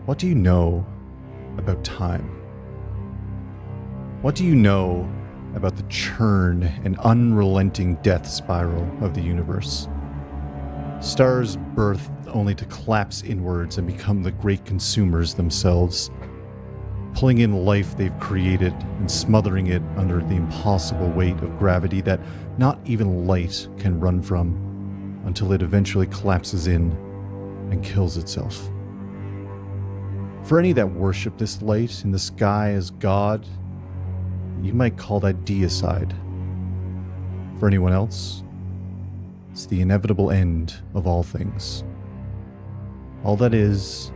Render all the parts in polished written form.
What do you know about time? What do you know about the churn and unrelenting death spiral of the universe? Stars birth only to collapse inwards and become the great consumers themselves, pulling in life they've created and smothering it under the impossible weight of gravity that not even light can run from, until it eventually collapses in and kills itself. For any that worship this light in the sky as God, you might call that deicide. For anyone else, it's the inevitable end of all things. All that is,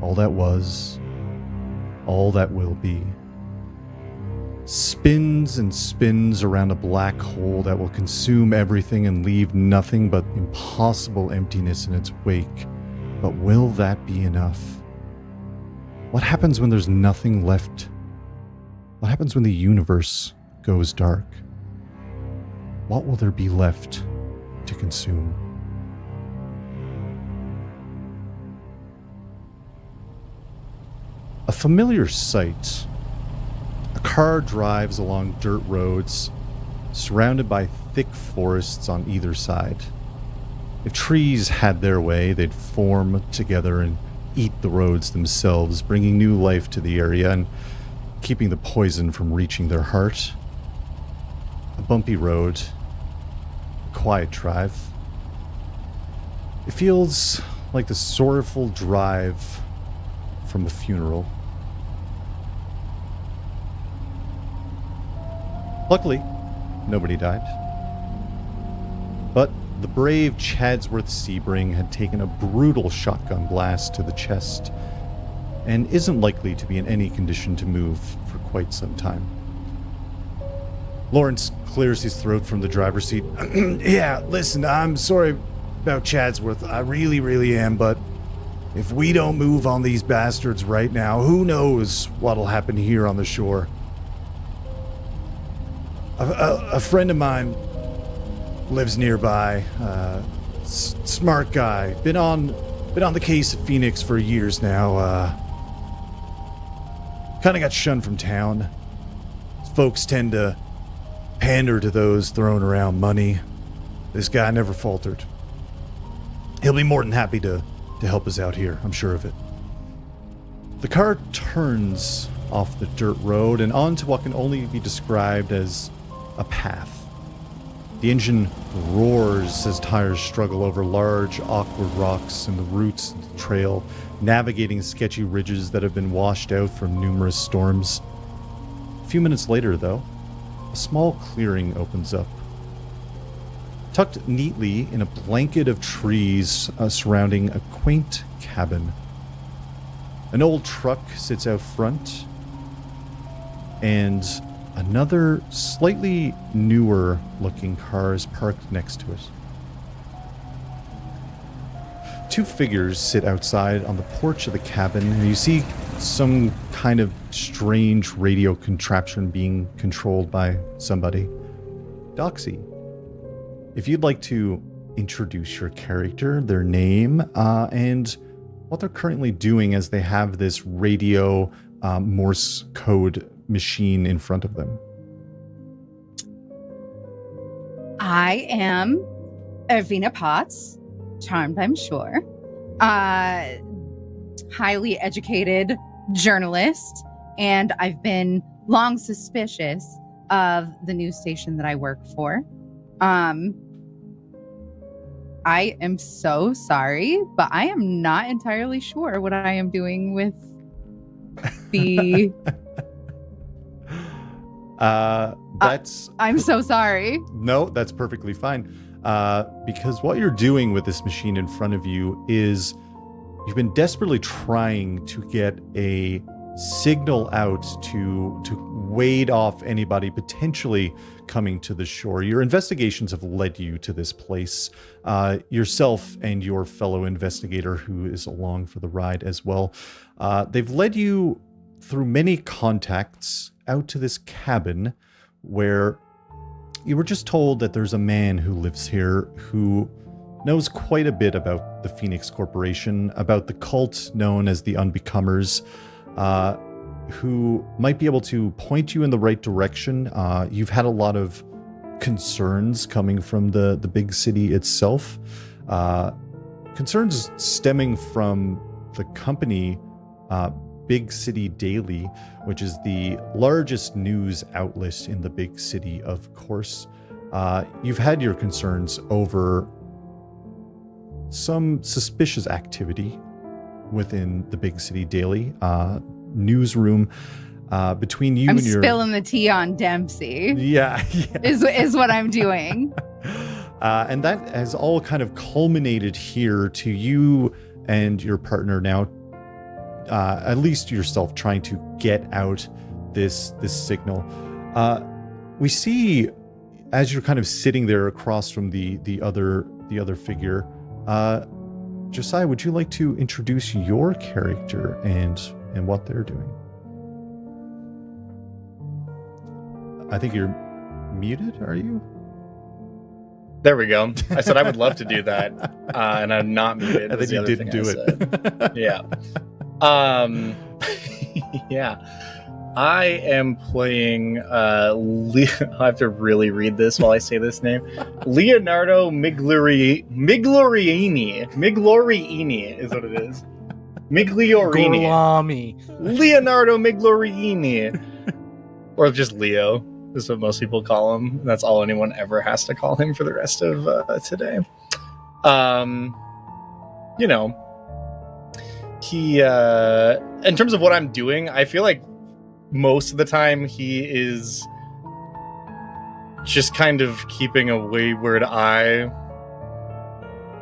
all that was, all that will be. Spins and spins around a black hole that will consume everything and leave nothing but impossible emptiness in its wake. But will that be enough? What happens when there's nothing left? What happens when the universe goes dark? What will there be left to consume? A familiar sight. A car drives along dirt roads, surrounded by thick forests on either side. If trees had their way, they'd form together and eat the roads themselves, bringing new life to the area and keeping the poison from reaching their heart. A bumpy road, a quiet drive. It feels like the sorrowful drive from a funeral. Luckily, nobody died. But the brave Chatsworth Seabring had taken a brutal shotgun blast to the chest and isn't likely to be in any condition to move for quite some time. Lawrence clears his throat from the driver's seat. Yeah, listen, I'm sorry about Chatsworth. I really am, but if we don't move on these bastards right now, who knows what'll happen here on the shore. A friend of mine lives nearby. Smart guy. Been on the case of Phoenix for years now. Kind of got shunned from town. Folks tend to pander to those throwing around money. This guy never faltered. He'll be more than happy to help us out here, I'm sure of it. The car turns off the dirt road and onto what can only be described as a path. The engine roars as tires struggle over large, awkward rocks and the roots of the trail, navigating sketchy ridges that have been washed out from numerous storms. A few minutes later, though, a small clearing opens up. Tucked neatly in a blanket of trees surrounding a quaint cabin. An old truck sits out front, and another slightly newer looking car is parked next to it. Two figures sit outside on the porch of the cabin, and you see some kind of strange radio contraption being controlled by somebody. Doxy, if you'd like to introduce your character, their name, and what they're currently doing as they have this radio Morse code machine in front of them. I am Irvina Potts, charmed, I'm sure. Highly educated journalist, and I've been long suspicious of the news station that I work for. I am so sorry, but I am not entirely sure what I am doing with the... I'm so sorry. No, that's perfectly fine. Because what you're doing with this machine in front of you is you've been desperately trying to get a signal out to wade off anybody potentially coming to the shore. Your investigations have led you to this place. Yourself and your fellow investigator who is along for the ride as well. They've led you through many contacts out to this cabin where you were just told that there's a man who lives here who knows quite a bit about the Phoenix Corporation, about the cult known as the Unbecomers, who might be able to point you in the right direction. You've had a lot of concerns coming from the big city itself. Concerns stemming from the company Big City Daily, which is the largest news outlet in the big city, of course. You've had your concerns over some suspicious activity within the Big City Daily newsroom between you and your... I'm spilling the tea on Dempsey. Yeah. Is what I'm doing. And that has all kind of culminated here to you and your partner now, at least yourself, trying to get out this signal. We see, as you're kind of sitting there across from the other figure, Josiah, would you like to introduce your character and what they're doing? I think you're muted, are you? There we go. I said I would love to do that, and I'm not muted. I think you didn't do it. Yeah. Yeah. I am playing I have to really read this while I say this name. Leonardo Migliorini is what it is. Migliorini. Gorlami. Leonardo Migliorini. Or just Leo. Is what most people call him. That's all anyone ever has to call him for the rest of today. You know, he in terms of what I'm doing, I feel like most of the time he is just kind of keeping a wayward eye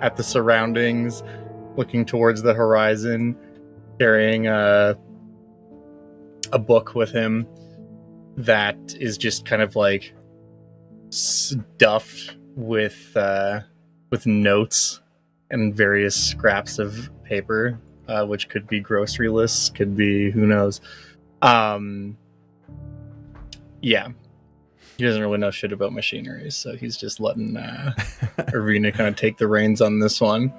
at the surroundings, looking towards the horizon, carrying a book with him that is just kind of like stuffed with notes and various scraps of paper, which could be grocery lists, could be who knows. Yeah, he doesn't really know shit about machinery, so he's just letting Arena kind of take the reins on this one.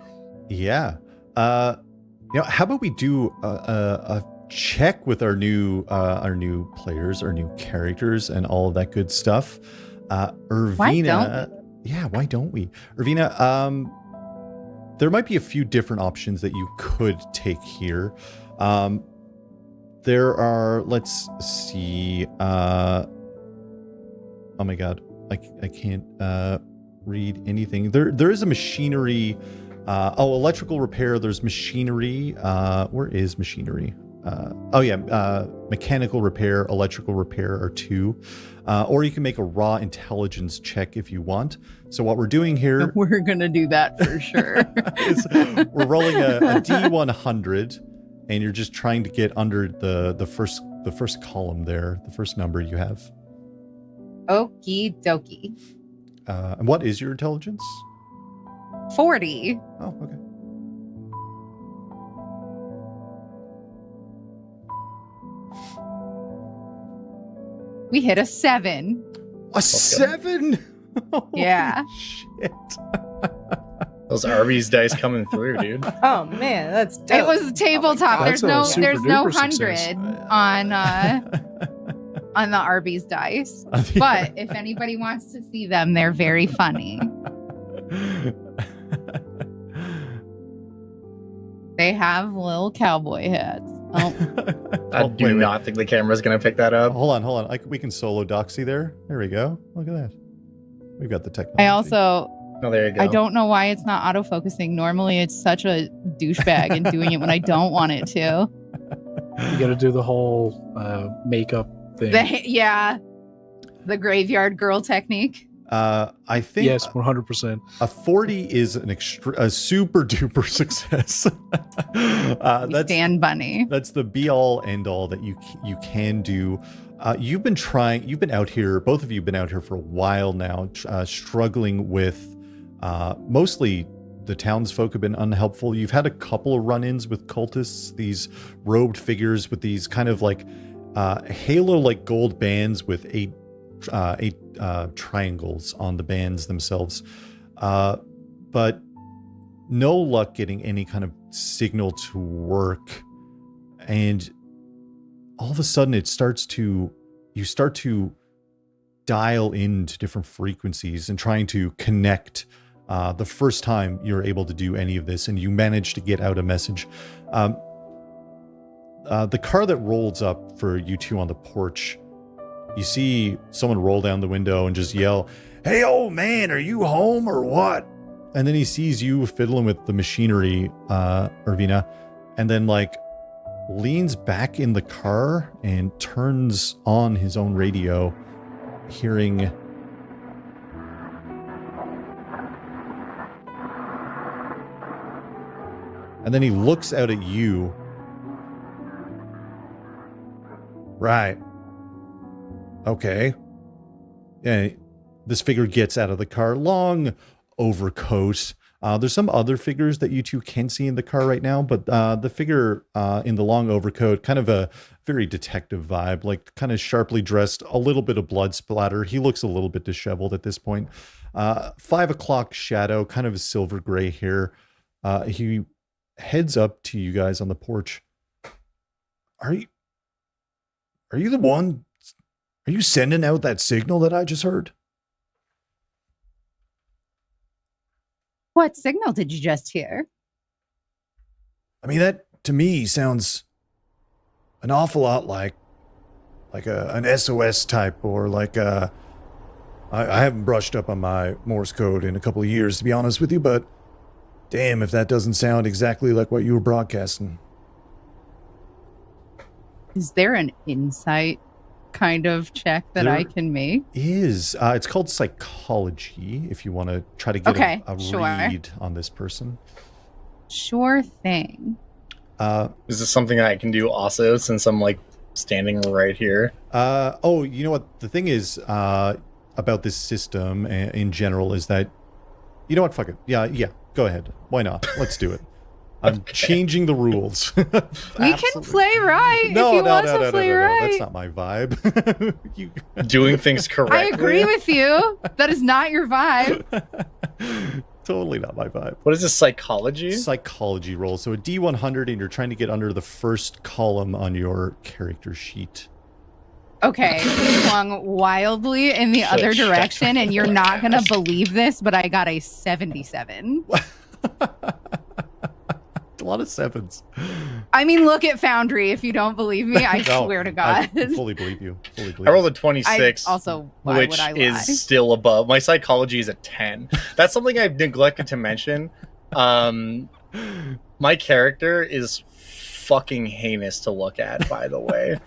Yeah. How about we do a check with our new players, our new characters, and all of that good stuff. Irvina, why don't we? Irvina, there might be a few different options that you could take here. There are, let's see. Oh my god, I can't read anything. There is a machinery. Electrical repair. There's machinery. Where is machinery? Mechanical repair, electrical repair are two. Or you can make a raw intelligence check if you want. So what we're doing here... We're going to do that for sure. We're rolling a D100, and you're just trying to get under the first column there, the first number you have. Okie dokie. And what is your intelligence? 40. Oh, okay. We hit a 7. A 7? Yeah. Shit. Those Arby's dice coming through, dude. Oh man, that's It was tabletop. There's no super-duper 100 success. on the Arby's dice. But if anybody wants to see them, they're very funny. They have little cowboy hats. Oh. I do not think the camera's going to pick that up. Hold on. We can solo doxy there. There we go. Look at that. We've got the technology. I also... Oh, there you go. I don't know why it's not autofocusing. Normally, it's such a douchebag and doing it when I don't want it to. You got to do the whole makeup thing. The graveyard girl technique. I think yes, 100%. A 40 is a super duper success. That's Stan Bunny. That's the be all end all that you can do. You've been out here. Both of you have been out here for a while now, struggling with mostly the townsfolk have been unhelpful. You've had a couple of run-ins with cultists, these robed figures with these kind of like halo-like gold bands with eight triangles on the bands themselves. But no luck getting any kind of signal to work. And all of a sudden you start to dial into different frequencies and trying to connect the first time you're able to do any of this, and you manage to get out a message. The car that rolls up for you two on the porch, you see someone roll down the window and just yell, "Hey, old man, are you home or what?" And then he sees you fiddling with the machinery, Irvina, and then leans back in the car and turns on his own radio, hearing and then he looks out at you. Right. Okay. Yeah, this figure gets out of the car. Long overcoat. There's some other figures that you two can see in the car right now, but the figure in the long overcoat, kind of a very detective vibe, kind of sharply dressed, a little bit of blood splatter. He looks a little bit disheveled at this point. 5 o'clock shadow, kind of a silver gray hair. He heads up to you guys on the porch. Are you the one? Are you sending out that signal that I just heard? What signal did you just hear? I mean, that to me sounds an awful lot like an SOS type, or I haven't brushed up on my Morse code in a couple of years, to be honest with you, but damn if that doesn't sound exactly like what you were broadcasting. Is there an insight kind of check that I can make? It's called psychology, if you want to try to get a read on this person. Sure thing. Is this something I can do also, since I'm standing right here? You know what? The thing is about this system in general is that, you know what? Fuck it. Yeah. Go ahead. Why not? Let's do it. I'm changing the rules. We can play right if you want to play right. That's not my vibe. Doing things correctly. I agree with you. That is not your vibe. Totally not my vibe. What is this, psychology? Psychology roll. So a D100, and you're trying to get under the first column on your character sheet. Okay, swung wildly in the other direction, and you're not going to believe this, but I got a 77. A lot of sevens. I mean, look at Foundry. If you don't believe me, I swear to God. I fully believe you. I rolled a 26, which is still above. My psychology is a 10. That's something I've neglected to mention. My character is fucking heinous to look at, by the way.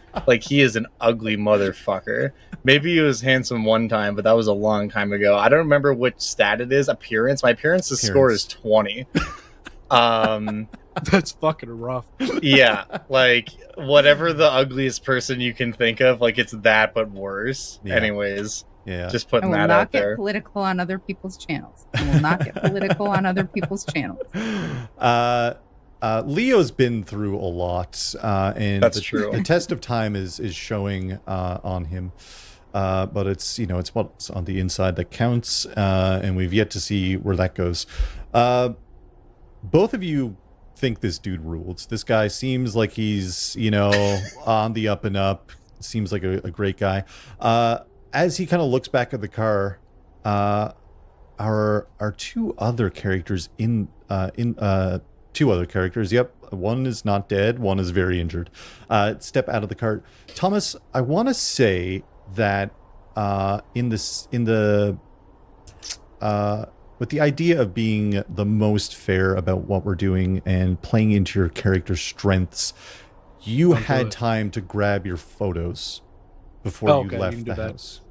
He is an ugly motherfucker. Maybe he was handsome one time, but that was a long time ago. I don't remember which stat it is. Appearance. My appearance's score is 20. That's fucking rough. Yeah, whatever the ugliest person you can think of, it's that but worse. Yeah. Anyways, yeah, just putting that out there. I will not get political on other people's channels. Leo's been through a lot, and that's true. The test of time is showing on him, but it's it's what's on the inside that counts, and we've yet to see where that goes. Both of you think this dude rules. This guy seems like he's, on the up and up. Seems like a great guy. As he kind of looks back at the car, our two other characters two other characters. Yep, one is not dead. One is very injured. Step out of the cart. Thomas, I want to say that with the idea of being the most fair about what we're doing and playing into your character's strengths, you had time to grab your photos before you left the house.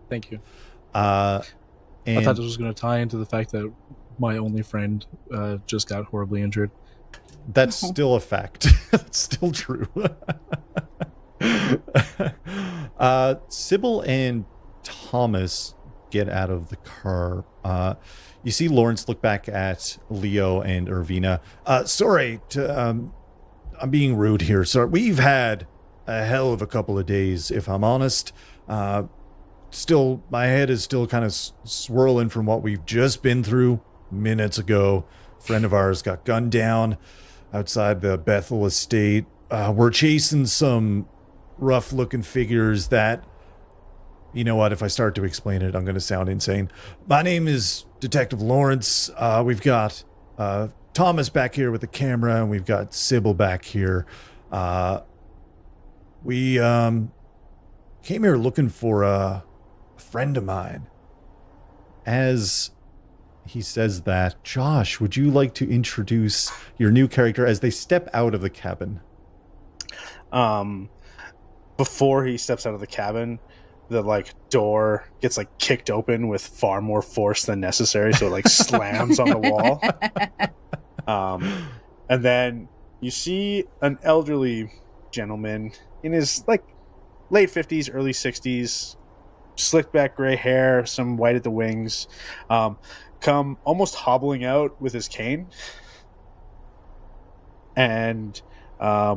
Thank you. And I thought this was going to tie into the fact that my only friend just got horribly injured. That's still a fact. That's still true. Sibyl and Thomas get out of the car. You see Lawrence look back at Leo and Irvina. Sorry to, I'm being rude here, sir. We've had a hell of a couple of days, if I'm honest. Still, my head is still kind of swirling from what we've just been through minutes ago. friend of ours got gunned down outside the Bethel estate. We're chasing some rough-looking figures that, you know what, if I start to explain it, I'm going to sound insane. My name is Detective Lawrence. We've got Thomas back here with the camera, and we've got Sibyl back here. We came here looking for a friend of mine. As he says that, Josh, would you like to introduce your new character as they step out of the cabin? Before he steps out of the cabin, the door gets kicked open with far more force than necessary, so it slams on the wall. And then you see an elderly gentleman in his late 50s, early 60s, slicked back gray hair, some white at the wings, come almost hobbling out with his cane. And I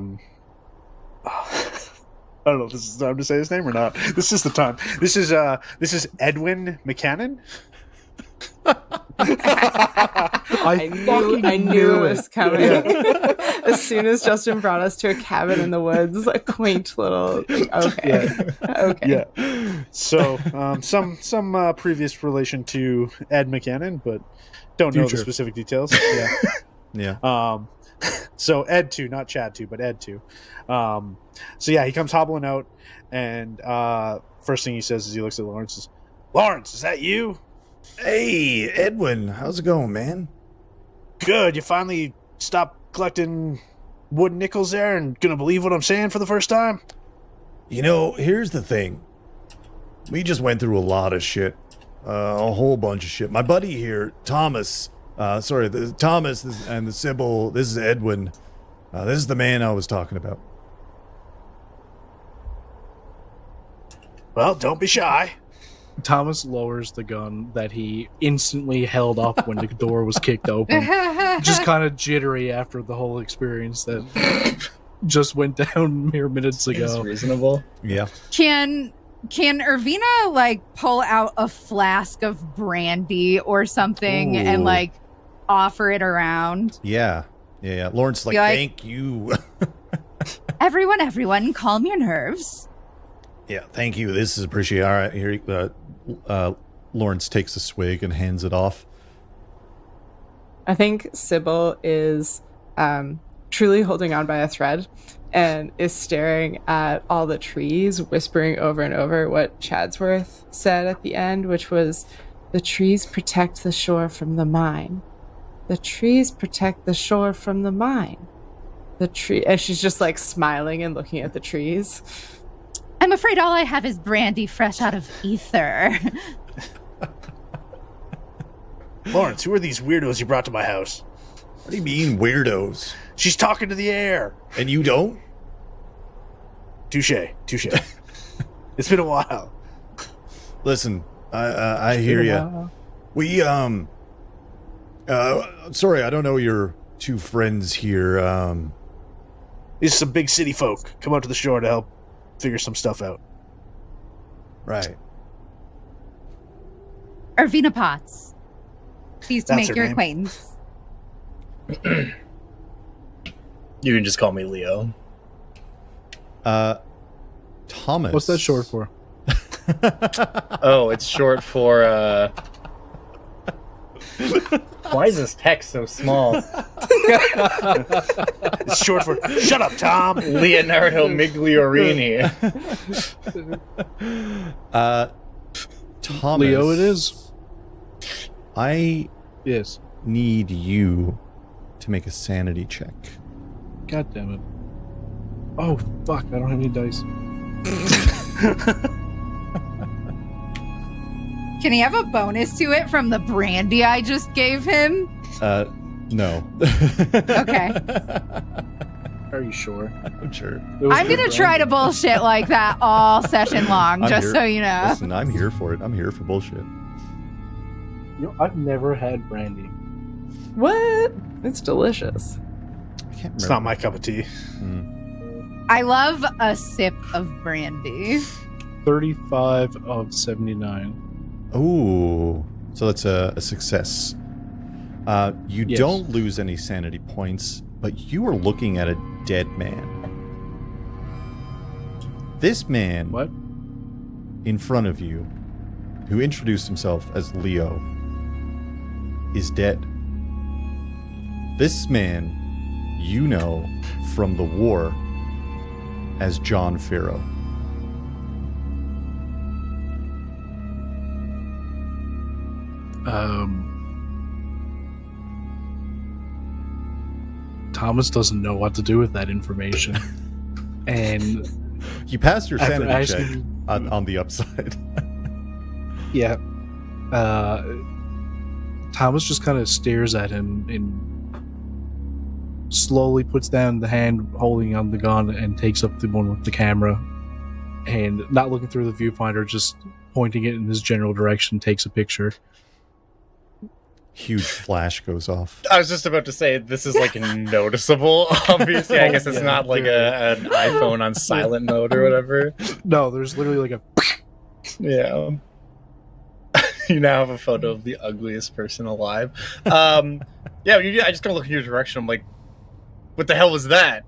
don't know if this is the time to say his name or not. This is the time. This is Edwin McCannon. I knew it was coming. As soon as Justin brought us to a cabin in the woods, a quaint little okay. Yeah. So some previous relation to Ed McCannon, but don't know the specific details. Yeah. So Ed 2, not Chad 2, but Ed 2. So yeah, he comes hobbling out, and first thing he says as he looks at Lawrence is, "Lawrence, is that you?" Hey, Edwin, how's it going, man? Good. You finally stopped collecting wooden nickels there and gonna believe what I'm saying for the first time? You know, here's the thing. We just went through a lot of shit. A whole bunch of shit. My buddy here, Thomas, Thomas and the Sibyl, this is Edwin. This is the man I was talking about. Well, don't be shy. Thomas lowers the gun that he instantly held up when the door was kicked open. Just kind of jittery after the whole experience that just went down mere minutes ago. It's reasonable. Yeah. Can Irvina pull out a flask of brandy or something and offer it around? Yeah. Lawrence is thank you. Everyone, calm your nerves. Yeah, thank you. This is appreciated. All right, here. Lawrence takes a swig and hands it off. I think Sibyl is truly holding on by a thread and is staring at all the trees, whispering over and over what Chatsworth said at the end, which was, "The trees protect the shore from the mine. The trees protect the shore from the mine. And she's just smiling and looking at the trees. I'm afraid all I have is brandy fresh out of ether. Lawrence, who are these weirdos you brought to my house? What do you mean, weirdos? She's talking to the air. And you don't? Touche. It's been a while. Listen, I hear you. We, sorry, I don't know your two friends here. These are some big city folk. Come out to the shore to help figure some stuff out. Right. Irvina Potts. Pleased to That's make her your name. acquaintance. You can just call me Leo. Thomas. What's that short for? Oh, it's short for, Why is this text so small? It's short for, shut up, Tom. Leonardo Migliorini. Thomas. Leo it is. Yes. Need you to make a sanity check. God damn it. Oh, fuck. I don't have any dice. Can he have a bonus to it from the brandy I just gave him? No. Okay. Are you sure? I'm sure. I'm going to try to bullshit like that all session long, so you know. Listen, I'm here for it. I'm here for bullshit. You know, I've never had brandy. What? It's delicious. I can't remember. It's not my cup of tea. I love a sip of brandy. 35 of 79. Ooh. So that's a success. You Yes. don't lose any sanity points, but you are looking at a dead man. This man What? in front of you, who introduced himself as Leo, is dead. This man you know from the war as John Farrow. Thomas doesn't know what to do with that information. And You passed your after sanity check asking- on the upside. yeah, Thomas just kind of stares at him and slowly puts down the hand holding on the gun and takes up the one with the camera, and not looking through the viewfinder, just pointing it in his general direction, takes a picture. Huge flash goes off. I was just about to say this is like noticeable. Obviously, I guess it's Yeah, not like very. an iPhone on silent mode or whatever. No, there's literally like a Yeah. You now have a photo of the ugliest person alive. Yeah, I just kind of look in your direction. I'm like, what the hell was that?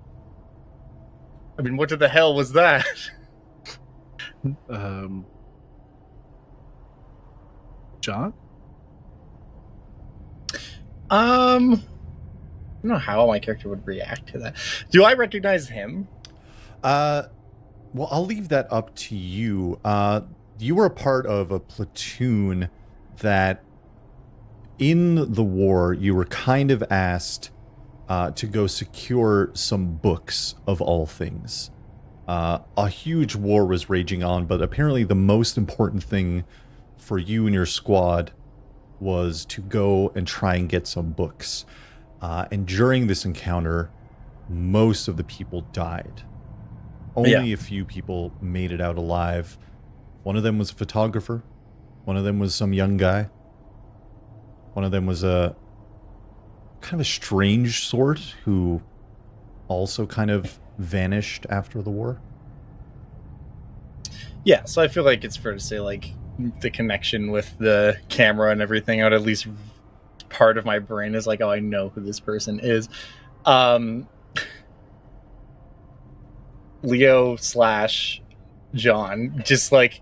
I mean, what the hell was that? John? I don't know how my character would react to that. Do I recognize him? Well, I'll leave that up to you. You were a part of a platoon that, in the war, you were kind of asked to go secure some books of all things. A huge war was raging on, but apparently the most important thing for you and your squad was to go and try and get some books. And during this encounter, most of the people died. Only a few people made it out alive. One of them was a photographer. One of them was some young guy. One of them was a kind of a strange sort who also kind of vanished after the war. Yeah, so I feel like it's fair to say, like, the connection with the camera and everything out, at least part of my brain is like, oh, I know who this person is. Leo / John just like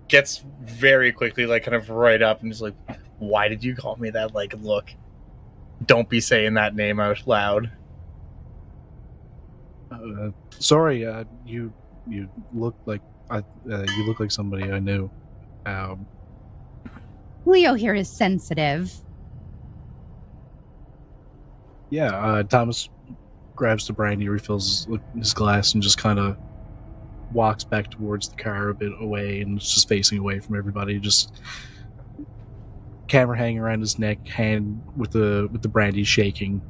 gets very quickly like kind of right up and just like, why did you call me that? Like, look, don't be saying that name out loud. Sorry, you look like you look like somebody I knew. Leo here is sensitive. Yeah, Thomas grabs the brandy, refills his glass, and just kind of walks back towards the car a bit away, and is just facing away from everybody. Just camera hanging around his neck, hand with the brandy shaking,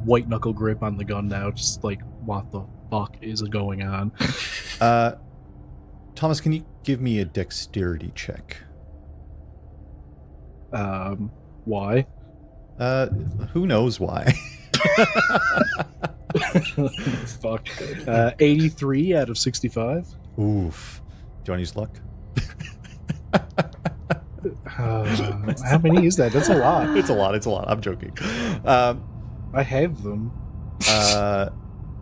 white knuckle grip on the gun now. Just like, what the fuck is going on? Thomas, can you give me a dexterity check? Why? Who knows why? Fuck. 83 out of 65. Oof. Do you want to use luck? How many is that? That's a lot. It's a lot. I'm joking. I have them.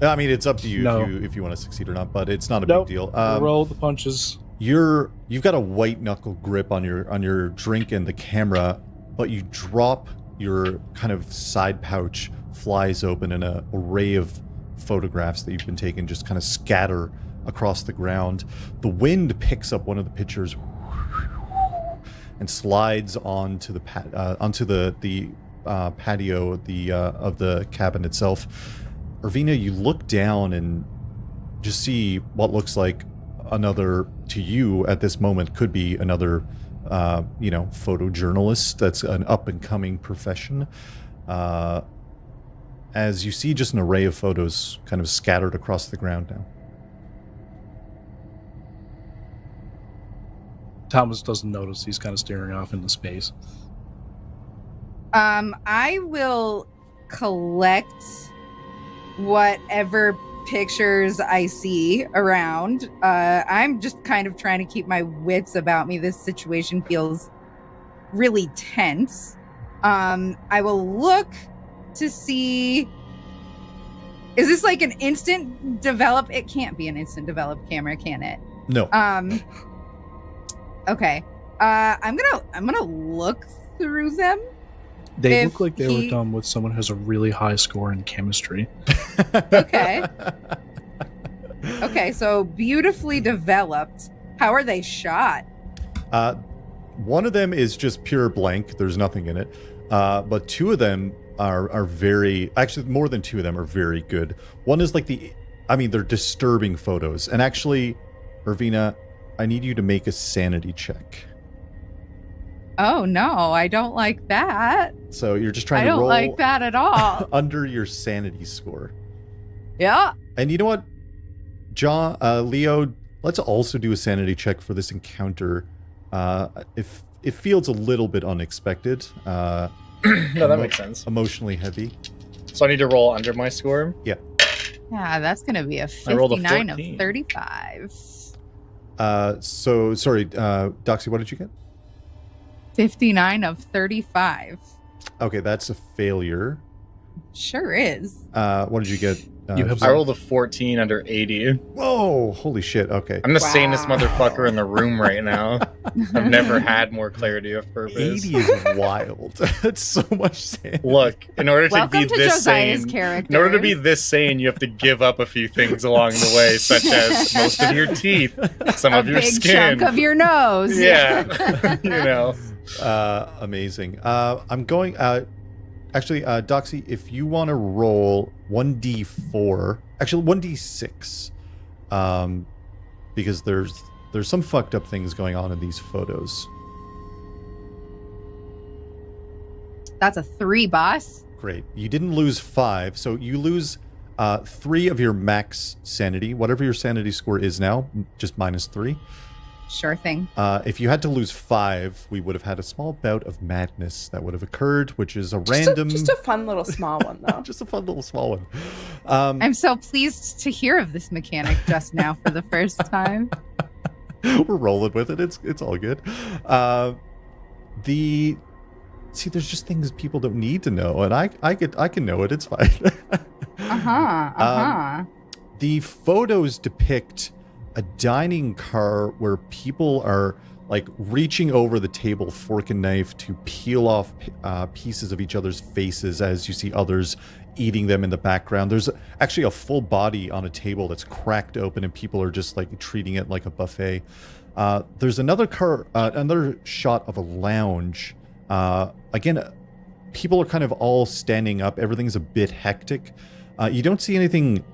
I mean, it's up to you No. if you want to succeed or not, but it's not a Nope. big deal. Roll the punches. You've got a white knuckle grip on your drink and the camera, but you drop your kind of side pouch, flies open, and an array of photographs that you've been taking just kind of scatter across the ground. The wind picks up one of the pictures and slides onto the patio of the cabin itself. Irvina, you look down and just see what looks like another, to you at this moment, could be another photojournalist. That's an up-and-coming profession. As you see just an array of photos kind of scattered across the ground now. Thomas doesn't notice. He's kind of staring off into space. I will collect whatever pictures I see around. I'm just kind of trying to keep my wits about me. This situation feels really tense. I will look to see. Is this like an instant develop? It can't be an instant develop camera, can it? No. Okay. I'm gonna look through them. They If look like they were done with someone who has a really high score in chemistry. Okay. Okay, so beautifully developed. How are they shot? One of them is just pure blank. There's nothing in it. But two of them are very, actually more than two of them are very good. One is like they're disturbing photos. And actually, Irvina, I need you to make a sanity check. Oh no, I don't like that. So you're just trying I to don't roll like that at all. under your sanity score. Yeah. And you know what, John, Leo, let's also do a sanity check for this encounter. If it feels a little bit unexpected. No, that makes sense. Emotionally heavy. So I need to roll under my score? Yeah. Yeah, that's gonna be a I rolled a 59 of 14. 35. So sorry, Doxy, what did you get? 59 of 35. Okay, that's a failure. Sure is. What did you get? You have I rolled a 14 under 80. Whoa, holy shit, okay. I'm the sanest Wow. motherfucker in the room right now. I've never had more clarity of purpose. 80 is wild. That's so much sand. Look, in order to Welcome be to this Josiah's sane, character. in order to be this sane, you have to give up a few things along the way, such as most of your teeth, some a of your big skin. chunk of your nose. Yeah, you know. Amazing. I'm going, actually, Doxy, if you want to roll 1d4, actually 1d6, because there's some fucked up things going on in these photos. That's a 3, boss. Great. You didn't lose 5, so you lose 3 of your max sanity, whatever your sanity score is now, just minus 3. Sure thing. If you had to lose 5, we would have had a small bout of madness that would have occurred, which is a random... Just a fun little small one, though. Just a fun little small one. I'm so pleased to hear of this mechanic just now for the first time. We're rolling with it. It's all good. See, there's just things people don't need to know, and I can know it. It's fine. The photos depict a dining car where people are like reaching over the table, fork and knife, to peel off pieces of each other's faces as you see others eating them in the background. There's actually a full body on a table that's cracked open and people are just like treating it like a buffet. There's another shot of a lounge. Again, people are kind of all standing up. Everything's a bit hectic. You don't see anything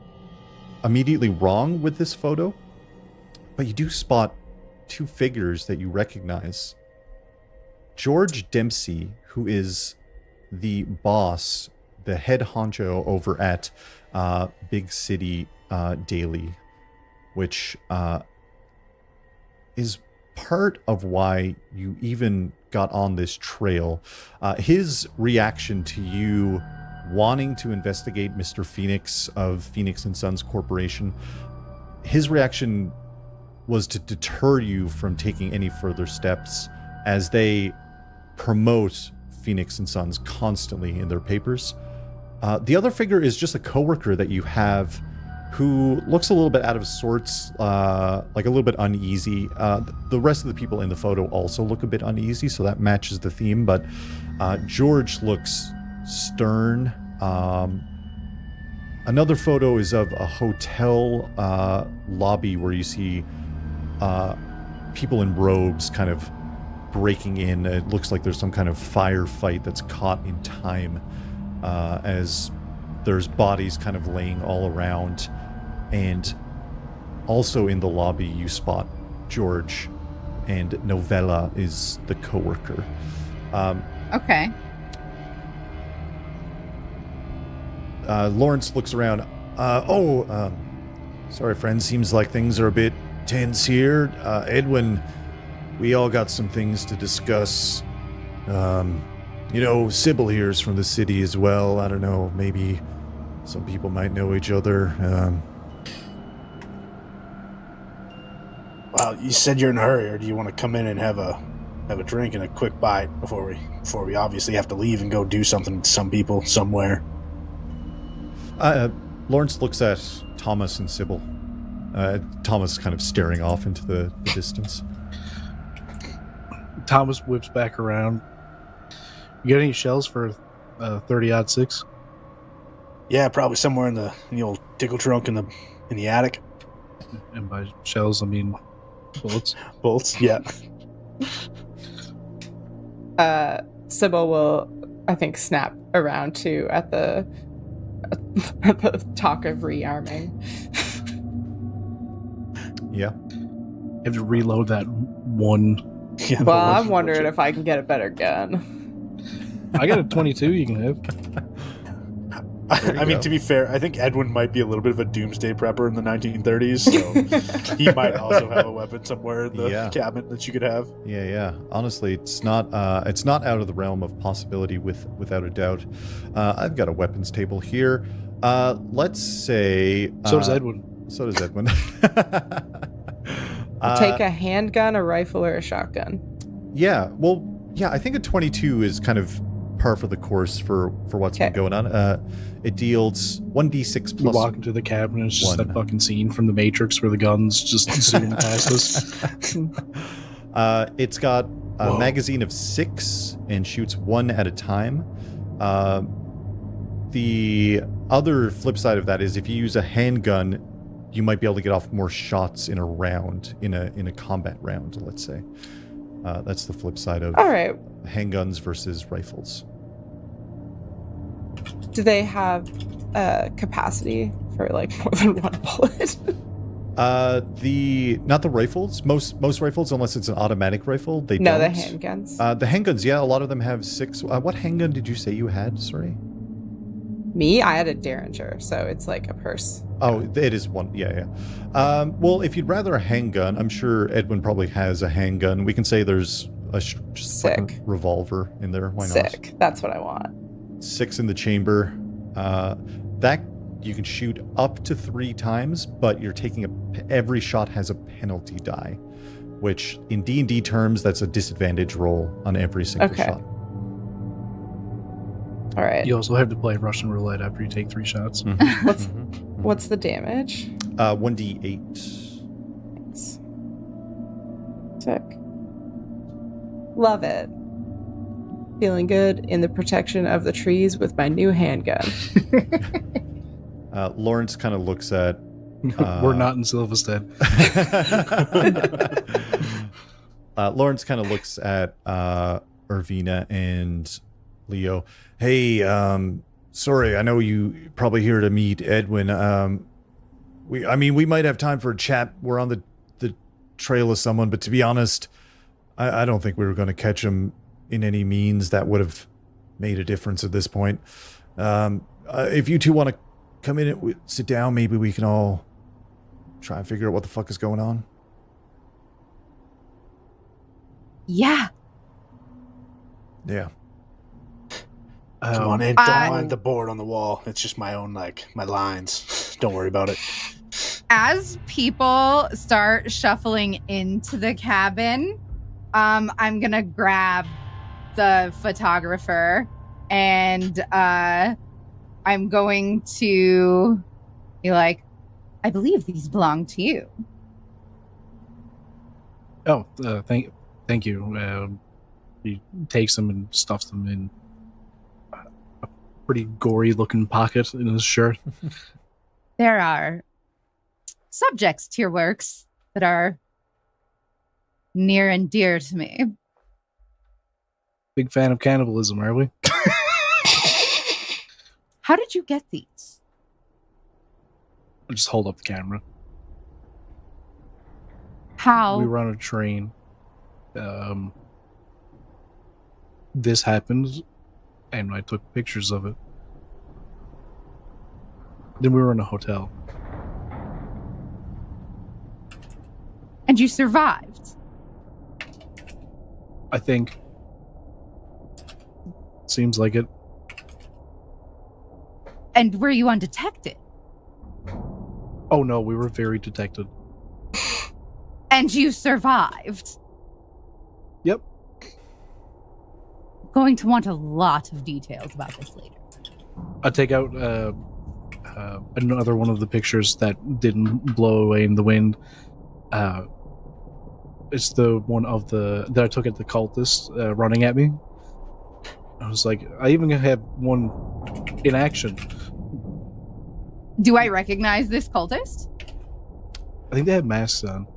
immediately wrong with this photo, but you do spot 2 figures that you recognize. George Dempsey, who is the boss, the head honcho over at Big City Daily, which is part of why you even got on this trail. His reaction to you wanting to investigate Mr. Phoenix of Phoenix and Sons Corporation, his reaction was to deter you from taking any further steps, as they promote Phoenix and Sons constantly in their papers. The other figure is just a coworker that you have who looks a little bit out of sorts, like a little bit uneasy. The rest of the people in the photo also look a bit uneasy, so that matches the theme, but George looks stern. Another photo is of a hotel lobby where you see people in robes kind of breaking in. It looks like there's some kind of firefight that's caught in time, as there's bodies kind of laying all around. And also in the lobby you spot George, and Novella is the coworker. Okay. Lawrence looks around. Sorry, friend. Seems like things are a bit tense here. Edwin, we all got some things to discuss. Sibyl here's from the city as well. I don't know, maybe some people might know each other. Well, you said you're in a hurry, or do you want to come in and have a have a drink and a quick bite before we obviously have to leave and go do something to some people somewhere. Lawrence looks at Thomas and Sibyl. Thomas kind of staring off into the distance. Thomas whips back around. You got any shells for 30-06? Yeah, probably somewhere in the old tickle trunk in the attic. And by shells, I mean bullets. Bolts, yeah. Sibyl will, I think, snap around too at the talk of rearming. Yeah. You have to reload that one. Yeah, Well, I'm wondering if I can get a better gun. I got a 22 you can have. I mean, to be fair, I think Edwin might be a little bit of a doomsday prepper in the 1930s, so he might also have a weapon somewhere in the cabinet that you could have. Yeah. Honestly, it's not out of the realm of possibility without a doubt. I've got a weapons table here. Let's say... So does Edwin. So does Edwin. Take a handgun, a rifle, or a shotgun. Yeah, I think a 22 is kind of par for the course for what's been going on. It deals 1d6 plus. We walk into the cabin, it's just that fucking scene from The Matrix where the guns just zoom past us. It's got a magazine of 6 and shoots 1 at a time. The other flip side of that is if you use a handgun, you might be able to get off more shots in a round, in a combat round, let's say. That's the flip side of handguns versus rifles. Do they have capacity for like more than one bullet? Not the rifles. Most rifles, unless it's an automatic rifle, they don't. No, the handguns. The handguns, yeah, a lot of them have 6. What handgun did you say you had? Sorry. Me, I had a Derringer, so it's like a purse. Oh, it is one. Yeah. Well, if you'd rather a handgun, I'm sure Edwin probably has a handgun. We can say there's just like a revolver in there. Why not? Sick. That's what I want. 6 in the chamber. That you can shoot up to 3 times, but you're taking every shot has a penalty die, which in D&D terms, that's a disadvantage roll on every single shot. All right. You also have to play Russian roulette after you take 3 shots. Mm-hmm. What's the damage? 1d8. Thanks. Sick. Love it. Feeling good in the protection of the trees with my new handgun. Lawrence kind of looks at... We're not in Silvistead. Lawrence kind of looks at Irvina and Leo. Hey, sorry, I know you probably here to meet Edwin. We might have time for a chat. We're on the trail of someone, but to be honest, I don't think we were going to catch him in any means that would have made a difference at this point. If you two want to come in and sit down, maybe we can all try and figure out what the fuck is going on. Yeah. Yeah. Come on in. Don't mind the board on the wall. It's just my own, my lines. Don't worry about it. As people start shuffling into the cabin, I'm going to grab the photographer and I'm going to be like, I believe these belong to you. Oh, thank you. He takes them and stuffs them in a pretty gory-looking pocket in his shirt. There are subjects to your works that are near and dear to me. Big fan of cannibalism, are we? How did you get these? I just hold up the camera. How? We were on a train. This happened, and I took pictures of it. Then we were in a hotel. And you survived? I think. Seems like it. And were you undetected? Oh no, we were very detected. And you survived? Yep. going to want a lot of details about this later. I take out another one of the pictures that didn't blow away in the wind. It's the one that I took at the cultist running at me. I was like, I even have one in action. Do I recognize this cultist? I think they have masks on.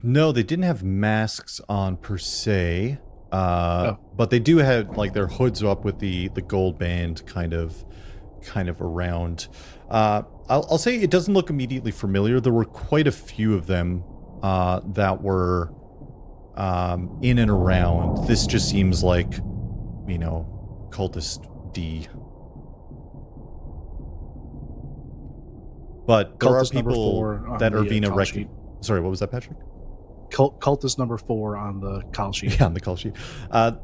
No, they didn't have masks on per se. But they do have like their hoods up with the gold band kind of around. I'll say it doesn't look immediately familiar. There were quite a few of them that were in and around. This just seems like, cultist D. But there are people that Irvina recognizes. Sorry, what was that, Patrick? Cultist number 4 on the call sheet. Yeah, on the call sheet.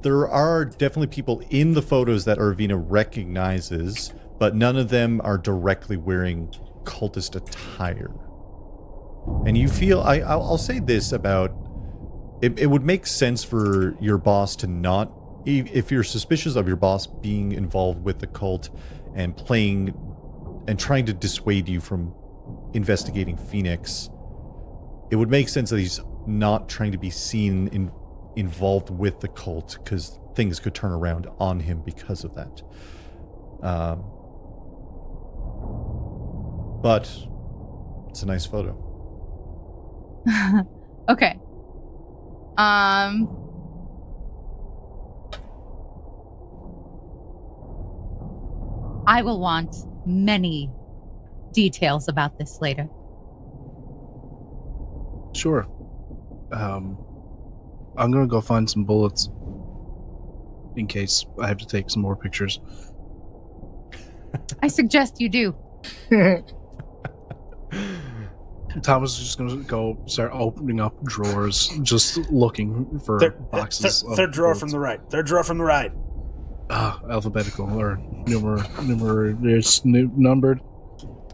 There are definitely people in the photos that Irvina recognizes, but none of them are directly wearing cultist attire. And you feel, I'll say this about, it would make sense for your boss to not, if you're suspicious of your boss being involved with the cult and playing and trying to dissuade you from investigating Phoenix, it would make sense that he's not trying to be seen involved with the cult, because things could turn around on him because of that. But it's a nice photo. Okay. I will want many details about this later. Sure. I'm gonna go find some bullets in case I have to take some more pictures. I suggest you do. Thomas is just gonna go start opening up drawers, just looking for boxes. Third drawer bullets. from the right. Third drawer from the right. Alphabetical or numbered.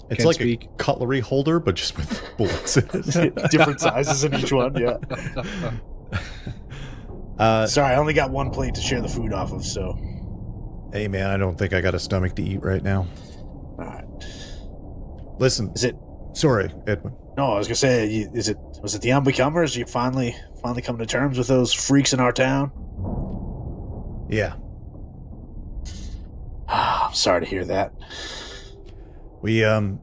It's Can't like speak. a cutlery holder, but just with bullets in it. Different sizes in each one, yeah. Sorry, I only got one plate to share the food off of, so... Hey, man, I don't think I got a stomach to eat right now. Alright. Listen. Is it... Sorry, Edwin. No, I was gonna say, was it the unbecomers? You finally come to terms with those freaks in our town? Yeah. I'm sorry to hear that. We didn't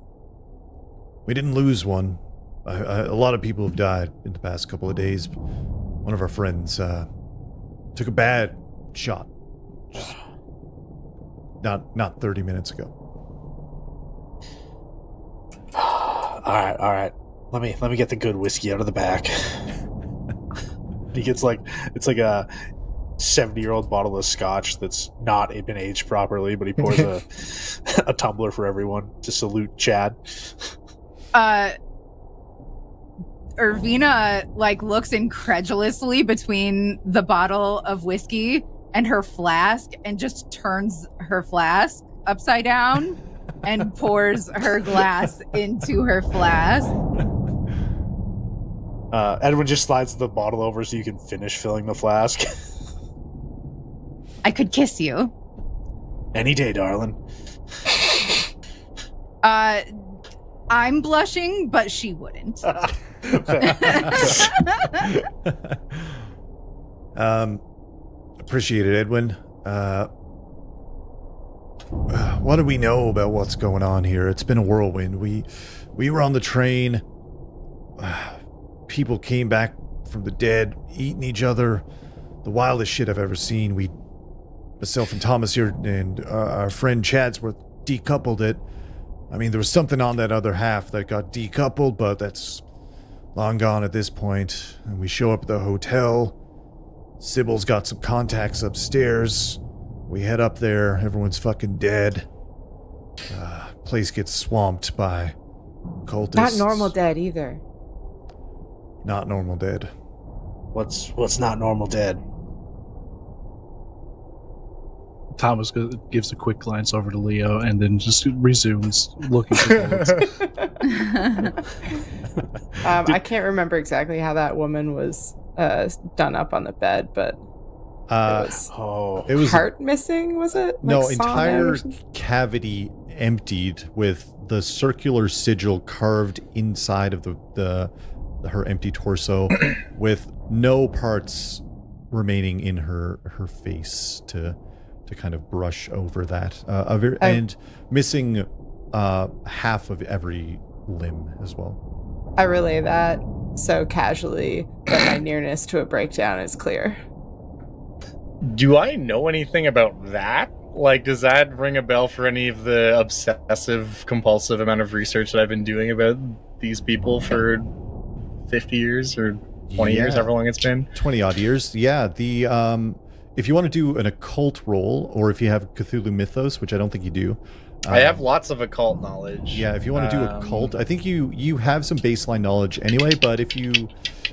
lose one. A lot of people have died in the past couple of days. One of our friends took a bad shot. Just not 30 minutes ago. All right. Let me get the good whiskey out of the back. He gets it's like a 70-year-old bottle of scotch that's not been aged properly, but he pours a tumbler for everyone to salute Chad. Irvina looks incredulously between the bottle of whiskey and her flask and just turns her flask upside down and pours her glass into her flask. Edwin just slides the bottle over so you can finish filling the flask. I could kiss you. Any day, darling. I'm blushing, but she wouldn't. Appreciate it, Edwin. What do we know about what's going on here? It's been a whirlwind. We were on the train. People came back from the dead, eating each other. The wildest shit I've ever seen. Myself and Thomas here and our friend Chatsworth decoupled it. I mean, there was something on that other half that got decoupled, but that's long gone at this point. And we show up at the hotel. Sibyl's got some contacts upstairs. We head up there. Everyone's fucking dead. Place gets swamped by cultists. Not normal dead either. Not normal dead. What's not normal dead? Thomas gives a quick glance over to Leo and then just resumes looking for bullets. I can't remember exactly how that woman was done up on the bed, but It was heart missing, was it? no Like sonnet entire or something? cavity emptied with the circular sigil carved inside of her empty torso, with no parts remaining in her face to kind of brush over that, and missing half of every limb as well. I relay that so casually that my nearness to a breakdown is clear. Do I know anything about that? Like, does that ring a bell for any of the obsessive, compulsive amount of research that I've been doing about these people for 50 years or 20 years, however long it's been? 20 odd years. Yeah. If you want to do an occult roll, or if you have Cthulhu Mythos, which I don't think you do. I have lots of occult knowledge. Yeah, if you want to do occult, I think you have some baseline knowledge anyway, but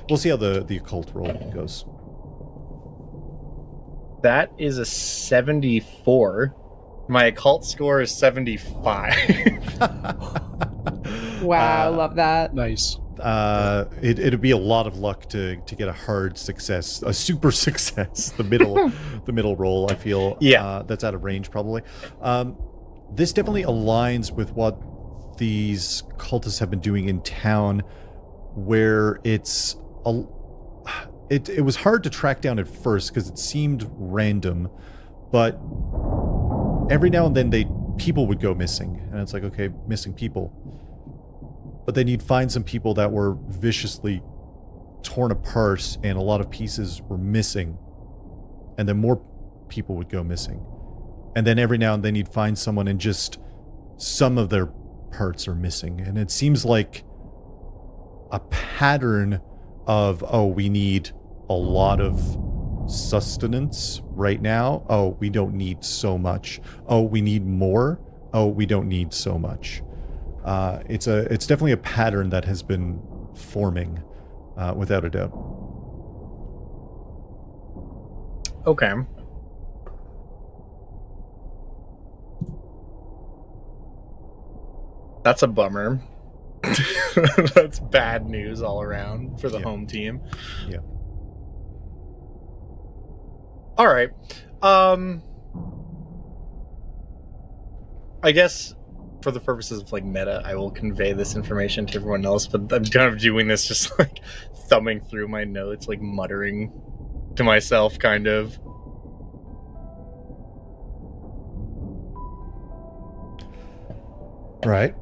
we'll see how the occult roll goes. That is a 74. My occult score is 75. Wow, love that. Nice. It'd be a lot of luck to get a hard success, a super success, the middle roll. I feel that's out of range probably. This definitely aligns with what these cultists have been doing in town, where it was hard to track down at first because it seemed random, but every now and then people would go missing, and it's like, okay, missing people. But then you'd find some people that were viciously torn apart and a lot of pieces were missing. And then more people would go missing. And then every now and then you'd find someone and just some of their parts are missing. And it seems like a pattern of, we need a lot of sustenance right now. Oh, we don't need so much. Oh, we need more. Oh, we don't need so much. It's definitely a pattern that has been forming, without a doubt. Okay. That's a bummer. That's bad news all around for the home team. Yeah. All right. I guess for the purposes of like meta, I will convey this information to everyone else, but I'm kind of doing this just like thumbing through my notes, like muttering to myself, kind of. Right.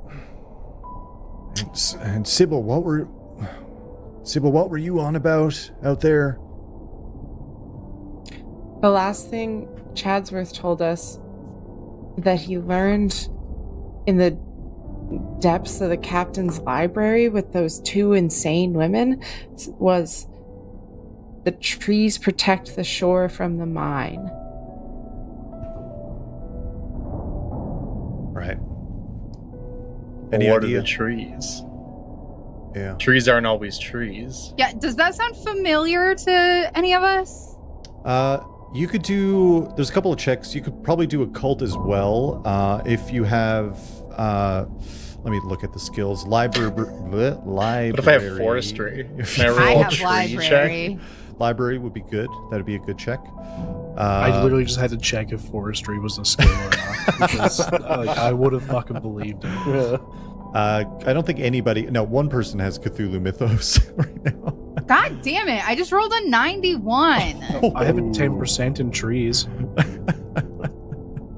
And Sibyl, what were you on about out there? The last thing Chatsworth told us that he learned in the depths of the captain's library with those two insane women was the trees protect the shore from the mine. Right. Any Any what idea? are the trees? Yeah. Trees aren't always trees. Yeah, does that sound familiar to any of us? You could there's a couple of checks. You could probably do occult as well. If you have, let me look at the skills. Library. What if I have forestry? Can I roll I a have tree library. check? Library would be good. That'd be a good check. I literally just had to check if forestry was a skill or not, because I would have fucking believed it. I don't think one person has Cthulhu Mythos right now. God damn it, I just rolled a 91. I have a 10% in trees.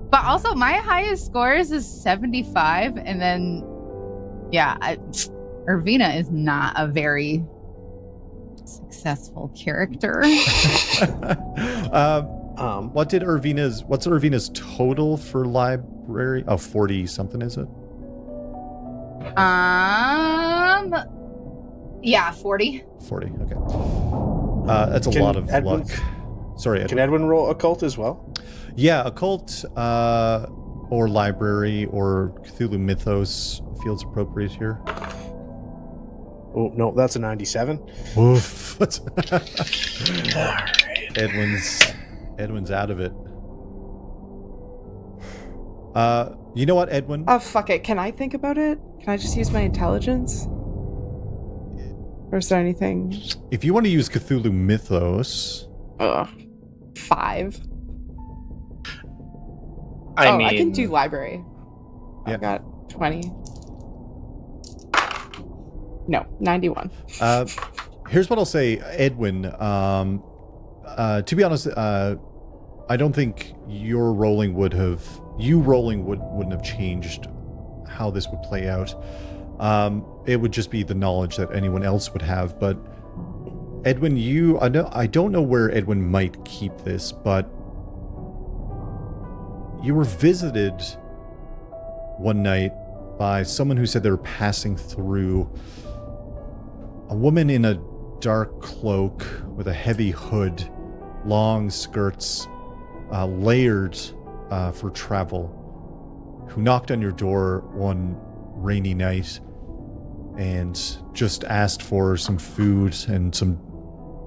But also, my highest scores is 75, and then, Irvina is not a very successful character. What's Irvina's total for library? Oh, 40 something, is it? 40. 40, okay. That's a lot of luck. Sorry, Edwin. Can Edwin roll occult as well? Yeah, occult, or library, or Cthulhu Mythos feels appropriate here. Oh, no, that's a 97. Oof. All right. Edwin's out of it. You know what, Edwin? Oh, fuck it. Can I think about it? Can I just use my intelligence? Or is there anything? If you want to use Cthulhu Mythos, Ugh. 5. I mean, I can do library. Yeah. I've got 20. No, 91. Here's what I'll say, Edwin. To be honest, I don't think your rolling wouldn't have changed how this would play out. It would just be the knowledge that anyone else would have. But Edwin, I don't know where Edwin might keep this, but you were visited one night by someone who said they were passing through. A woman in a dark cloak with a heavy hood, long skirts, layered for travel, who knocked on your door one rainy night and just asked for some food and some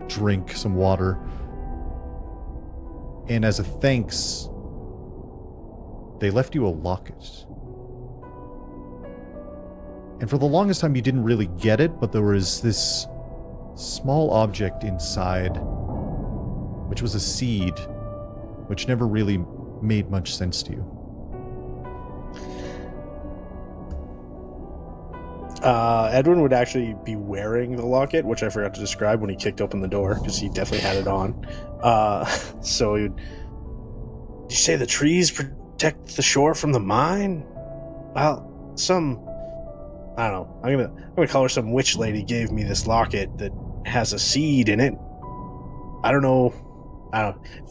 drink, some water. And as a thanks, they left you a locket. And for the longest time, you didn't really get it, but there was this small object inside, which was a seed, which never really made much sense to you. Edwin would actually be wearing the locket, which I forgot to describe when he kicked open the door, because he definitely had it on. So he would... Did you say the trees protect the shore from the mine? Well, I don't know. I'm gonna call her some witch lady gave me this locket that has a seed in it. I don't know.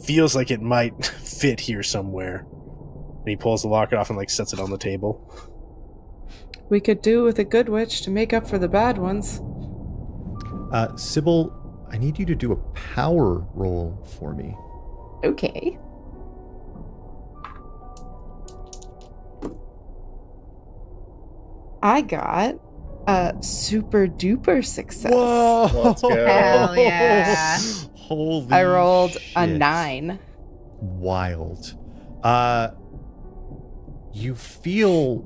Feels like it might fit here somewhere. And he pulls the locket off and sets it on the table. We could do with a good witch to make up for the bad ones. Sibyl, I need you to do a power roll for me. Okay. I got a super duper success. Whoa! Let's go. Hell yeah. Holy I rolled a shit. 9. Wild. You feel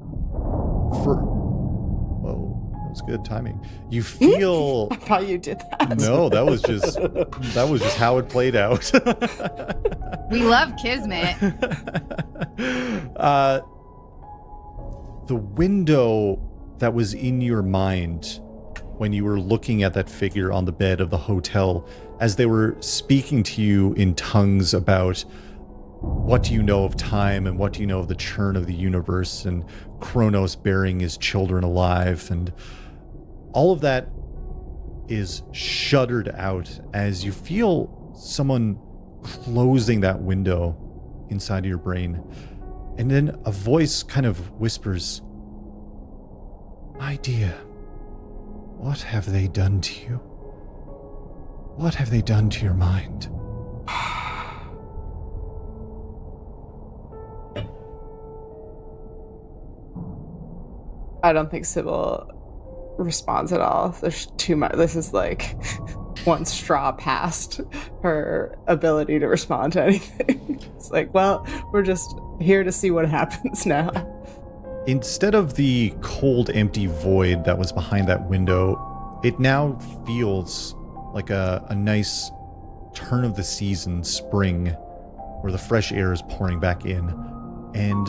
Whoa, that was good timing. You feel I thought you did that. No, that was just how it played out. We love Kismet. The window that was in your mind when you were looking at that figure on the bed of the hotel, as they were speaking to you in tongues about what do you know of time and what do you know of the churn of the universe and Kronos burying his children alive, and all of that is shuddered out as you feel someone closing that window inside of your brain. And then a voice kind of whispers, "My dear, what have they done to you? What have they done to your mind?" I don't think Sibyl responds at all. There's too much. This is one straw past her ability to respond to anything. It's well, we're just here to see what happens now. Instead of the cold, empty void that was behind that window, it now feels like a nice turn of the season spring where the fresh air is pouring back in. And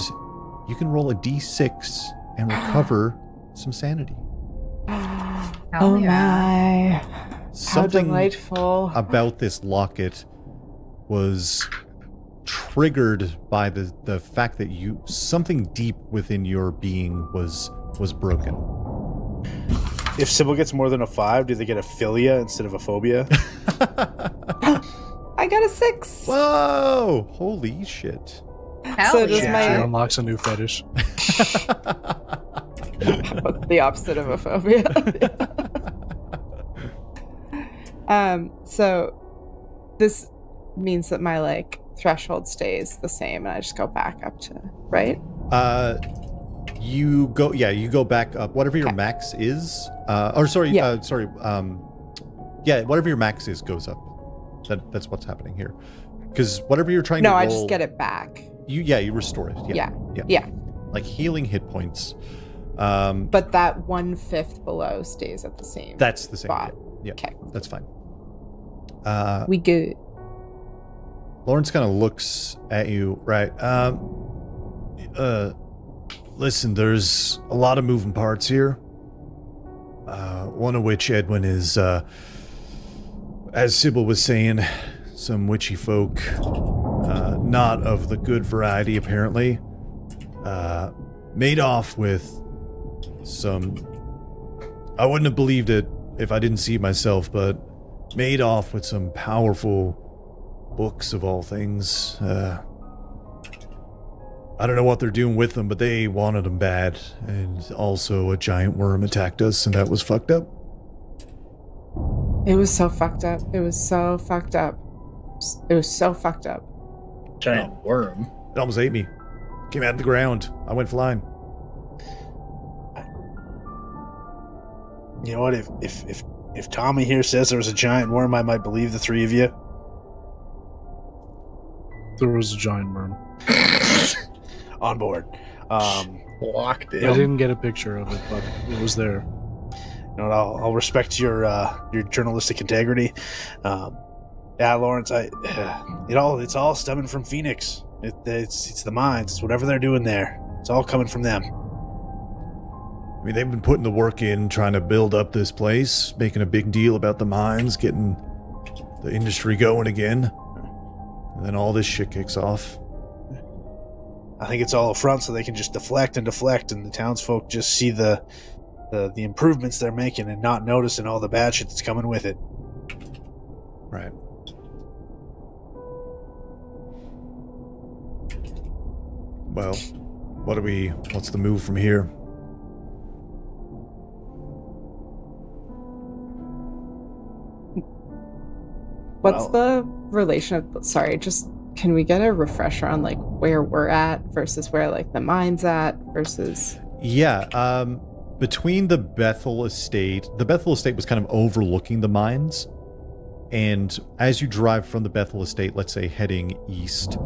you can roll a d6 and recover some sanity. Oh my. Something How delightful. about this locket was triggered by the fact that something deep within your being was broken. If Sibyl gets more than a 5, do they get a philia instead of a phobia? I got a 6. Whoa! Holy shit. Hell So does yeah. She unlocks a new fetish. What's the opposite of a phobia? So this means that my threshold stays the same and I just go back up to, right? You go back up. Whatever your max is, whatever your max is goes up. That's what's happening here. Because whatever you're trying to roll... No, I just get it back. You restore it. Yeah. Like healing hit points. But that 1/5 below stays at the same That's the same. spot. Yeah. Okay. That's fine. We good. Lawrence kind of looks at you, right? Listen, there's a lot of moving parts here. One of which, Edwin, is, as Sibyl was saying, some witchy folk, not of the good variety, apparently, made off with some... I wouldn't have believed it if I didn't see it myself, but made off with some powerful books of all things. I don't know what they're doing with them, but they wanted them bad. And also a giant worm attacked us, and that was fucked up. It was so fucked up. It was so fucked up. It was so fucked up. Giant worm. It almost ate me. Came out of the ground. I went flying. You know what? If Tommy here says there was a giant worm, I might believe the three of you. There was a giant worm. On board. Locked in. I didn't get a picture of it, but it was there. You know what, I'll respect your journalistic integrity. Yeah, Lawrence, it's all stemming from Phoenix. It's the mines. It's whatever they're doing there. It's all coming from them. I mean, they've been putting the work in, trying to build up this place, making a big deal about the mines, getting the industry going again. And then all this shit kicks off. I think it's all a front so they can just deflect, and the townsfolk just see the improvements they're making and not noticing all the bad shit that's coming with it. Right. Well, what's the move from here? What's the relation of... Sorry, just... Can we get a refresher on, like, where we're at versus where, like, the mine's at versus... Yeah, between the Bethel Estate was kind of overlooking the mines. And as you drive from the Bethel Estate, let's say heading east,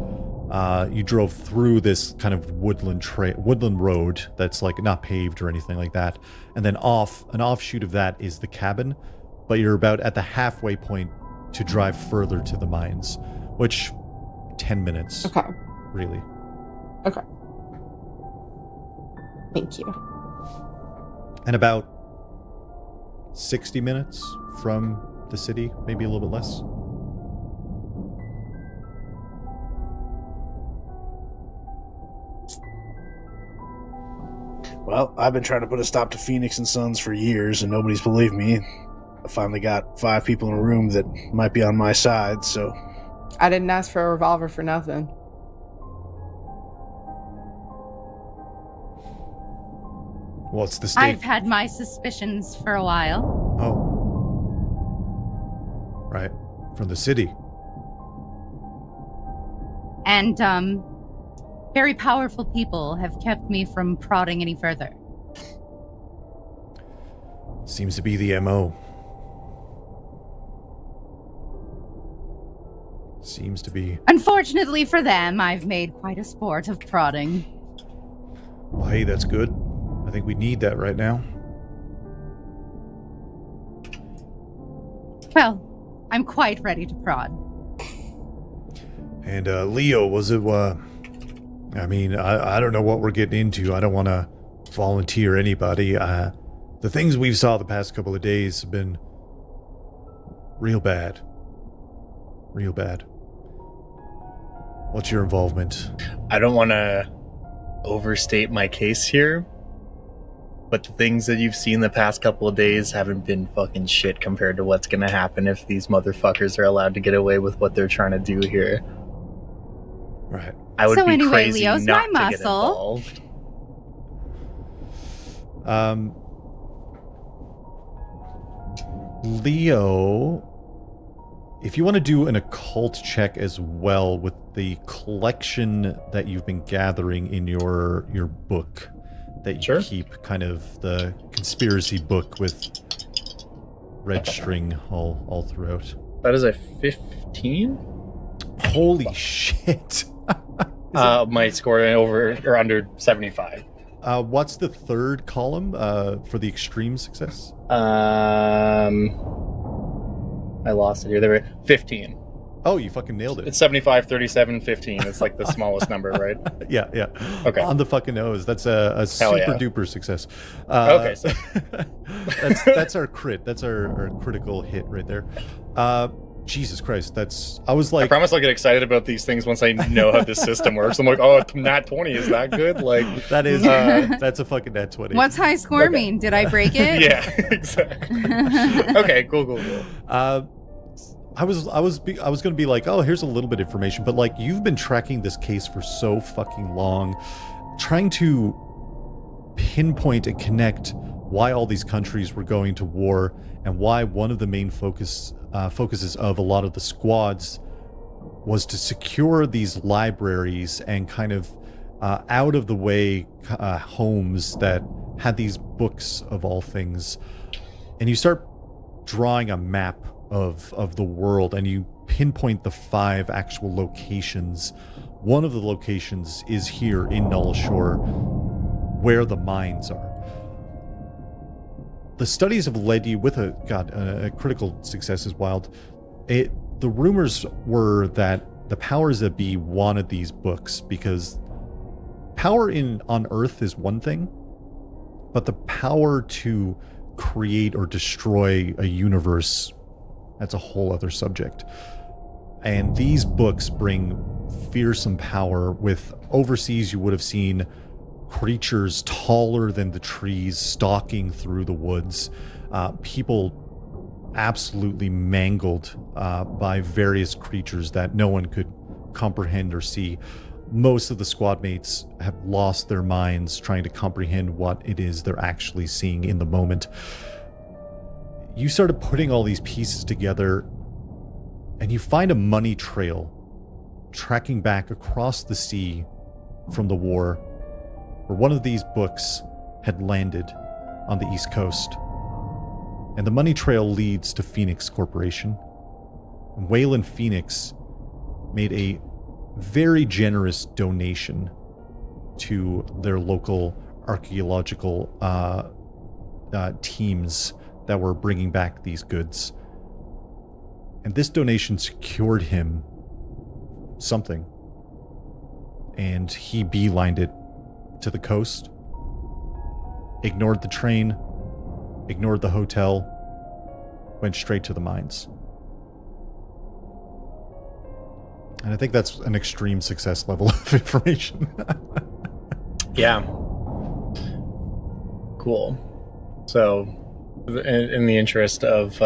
you drove through this kind of woodland road that's, like, not paved or anything like that. And then an offshoot of that is the cabin. But you're about at the halfway point to drive further to the mines, which 10 minutes. Okay. Really. Okay. Thank you. And about 60 minutes from the city, maybe a little bit less. Well, I've been trying to put a stop to Phoenix and Sons for years, and nobody's believed me. I finally got 5 people in a room that might be on my side, so... I didn't ask for a revolver for nothing. What's the state? I've had my suspicions for a while. Oh. Right. From the city. And, very powerful people have kept me from prodding any further. Seems to be the MO. Seems to be. Unfortunately for them, I've made quite a sport of prodding. Well, hey, that's good. I think we need that right now. Well, I'm quite ready to prod. And, Leo, was it, I mean, I don't know what we're getting into. I don't want to volunteer anybody. The things we've saw the past couple of days have been real bad. Real bad. What's your involvement? I don't want to overstate my case here, but the things that you've seen the past couple of days haven't been fucking shit compared to what's going to happen if these motherfuckers are allowed to get away with what they're trying to do here. Right. I would So be anyway, crazy Leo's not my to get muscle. involved. Leo, if you want to do an occult check as well with the collection that you've been gathering in your book that you Sure. keep, kind of the conspiracy book with red string all throughout. That is a 15? Holy shit. My score over or under 75. What's the third column for the extreme success? I lost it here. There were 15. Oh, you fucking nailed it. It's 75, 37, 15. It's like the smallest number, right? Yeah. Okay. On the fucking nose. That's a super yeah. duper success. Okay, so that's our crit. That's our critical hit right there. Jesus Christ. I was I like, promise I'll get excited about these things once I know how this system works. I'm like, oh, nat 20, is that good? Like that is that's a fucking nat 20. What's high score mean? Did I break it? Yeah, exactly. Okay, cool. I was gonna be like, oh, here's a little bit of information, but like, you've been tracking this case for so fucking long, trying to pinpoint and connect why all these countries were going to war, and why one of the main focuses of a lot of the squads was to secure these libraries and kind of out of the way homes that had these books of all things. And you start drawing a map of the world, and you pinpoint the 5 actual locations. One of the locations is here in Null Shore, where the mines are. The studies have led you with a critical success is wild. The rumors were that the powers that be wanted these books because power on Earth is one thing, but the power to create or destroy a universe, that's a whole other subject. And these books bring fearsome power. With overseas, you would have seen creatures taller than the trees stalking through the woods. People absolutely mangled by various creatures that no one could comprehend or see. Most of the squad mates have lost their minds trying to comprehend what it is they're actually seeing in the moment. You started putting all these pieces together, and you find a money trail tracking back across the sea from the war, where one of these books had landed on the East Coast. And the money trail leads to Phoenix Corporation. And Wayland Phoenix made a very generous donation to their local archaeological teams that were bringing back these goods. And this donation secured him something. And he beelined it to the coast, ignored the train, ignored the hotel, went straight to the mines. And I think that's an extreme success level of information. Yeah. Cool. So, in the interest of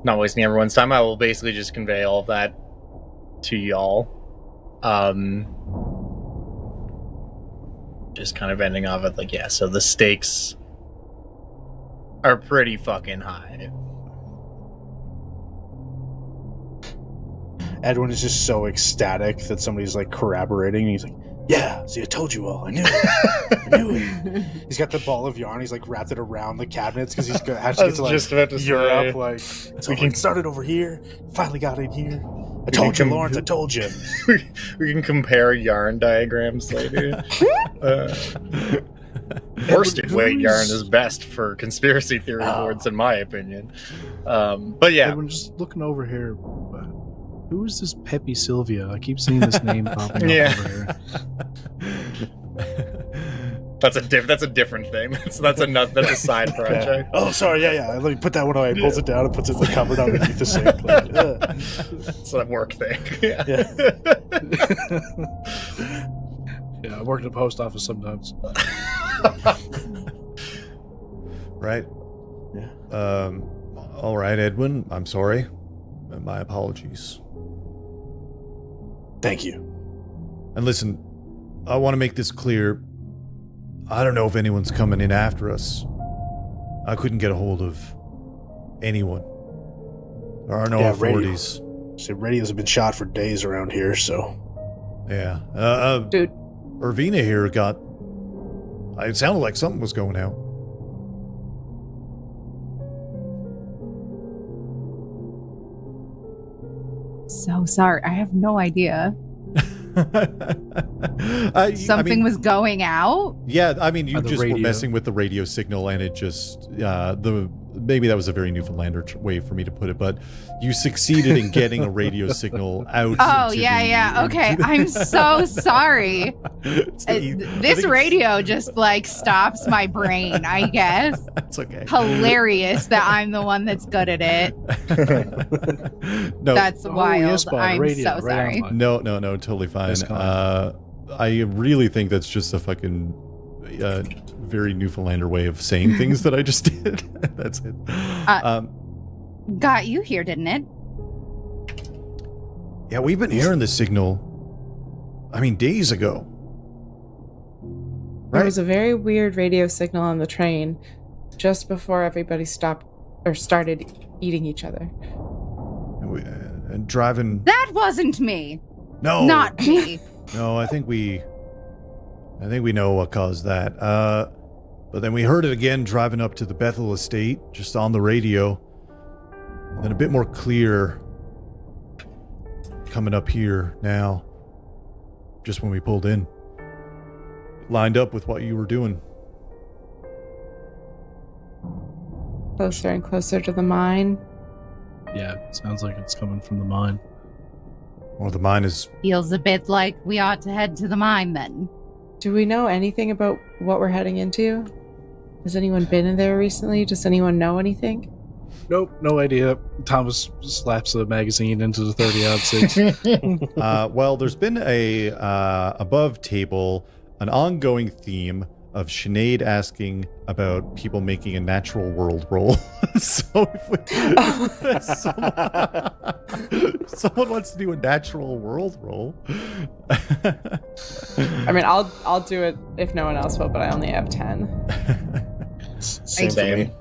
not wasting everyone's time, I will basically just convey all of that to y'all. Just kind of ending off with like, yeah, so the stakes are pretty fucking high. Edwin is just so ecstatic that somebody's like corroborating. And he's like, "Yeah, see, I told you all. I knew it. I knew it." He's got the ball of yarn. He's like wrapped it around the cabinets because he's actually get to like just about to Europe. say, Like, so it started over here. Finally got in here. I told you, Lawrence. I told you. We can compare yarn diagrams later. Worsted weight yarn is best for conspiracy theory boards, in my opinion. But yeah, Edwin, just looking over here. Who is this Peppy Sylvia? I keep seeing this name popping up over here. That's a different thing. That's a side project. Yeah. Oh, sorry. Yeah. Let me put that one away. Pulls it down and puts it in the cupboard underneath the sink. Like, It's a work thing. Yeah, I work at a post office sometimes. Right. Yeah. All right, Edwin. I'm sorry. My apologies. Thank you. And listen, I want to make this clear. I don't know if anyone's coming in after us. I couldn't get a hold of anyone. There are no authorities. So radios have been shot for days around here, so... Yeah. Dude. Irvina here got... It sounded like something was going out. So sorry. I have no idea. Something was going out? Yeah, I mean, you On the just were radio. messing with the radio signal, and it just... the maybe that was a very Newfoundlander way for me to put it, but you succeeded in getting a radio signal out. Oh, into yeah. Okay, I'm so sorry. This radio just like stops my brain, I guess. That's okay. Hilarious that I'm the one that's good at it. No, That's wild. yes, bud, I'm radio, so right sorry. on. no, totally fine. That's kind. I really think that's just a fucking very Newfoundlander way of saying things that I just did. That's it. Got you here, didn't it? Yeah, we've been hearing this signal, days ago. There Right? was a very weird radio signal on the train just before everybody stopped or started eating each other. And driving... That wasn't me. No! Not me. No, I think we know what caused that. But then we heard it again driving up to the Bethel estate, just on the radio. And then a bit more clear coming up here now, just when we pulled in. Lined up with what you were doing. Closer and closer to the mine. Yeah, sounds like it's coming from the mine. Or the mine is... Feels a bit like we ought to head to the mine then. Do we know anything about what we're heading into? Has anyone been in there recently? Does anyone know anything? Nope, no idea. Thomas slaps a magazine into the 30-06. well, there's been a above table, an ongoing theme of Sinéad asking about people making a natural world roll. So if someone wants to do a natural world roll. I mean, I'll do it if no one else will, but I only have 10. Same.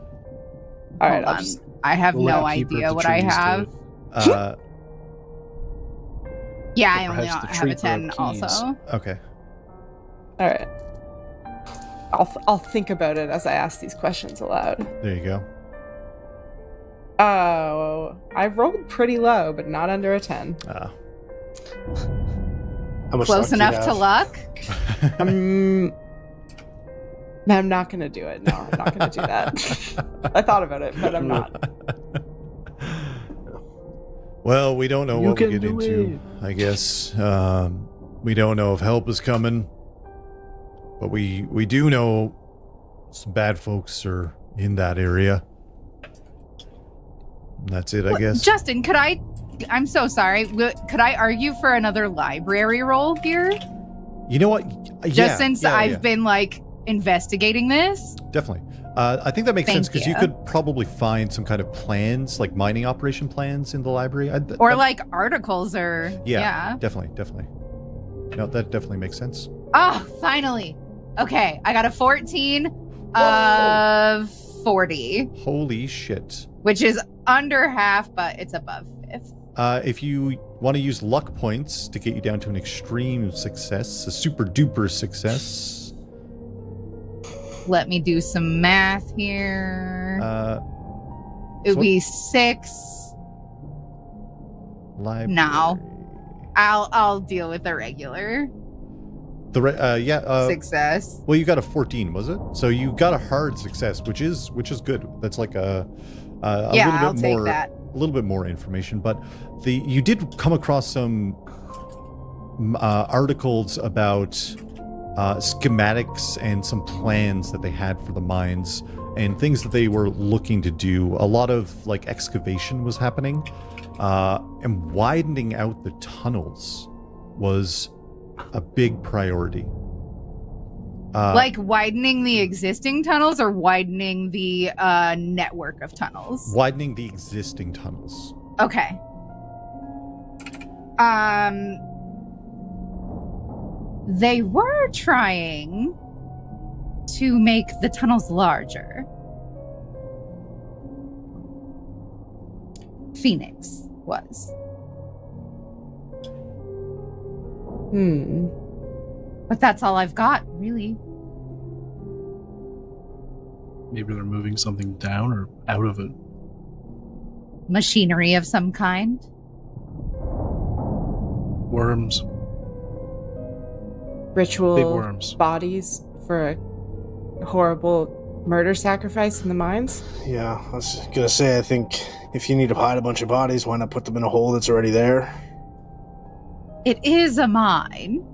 All right, Hold on. I have We'll no keep her idea if the what I trees do have. it. Yeah, I Or only perhaps the have a tree 10 grove keys. also. Okay. All right. I'll think about it as I ask these questions aloud. There you go. Oh, I rolled pretty low, but not under a 10. How much Close luck do you enough to have? luck. I'm not going to do it. No, I'm not going to do that. I thought about it, but I'm not. Well, we don't know You what we can get do into, I guess. We don't know if help is coming. But we do know some bad folks are in that area. And that's it, I guess. Justin, I'm so sorry. Could I argue for another library role here? You know what? Just since I've been like investigating this. Definitely. I think that makes sense because you you. could probably find some kind of plans, like mining operation plans in the library. Or like articles or Yeah, definitely. No, that definitely makes sense. Oh, finally. Okay, I got a 14 of 40, Holy shit. which is under half, but it's above fifth. If you want to use luck points to get you down to an extreme success, a super duper success. Let me do some math here. It would be 6. Library. No. I'll deal with the regular success. Well, you got a 14, was it? So you got a hard success, which is good. That's like a Yeah, little I'll bit take more, that. a little bit more information. But you did come across some articles about schematics and some plans that they had for the mines and things that they were looking to do. A lot of like excavation was happening, and widening out the tunnels was a big priority. Like widening the existing tunnels or widening the network of tunnels? Widening the existing tunnels. Okay. They were trying to make the tunnels larger. Phoenix was. But that's all I've got, really. Maybe they're moving something down or out of it. Machinery of some kind. Worms. Ritual Big worms. bodies for a horrible murder sacrifice in the mines? Yeah, I was gonna say, I think if you need to hide a bunch of bodies, why not put them in a hole that's already there? It is a mine.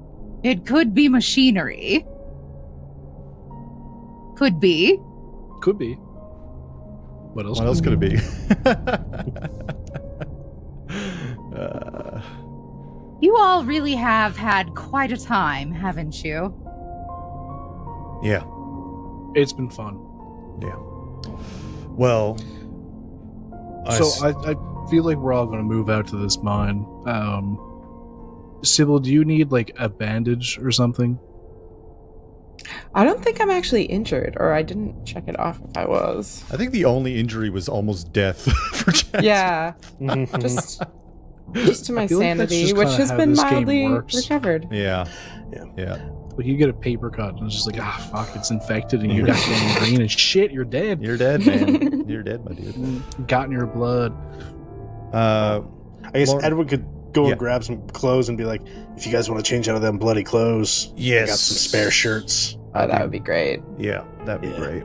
It could be machinery. Could be. Could be. What else? What else could it be? You all really have had quite a time, haven't you? Yeah. It's been fun. Yeah. Well, So I feel like we're all going to move out to this mine. Sibyl, do you need like a bandage or something? I don't think I'm actually injured, or I didn't check it off if I was. I think the only injury was almost death for Chad. Yeah. just to my I feel like that's sanity, just which kinda has how been this game mildly works. recovered. Yeah. Yeah. Yeah. Like you get a paper cut and it's just like, fuck, it's infected and you got gangrene and shit, you're dead. You're dead, man. You're dead, my dude. Got in your blood. I guess Lauren- Edwin could go Yeah. and grab some clothes and be like, if you guys want to change out of them bloody clothes, Yes. I got some spare shirts. Oh, that would be great. Yeah, that'd be Yeah. great.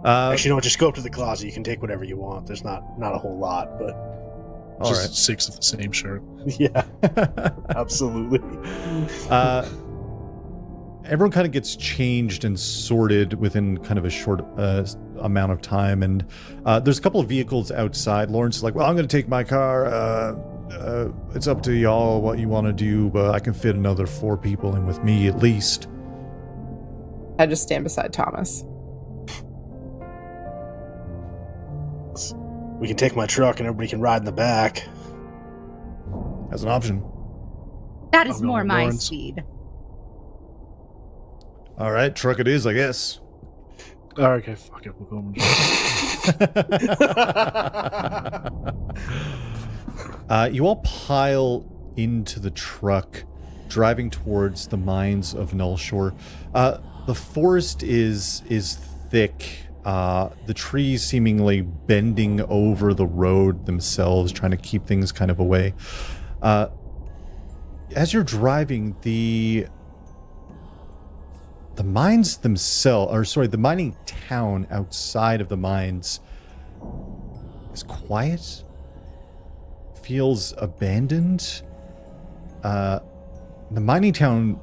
Actually, you know what? Just go up to the closet. You can take whatever you want. There's not a whole lot, but all Just right. 6 of the same shirt. yeah, absolutely. Everyone kind of gets changed and sorted within kind of a short amount of time, and there's a couple of vehicles outside. Lawrence is like, well, I'm going to take my car. It's up to y'all what you want to do, but I can fit another 4 people in with me at least. I just stand beside Thomas. We can take my truck and everybody can ride in the back. As an option. That is I'll go more with my Lawrence. speed. All right, truck it is, I guess. Oh, okay, fuck it. We'll go and You all pile into the truck, driving towards the mines of Null Shore. The forest is thick. The trees seemingly bending over the road themselves, trying to keep things kind of away. As you're driving, the mines themselves, or sorry, the mining town outside of the mines is quiet. Feels abandoned. The mining town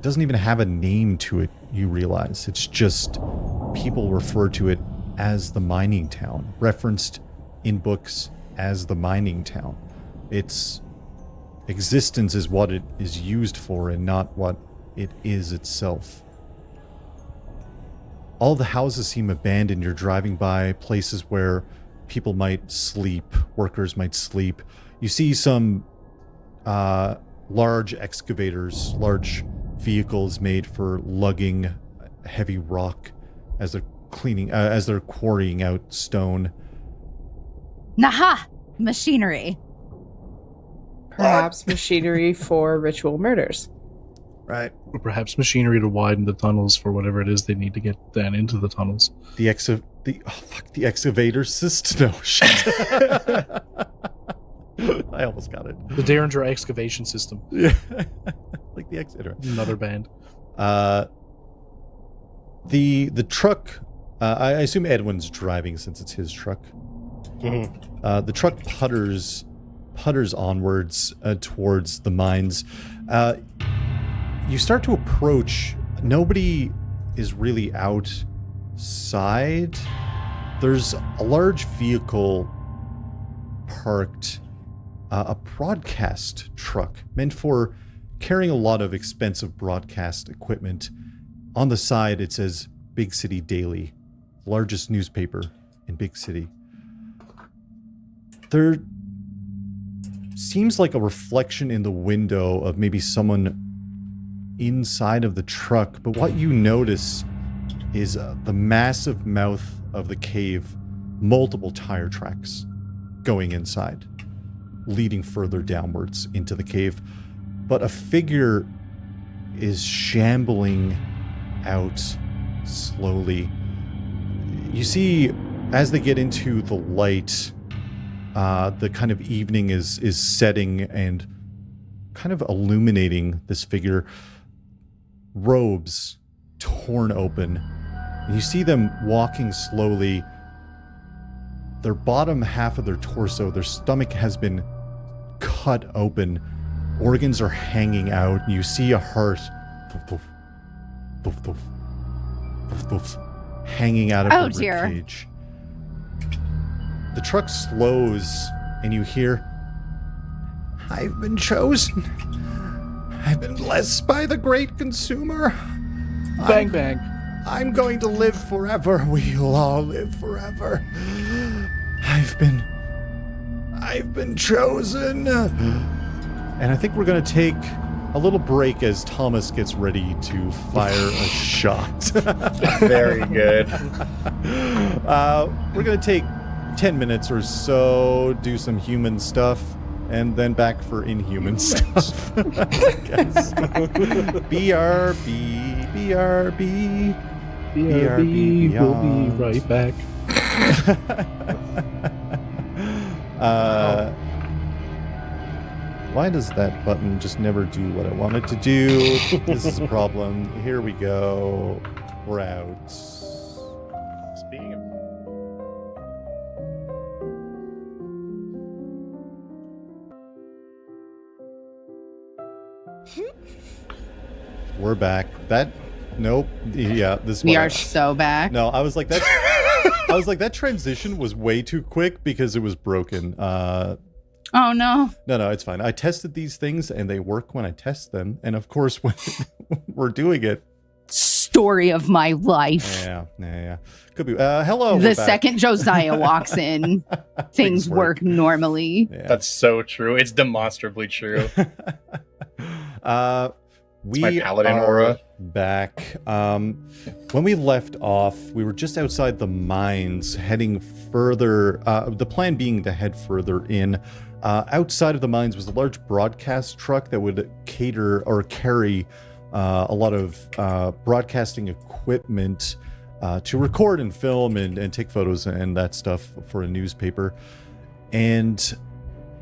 doesn't even have a name to it, you realize. It's just people refer to it as the mining town, referenced in books as the mining town. Its existence is what it is used for and not what it is itself. All the houses seem abandoned. You're driving by places where people might sleep, workers might sleep. You see some large excavators, large vehicles made for lugging heavy rock as they're quarrying out stone. Naha! Machinery. Perhaps machinery for ritual murders. Right. or perhaps machinery to widen the tunnels for whatever it is they need to get down into the tunnels. The excavator system. No shit. I almost got it. The Derringer excavation system. Yeah. Like the excavator. Another band. The truck. I assume Edwin's driving since it's his truck. Mm-hmm. The truck putters onwards towards the mines. You start to approach. Nobody is really outside. There's a large vehicle parked, a broadcast truck meant for carrying a lot of expensive broadcast equipment. On the side, it says Big City Daily, largest newspaper in Big City. There seems like a reflection in the window of maybe someone inside of the truck, but what you notice is the massive mouth of the cave, multiple tire tracks going inside, leading further downwards into the cave. But a figure is shambling out slowly. You see, as they get into the light, the kind of evening is setting and kind of illuminating this figure. Robes torn open. And you see them walking slowly. Their bottom half of their torso, their stomach has been cut open. Organs are hanging out. You see a heart hanging out of the ribcage. The truck slows and you hear, "I've been chosen. I've been blessed by the great consumer. Bang, bang. I'm going to live forever. We'll all live forever. I've been chosen." And I think we're going to take a little break as Thomas gets ready to fire a shot. Very good. We're going to take 10 minutes or so, do some human stuff, and then back for inhuman stuff. I guess. BRB, BRB. BRB, we'll be right back. Why does that button just never do what I want it to do? This is a problem. Here we go. We're out. Speaking of... We're back. Nope. Yeah, this We are so back. No, I was like that. I was like that transition was way too quick because it was broken. Oh no. No, it's fine. I tested these things and they work when I test them. And of course, when we're doing it. Story of my life. Yeah. Could be. Hello. The second Josiah walks in, things work normally. Yeah. That's so true. It's demonstrably true. We my paladin are aura. back. When we left off, we were just outside the mines, heading further. The plan being to head further in. Outside of the mines was a large broadcast truck that would cater or carry a lot of broadcasting equipment to record and film and take photos and that stuff for a newspaper. And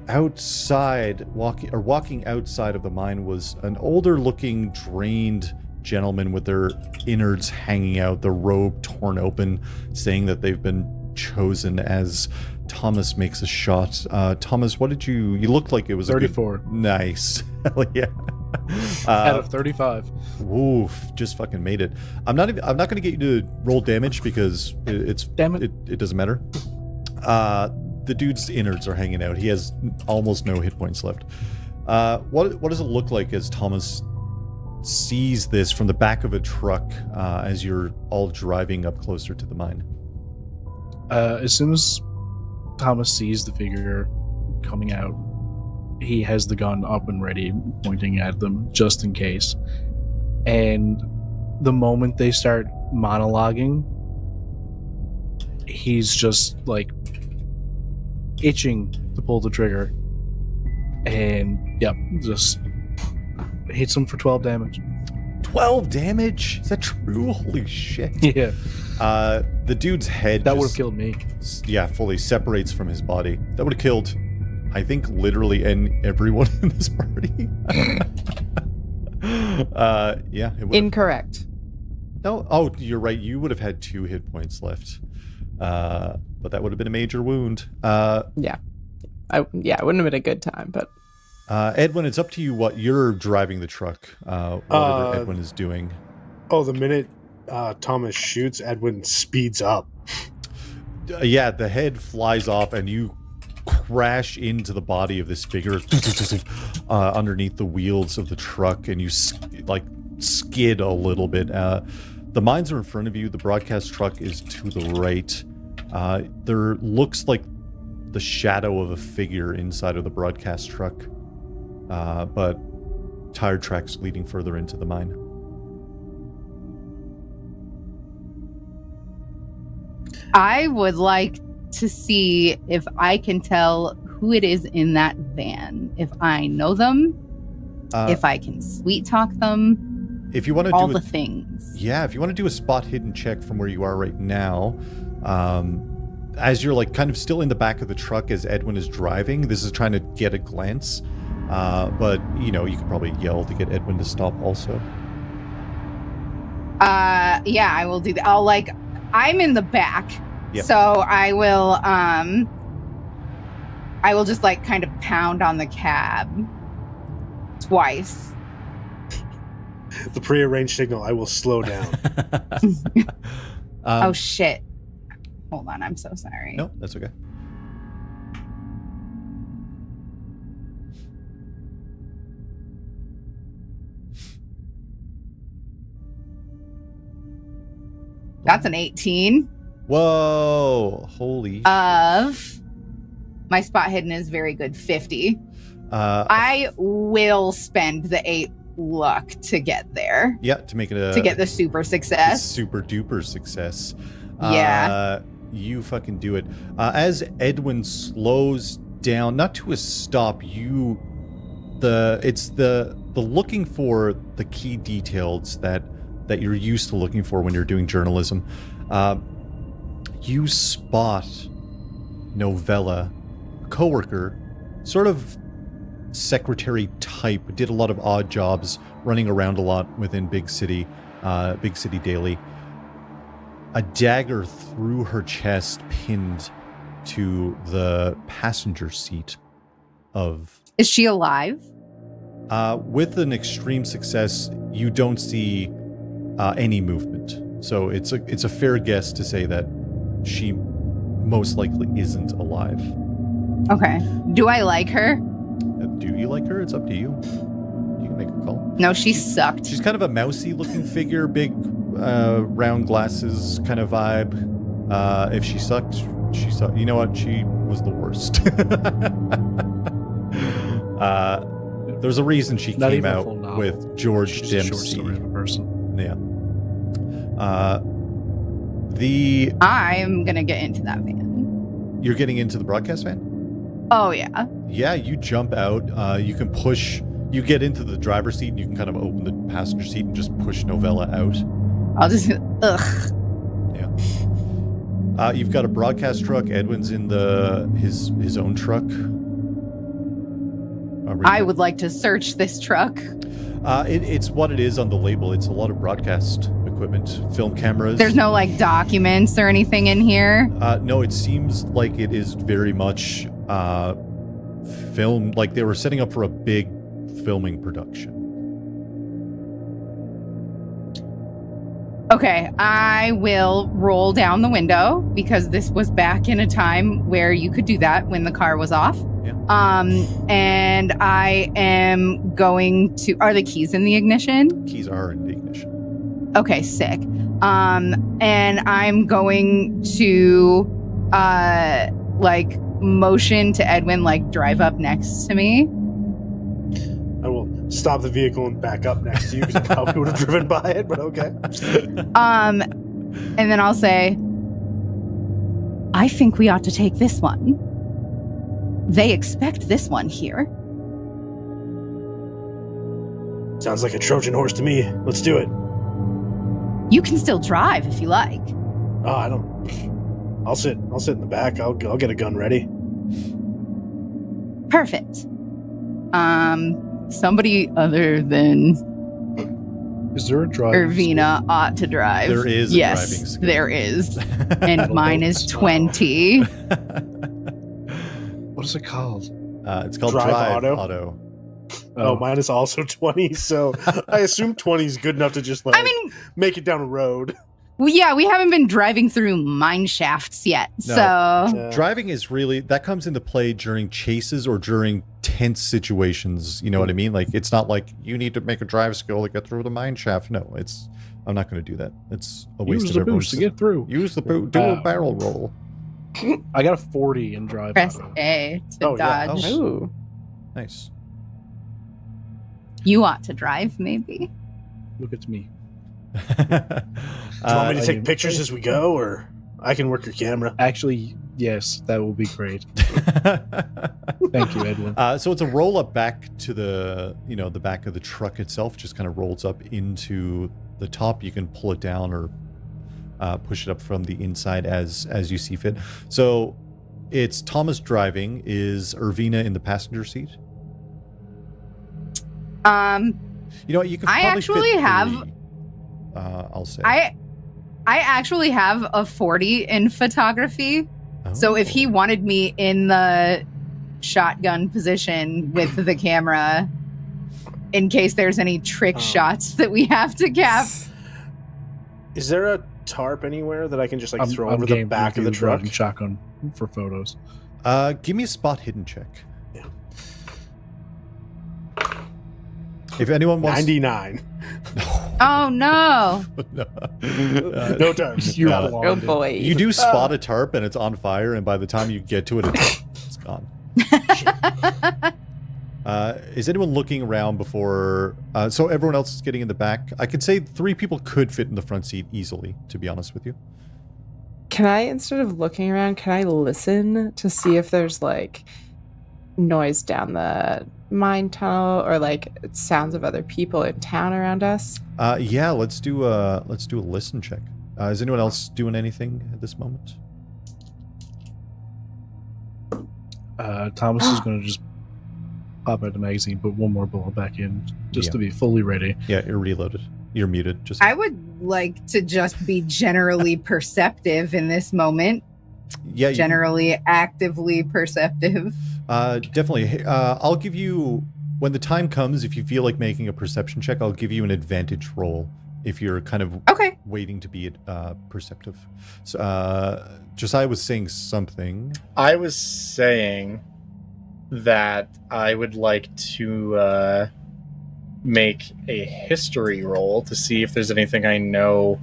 outside, walking outside of the mine was an older-looking, drained gentleman with their innards hanging out, the robe torn open, saying that they've been chosen. As Thomas makes a shot. Thomas, what did you looked like it was 34. Nice. Hell yeah. Out of 35. Oof, just fucking made it. I'm not going to get you to roll damage because Damn it. It doesn't matter. The dude's innards are hanging out. He has almost no hit points left. What does it look like as Thomas sees this from the back of a truck as you're all driving up closer to the mine? As soon as Thomas sees the figure coming out, he has the gun up and ready, pointing at them just in case. And the moment they start monologuing, he's just like itching to pull the trigger. And yep, just hits him for 12 damage. 12 damage? Is that true? Holy shit. Yeah. The dude's head That would have killed me. Yeah, fully separates from his body. That would have killed, I think, literally everyone in this party. Yeah. It Incorrect. No. Oh, you're right. You would have had 2 hit points left. But that would have been a major wound. Yeah. It wouldn't have been a good time, but Edwin, it's up to you what you're driving the truck. Whatever Edwin is doing. Oh, the minute Thomas shoots, Edwin speeds up. Yeah, the head flies off and you crash into the body of this figure underneath the wheels of the truck, and you skid a little bit. The mines are in front of you. The broadcast truck is to the right. There looks like the shadow of a figure inside of the broadcast truck, but tire tracks leading further into the mine. I would like to see if I can tell who it is in that van. If I know them, if I can sweet talk them, if you want to all do the things. Yeah, if you want to do a spot hidden check from where you are right now, as you're kind of still in the back of the truck as Edwin is driving, this is trying to get a glance. But you can probably yell to get Edwin to stop also. Yeah, I will do that. I'm in the back. Yep. So I will just like kind of pound on the cab twice. The prearranged signal, I will slow down. Oh shit. Hold on, I'm so sorry. No, that's okay. That's an 18. Whoa! Holy. Of my spot hidden is very good 50. I will spend the 8 luck to get there. Yeah, to make it to get the super success. Super duper success. Yeah. You fucking do it. As Edwin slows down, not to a stop, it's the looking for the key details that you're used to looking for when you're doing journalism. You spot Novella, a coworker, sort of secretary type, did a lot of odd jobs, running around a lot within Big City Daily. A dagger through her chest, pinned to the passenger seat of... Is she alive? With an extreme success, you don't see any movement. So it's a fair guess to say that she most likely isn't alive. Okay. Do I like her? Do you like her? It's up to you. You can make a call. No, she sucked. She's kind of a mousy looking figure, big round glasses kind of vibe. If she sucked, she sucked. You know what? She was the worst. There's a reason she Not came even a out full novel. with George She's just a short Dempsey. story of a person. Yeah. I'm gonna get into that van. You're getting into the broadcast van? Oh yeah. Yeah, you jump out. You can push. You get into the driver's seat, and you can kind of open the passenger seat and just push Novella out. I'll just ugh. Yeah. You've got a broadcast truck. Edwin's in his own truck. I would like to search this truck. It's what it is on the label. It's a lot of broadcast equipment, film cameras. There's no like documents or anything in here. No, it seems like it is very much film. Like they were setting up for a big filming production. Okay, I will roll down the window because this was back in a time where you could do that when the car was off. Yeah. And I am going to... Are the keys in the ignition? Keys are in the ignition. Okay, sick. And I'm going to like motion to Edwin, like drive up next to me. I will stop the vehicle and back up next to you because I probably would have driven by it, but okay. And then I'll say, I think we ought to take this one. They expect this one here. Sounds like a Trojan horse to me. Let's do it. You can still drive if you like. Oh, I don't. I'll sit in the back. I'll get a gun ready. Perfect. Somebody other than Is there a driving Irvina ought to drive. There is a yes, driving skill. there is. And mine is 20. What is it called? It's called Drive Drive Auto? Auto. Oh, mine is also 20, so I assume 20 is good enough to just like I mean, make it down a road. well, yeah, we haven't been driving through mine shafts yet. No. So Driving is really, that comes into play during chases or during tense situations. You know what I mean? Like, it's not like you need to make a drive skill to get through the mine shaft. No, I'm not going to do that. It's a waste Use of the everyone's boost to get through. Use the boot. Do a barrel roll. I got a 40 in drive. press auto. A to Oh, yeah. dodge. Oh. Ooh. Nice. You ought to drive, maybe. Look at me. Do you want me to I take mean- pictures as we go, or I can work your camera? Actually, yes, that will be great. Thank you, Edwin. So it's a roll up back to the back of the truck itself. Just kind of rolls up into the top. You can pull it down or push it up from the inside as you see fit. So it's Thomas driving. Is Irvina in the passenger seat? Um, You know what? You can. I probably actually fit have- three. I'll say. I actually have a 40 in photography. So if he wanted me in the shotgun position with the camera, in case there's any trick shots that we have to cap. Is there a tarp anywhere that I can just throw I'm over the game back of the with you truck? riding shotgun for photos. Give me a spot hidden check. Yeah. If anyone wants 99. Oh no. No tarps. You're No. blonde. Oh boy. You do spot a tarp and it's on fire, and by the time you get to it, it's gone. Is anyone looking around before? So everyone else is getting in the back. I could say 3 people could fit in the front seat easily, to be honest with you. Can I, instead of looking around, can I listen to see if there's noise down the mine tunnel or sounds of other people in town around us? Yeah, let's do a listen check. Is anyone else doing anything at this moment? Thomas is going to just pop out the magazine, put one more bullet back in, just to be fully ready. Yeah, you're reloaded. You're muted. Just I would like to just be generally perceptive in this moment. yeah, Generally actively perceptive. definitely. Hey, I'll give you, when the time comes, if you feel like making a perception check, I'll give you an advantage roll if you're kind of Okay. waiting to be perceptive. So, Josiah was saying something. I was saying that I would like to make a history roll to see if there's anything I know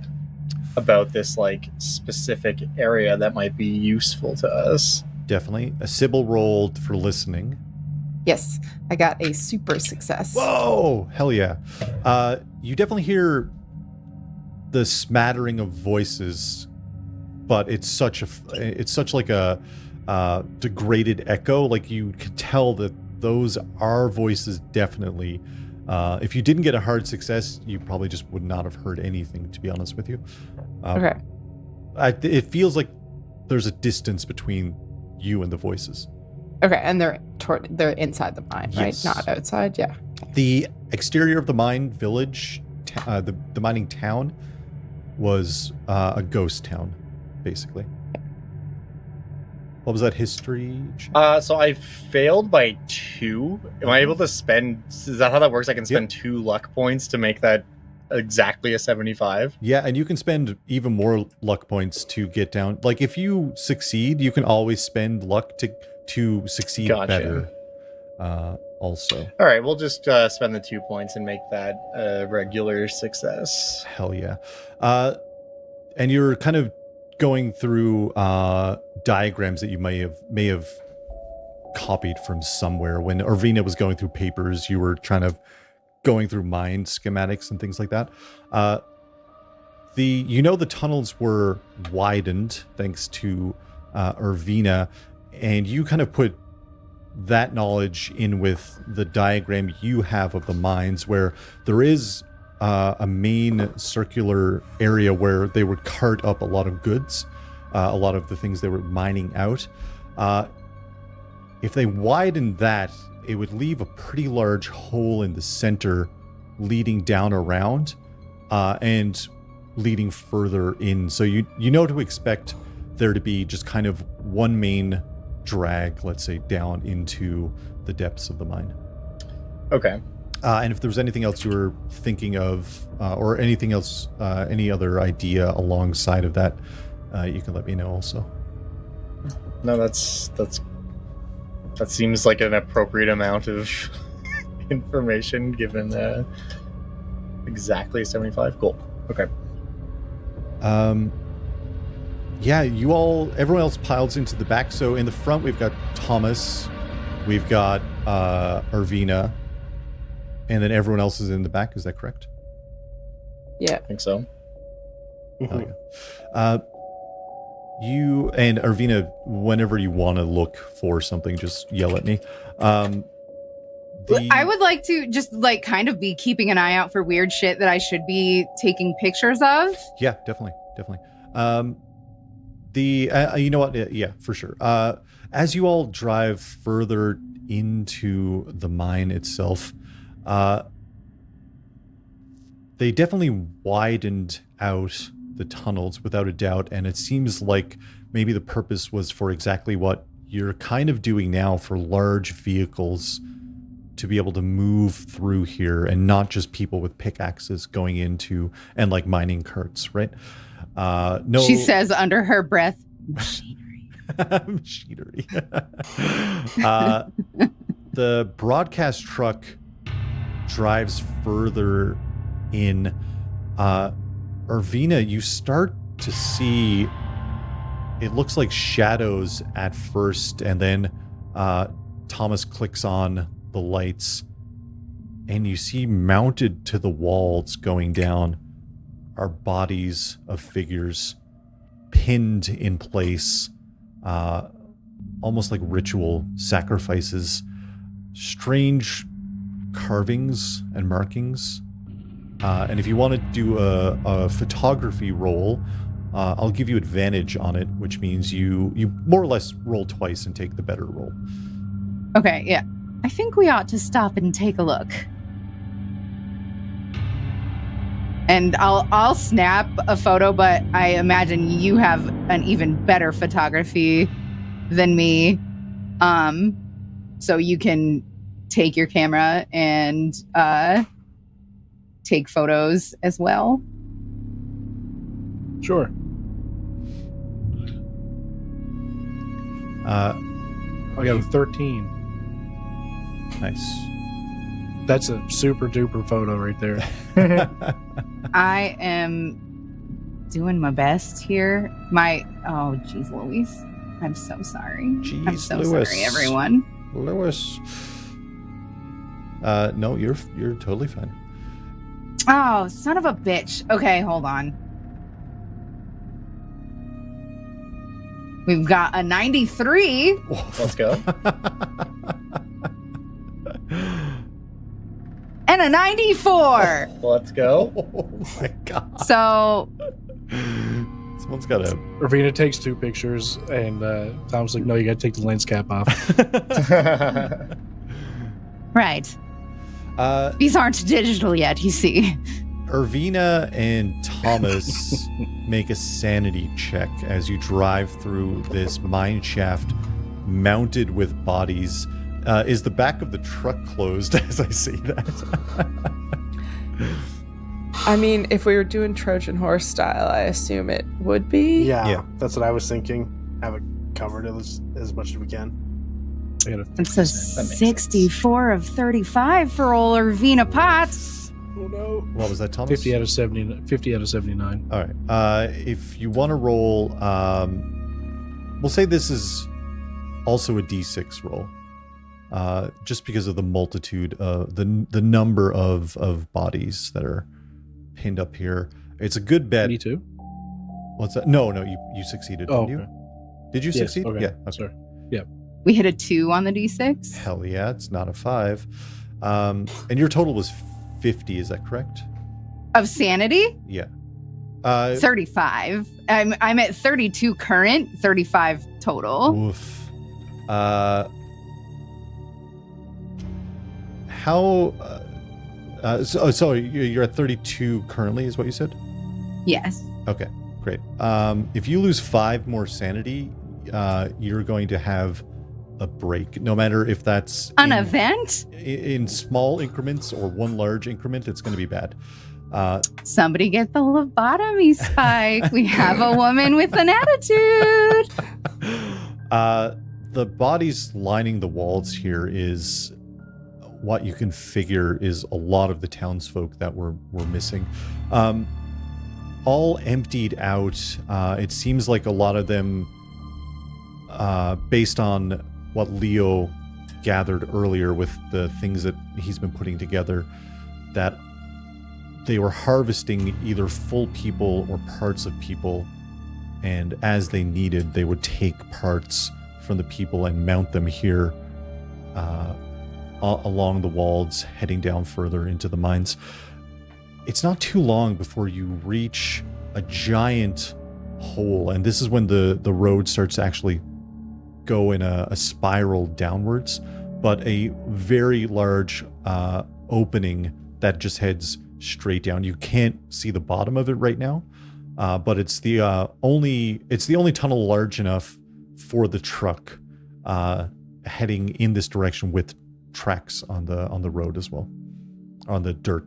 about this specific area that might be useful to us. Definitely. A Sibyl rolled for listening. Yes, I got a super success. Whoa! Hell yeah. You definitely hear the smattering of voices, but it's such like a degraded echo. Like, you can tell that those are voices definitely. If you didn't get a hard success, you probably just would not have heard anything, to be honest with you. Okay. It feels like there's a distance between you and the voices. Okay, and they're inside the mine, Yes. right? Not outside. Yeah. The exterior of the mine village, the mining town, was a ghost town, basically. What was that history? So I failed by 2. Am I able to spend? Is that how that works? I can spend 2 luck points to make that exactly a 75. Yeah, and you can spend even more luck points to get down. Like, if you succeed, you can always spend luck to succeed better. Also. All right, we'll just spend the 2 points and make that a regular success. Hell yeah. And you're kind of going through diagrams that you may have copied from somewhere. When Arvina was going through papers, you were trying to going through mine schematics and things like that. The tunnels were widened thanks to Arvina, and you kind of put that knowledge in with the diagram you have of the mines, where there is a main circular area where they would cart up a lot of goods, a lot of the things they were mining out. If they widened that, it would leave a pretty large hole in the center leading down around and leading further in. So you know to expect there to be just kind of one main drag, let's say, down into the depths of the mine. Okay. And if there's anything else you were thinking of, or anything else, any other idea alongside of that, you can let me know also. No, that seems like an appropriate amount of information given exactly 75. Cool. Okay. Yeah, everyone else piles into the back. So in the front, we've got Thomas, we've got Arvina, and then everyone else is in the back. Is that correct? Yeah. I think so. Oh, yeah. You and Arvina, whenever you want to look for something, just yell at me. I would like to just kind of be keeping an eye out for weird shit that I should be taking pictures of. Yeah, definitely. You know what? Yeah, for sure. As you all drive further into the mine itself, they definitely widened out the tunnels without a doubt, and it seems like maybe the purpose was for exactly what you're kind of doing now for large vehicles to be able to move through here, and not just people with pickaxes going into and like mining carts, right? No, She says under her breath, machinery. machinery. The broadcast truck drives further in. Irvina, you start to see, it looks like shadows at first, and then Thomas clicks on the lights, and you see mounted to the walls going down are bodies of figures pinned in place, almost like ritual sacrifices, strange carvings and markings. And if you want to do a photography roll, I'll give you advantage on it, which means you more or less roll twice and take the better roll. Okay, yeah. I think we ought to stop and take a look. And I'll snap a photo, but I imagine you have an even better photography than me. So you can take your camera and take photos as well. Sure. I got a 13. Nice. That's a super duper photo right there. I am doing my best here. Oh, geez, Louise. I'm so sorry. Jeez, I'm so Lewis. sorry, everyone. Lewis. No, you're totally fine. Oh, son of a bitch. Okay, hold on. We've got a 93. Let's go. And a 94. Let's go. Oh my god. So, Someone's got a... Ravina takes 2 pictures, and Tom's like, no, you gotta take the lens cap off. right. These aren't digital yet, you see. Irvina and Thomas make a sanity check as you drive through this mine shaft mounted with bodies. Is the back of the truck closed as I say that? I mean, if we were doing Trojan horse style, I assume it would be. Yeah, that's what I was thinking. Have it covered as much as we can. I got a It's a 64 of 35 for old Irvina Potts. Oh no. What was that, Thomas? 50 out of 70. 50 out of 79. All right. If you want to roll, we'll say this is also a D6 roll, just because of the multitude, the number of bodies that are pinned up here. It's a good bet. Me too. What's that? No, you succeeded. Oh, Didn't okay. you? Did you Yes, succeed? okay. Yeah. Okay. Sorry. We hit a 2 on the D6. Hell yeah, it's not a 5. And your total was 50. Is that correct? Of sanity? Yeah. 35. I'm at 32 current, 35 total. Oof. How? So you're at 32 currently, is what you said? Yes. Okay, great. If you lose 5 more sanity, you're going to have a break. No matter if that's An event? in small increments or one large increment, it's going to be bad. Somebody get the lobotomy spike. We have a woman with an attitude. The bodies lining the walls here is what you can figure is a lot of the townsfolk that were missing. All emptied out. It seems like a lot of them, based on what Leo gathered earlier with the things that he's been putting together, that they were harvesting either full people or parts of people, and as they needed, they would take parts from the people and mount them here along the walls, heading down further into the mines. It's not too long before you reach a giant hole, and this is when the road starts to actually go in a spiral downwards, but a very large opening that just heads straight down. You can't see the bottom of it right now, but it's the only tunnel large enough for the truck heading in this direction with tracks on the road as well, on the dirt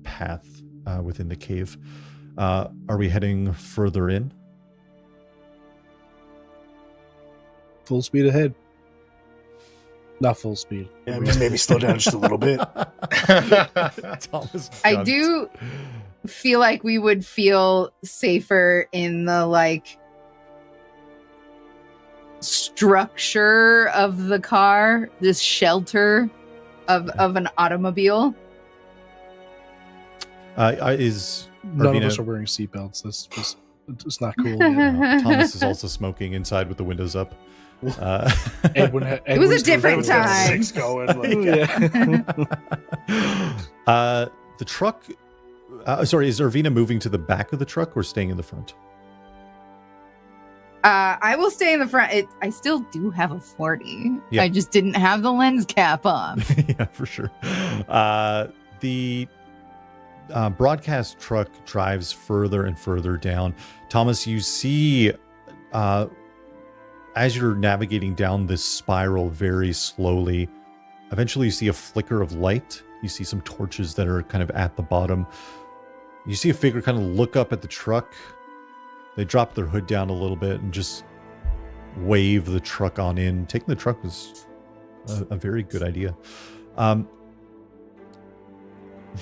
path within the cave. Are we heading further in? Full speed ahead. Not full speed. Yeah, maybe slow down just a little bit. Thomas I jumped. do feel like we would feel safer in the like structure of the car, this shelter of an automobile. Is None of Arvina- us are wearing seatbelts. That's just, it's not cool. Thomas is also smoking inside with the windows up. It was a different time. Six going. Like, The truck. Sorry, is Arvina moving to the back of the truck or staying in the front? I will stay in the front. I still do have a 40. Yeah. I just didn't have the lens cap on. Yeah, for sure. The broadcast truck drives further and further down. Thomas, you see, as you're navigating down this spiral very slowly, eventually you see a flicker of light. You see some torches that are kind of at the bottom. You see a figure kind of look up at the truck. They drop their hood down a little bit and just wave the truck on in. Taking the truck was a very good idea.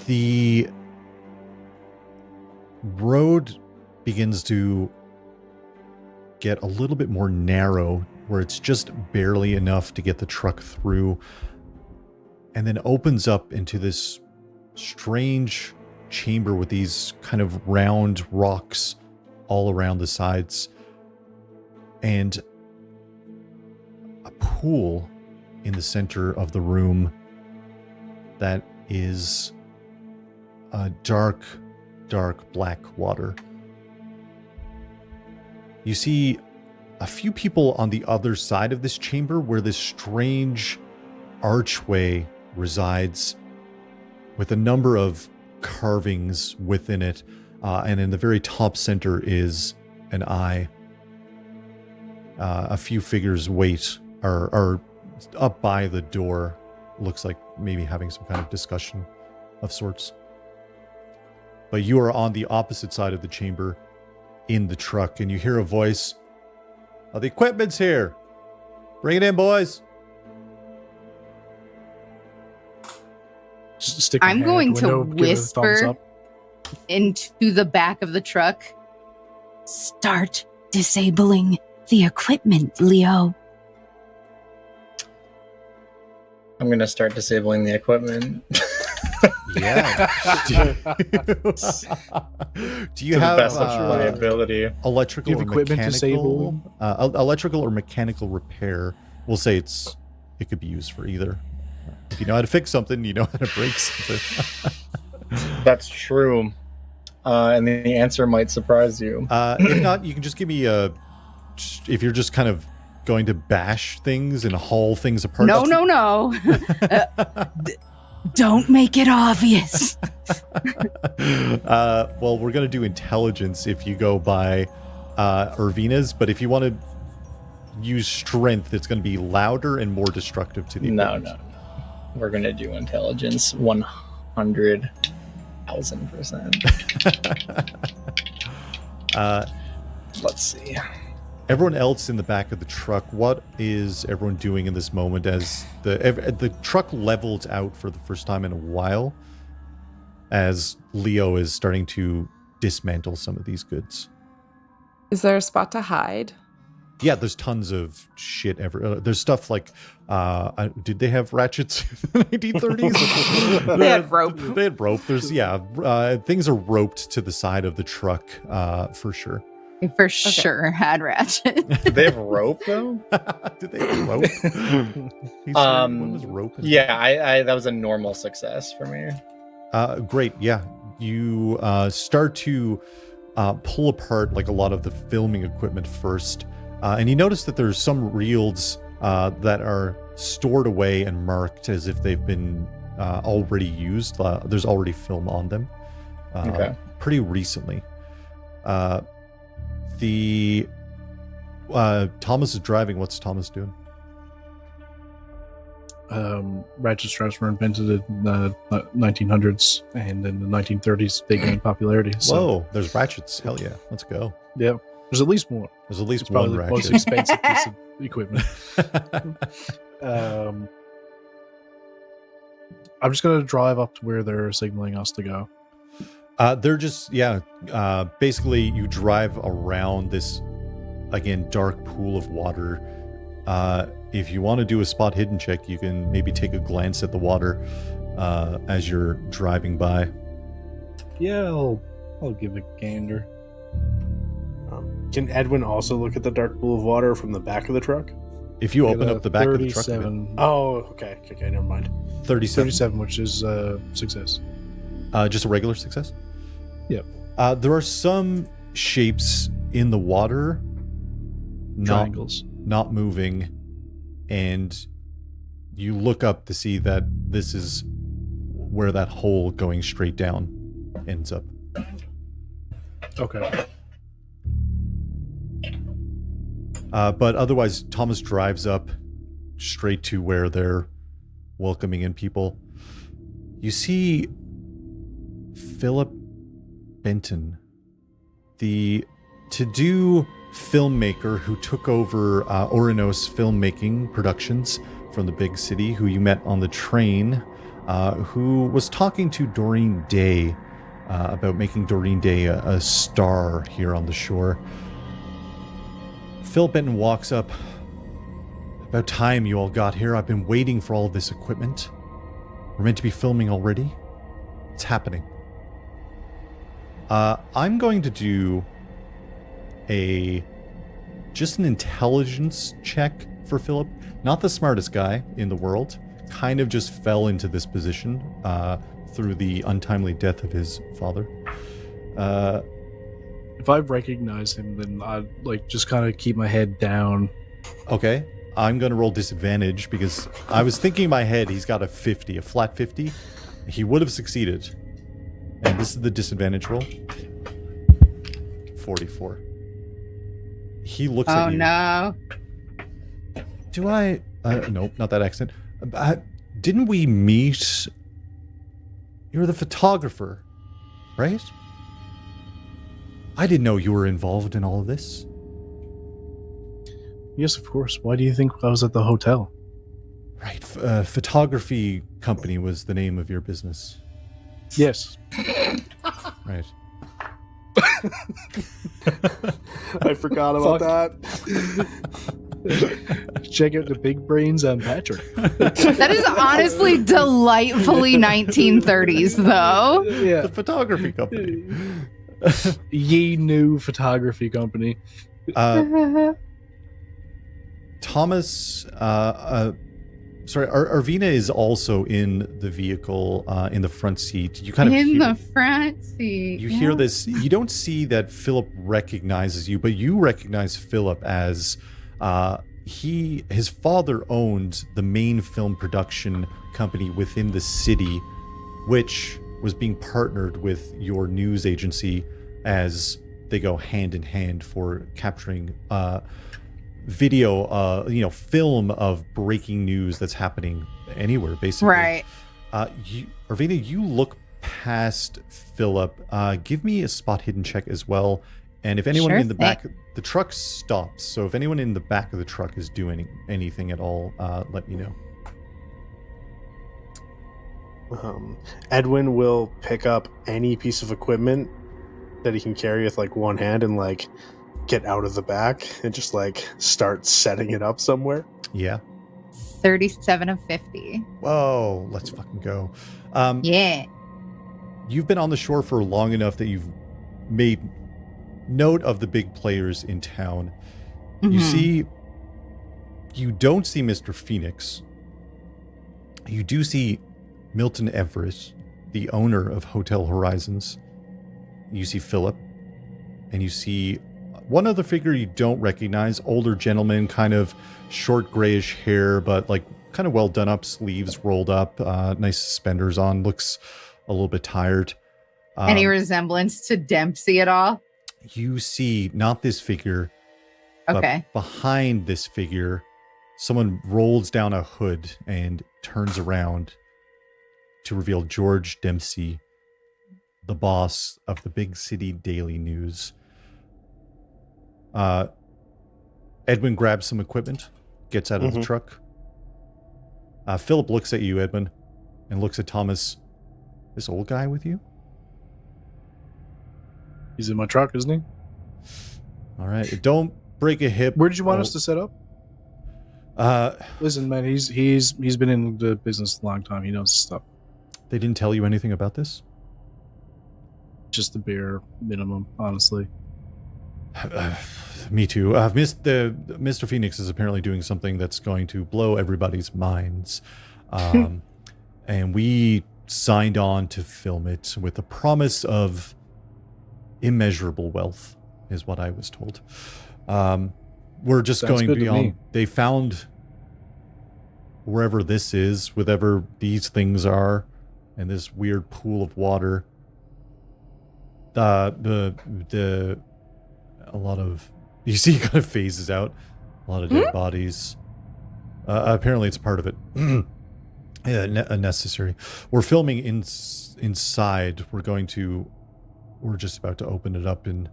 The road begins to get a little bit more narrow, where it's just barely enough to get the truck through, and then opens up into this strange chamber with these kind of round rocks all around the sides, and a pool in the center of the room that is a dark black water. You see a few people on the other side of this chamber where this strange archway resides, with a number of carvings within it. And in the very top center is an eye. A few figures are up by the door. Looks like maybe having some kind of discussion of sorts. But you are on the opposite side of the chamber in the truck, and you hear a voice. Oh, the equipment's here. Bring it in, boys. Stick my I'm hand going out the to window, give it a thumbs whisper up. into the back of the truck. Start disabling the equipment, Leo. I'm going to start disabling the equipment. Yeah. Do you to have the best of my ability. electrical Do you or have equipment mechanical? disabled? Electrical or mechanical repair. We'll say it could be used for either. If you know how to fix something, you know how to break something. That's true. And the answer might surprise you. If not, you can just give me if you're just kind of going to bash things and haul things apart. No. Don't make it obvious. Well, we're going to do intelligence if you go by Irvina's, but if you want to use strength, it's going to be louder and more destructive to the equipment. No. We're going to do intelligence 100,000%. Let's see. Everyone else in the back of the truck, what is everyone doing in this moment as the truck levels out for the first time in a while, as Leo is starting to dismantle some of these goods? Is there a spot to hide? Yeah, there's tons of shit there's stuff like, did they have ratchets in the 1930s? They had rope. They had rope. There's, things are roped to the side of the truck, for sure. I for sure had ratchet. Did they have rope, though? Did they have rope? When was rope? Yeah, I that was a normal success for me. Great, yeah. You start to pull apart like a lot of the filming equipment first. And you notice that there's some reels that are stored away and marked as if they've been already used. There's already film on them. Okay. Pretty recently. Thomas is driving. What's Thomas doing? Ratchet straps were invented in the 1900s, and in the 1930s they gained popularity. So, Whoa, there's ratchets. Hell yeah, let's go. yeah, there's at least one. There's at least It's one probably the most ratchet. expensive piece of equipment. I'm just gonna drive up to where they're signaling us to go. They're just, basically you drive around this, again, dark pool of water. If you want to do a spot hidden check, you can maybe take a glance at the water as you're driving by. Yeah, I'll give a gander. Can Edwin also look at the dark pool of water from the back of the truck? If you open up the back of the truck, 37. Oh, okay, never mind. 37. 37, which is success. Just a regular success? Yep. There are some shapes in the water, Triangles. not moving, and you look up to see that this is where that hole going straight down ends up. Okay. But otherwise, Thomas drives up straight to where they're welcoming in people. You see Philip Benton, the to-do filmmaker who took over Orinos Filmmaking Productions from the big city, who you met on the train, who was talking to Doreen Day about making Doreen Day a star here on the shore. Phil Benton walks up. About time you all got here. I've been waiting for all of this equipment. We're meant to be filming already. It's happening. I'm going to do just an intelligence check for Philip. Not the smartest guy in the world. Kind of just fell into this position through the untimely death of his father. If I recognize him, then I'd just kind of keep my head down. Okay. I'm going to roll disadvantage because I was thinking in my head he's got a 50, a flat 50. He would have succeeded. And this is the disadvantage roll. 44. He looks at you. Oh no. Do I... nope, not that accent. Didn't we meet... You're the photographer, right? I didn't know you were involved in all of this. Yes, of course. Why do you think I was at the hotel? Right. Photography company was the name of your business. Yes. Right. I forgot about that. Check out the big brains on Patrick. That is honestly delightfully 1930s, though. Yeah. The photography company. Ye new photography company. Thomas, sorry, Arvina is also in the vehicle, in the front seat. You kind of In hear, the front seat. you hear this. You don't see that Philip recognizes you, but you recognize Philip as his father owned the main film production company within the city, which was being partnered with your news agency as they go hand in hand for capturing video, film of breaking news that's happening anywhere, basically. Right. Arvina, you look past Philip. Give me a spot hidden check as well. And if anyone Sure in the thing. back, the truck stops. So if anyone in the back of the truck is doing anything at all, let me know. Edwin will pick up any piece of equipment that he can carry with one hand and get out of the back and just start setting it up somewhere. Yeah. 37 of 50. Whoa, let's fucking go. Yeah. You've been on the shore for long enough that you've made note of the big players in town. Mhm. You don't see Mr. Phoenix. You do see Milton Everett, the owner of Hotel Horizons. You see Philip, and you see one other figure you don't recognize, older gentleman, kind of short grayish hair, but kind of well done up, sleeves rolled up, nice suspenders on, looks a little bit tired. Any resemblance to Dempsey at all? You see not this figure, Okay. but behind this figure, someone rolls down a hood and turns around to reveal George Dempsey, the boss of the Big City Daily News. Edwin grabs some equipment, gets out of the truck. Philip looks at you, Edwin, and looks at Thomas. This old guy with you? He's in my truck, isn't he? All right. Don't break a hip. Where did you want us to set up? Listen, man, he's been in the business a long time. He knows stuff. They didn't tell you anything about this? Just the bare minimum, honestly. Me too. Mr. Phoenix is apparently doing something that's going to blow everybody's minds. And we signed on to film it with the promise of immeasurable wealth, is what I was told. We're just Sounds going good to beyond. me. They found wherever this is, whatever these things are, and this weird pool of water. A lot of, you see, kind of phases out. A lot of dead bodies. Apparently, it's part of it. Yeah, necessary. We're filming inside. We're just about to open it up and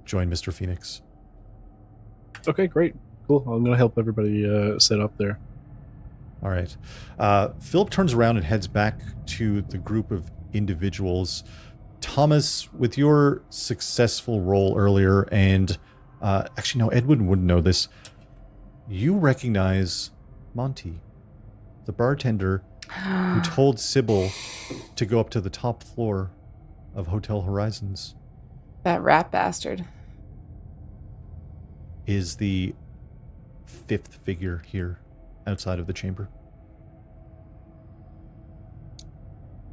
join Mr. Phoenix. Okay, great. Cool. I'm going to help everybody set up there. All right. Philip turns around and heads back to the group of individuals. Thomas, with your successful role earlier, and actually, no, Edwin wouldn't know this. You recognize Monty, the bartender who told Sibyl to go up to the top floor of Hotel Horizons. That rat bastard. Is the fifth figure here outside of the chamber.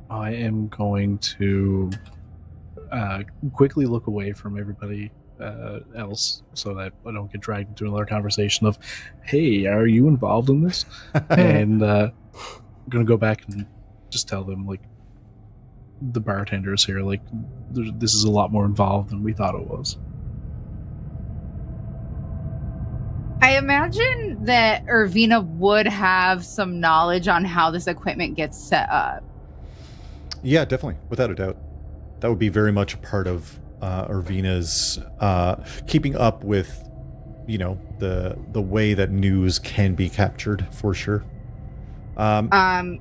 I am going to quickly look away from everybody else so that I don't get dragged into another conversation of, hey, are you involved in this? And I'm going to go back and just tell them, like, the bartenders here, like, this is a lot more involved than we thought it was. I imagine that Irvina would have some knowledge on how this equipment gets set up. Yeah, definitely, without a doubt. That would be very much a part of Irvina's keeping up with, you know, the way that news can be captured, for sure. I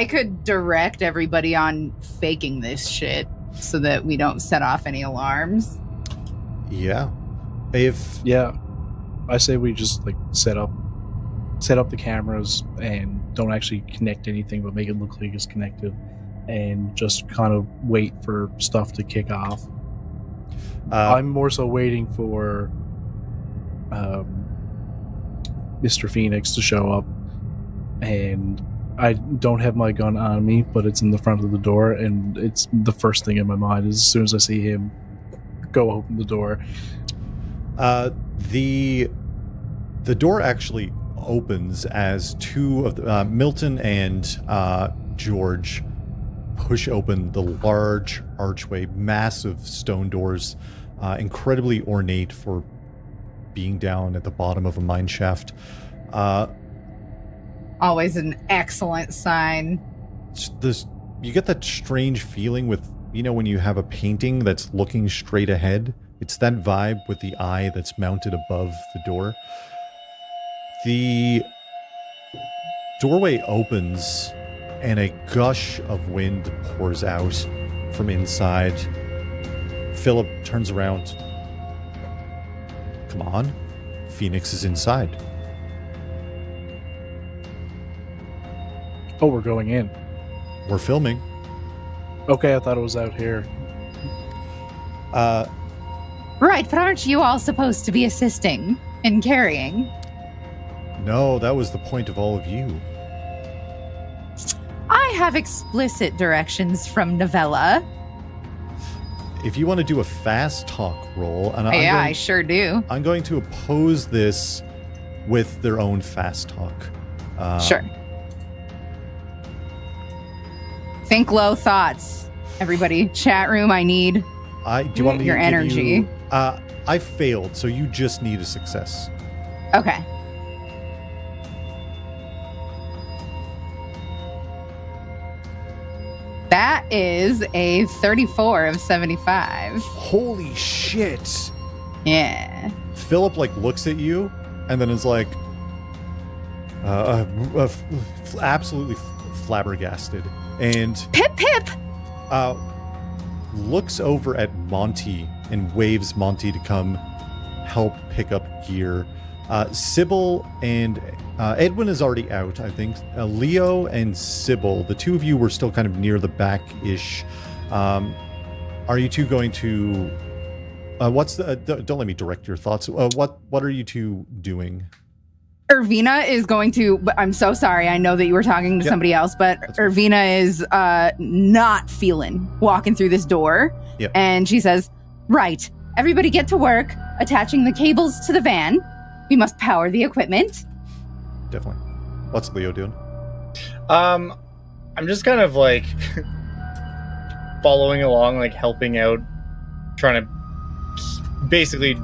could direct everybody on faking this shit so that we don't set off any alarms. Yeah. Yeah, I say we just, like, set up the cameras and don't actually connect anything, but make it look like it's connected, and just kind of wait for stuff to kick off. I'm more so waiting for Mr. Phoenix to show up, and I don't have my gun on me, but it's in the front of the door, and it's the first thing in my mind is as soon as I see him go open the door. The door actually opens as two of the, Milton and George push open the large archway, massive stone doors, incredibly ornate for being down at the bottom of a mine shaft. Always an excellent sign. You get that strange feeling with, you know, when you have a painting that's looking straight ahead. It's that vibe with the eye that's mounted above the door. The doorway opens and a gush of wind pours out from inside. Philip turns around. Come on. Phoenix is inside. Oh, we're going in. We're filming. Okay, I thought it was out here. Right, but aren't you all supposed to be assisting and carrying? No, that was the point of all of you. I have explicit directions from Novella. If you want to do a fast talk roll, and I sure do. I'm going to oppose this with their own fast talk. Sure. Think low thoughts, everybody. Chat room, I need Do you want me your to give energy. you- I failed, so you just need a success. Okay. That is a 34 of 75. Holy shit! Yeah. Philip looks at you and then is like absolutely flabbergasted and Pip pip. looks over at Monty and waves Monty to come help pick up gear. Sibyl and Edwin is already out, I think. Leo and Sibyl, the two of you were still kind of near the back-ish. Are you two going to... what's the... don't let me direct your thoughts. What are you two doing? Irvina is going to... I'm so sorry. I know that you were talking to somebody else, but Irvina is not feeling walking through this door. Yep. And she says, right, everybody get to work attaching the cables to the van. We must power the equipment. Definitely. What's Leo doing? I'm just kind of following along, helping out, trying to basically.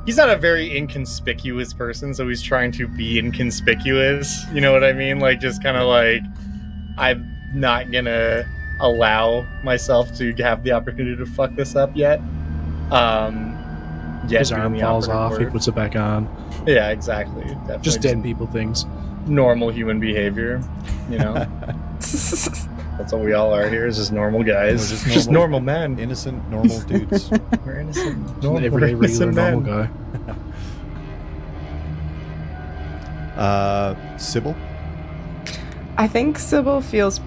He's not a very inconspicuous person, so he's trying to be inconspicuous. You know what I mean? Just kind of I'm not gonna allow myself to have the opportunity to fuck this up yet. His arm falls off, he puts it back on. Yeah, exactly. Definitely. Just dead people things. Normal human behavior, That's what we all are here, is just normal guys. We're Just normal men. Innocent, normal dudes. We're innocent. Just an everyday, regular, normal guy. Sibyl? I think Sibyl feels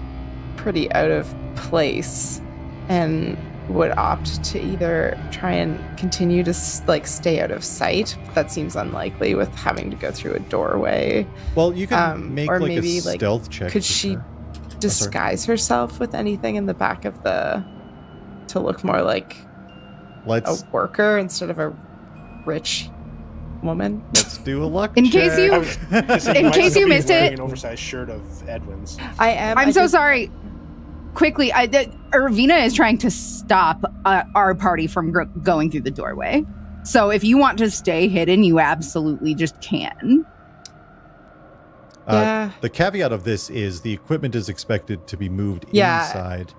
pretty out of place and would opt to either try and continue to stay out of sight. That seems unlikely with having to go through a doorway. Well, you can make or a maybe, stealth check. Could she disguise herself with anything in the back of to look more like a worker instead of a rich woman? Let's do a luck In check. In case you missed it, an oversized shirt of Edwin's. I'm so sorry. Quickly, Irvina is trying to stop our party from going through the doorway. So if you want to stay hidden, you absolutely just can. The caveat of this is the equipment is expected to be moved inside.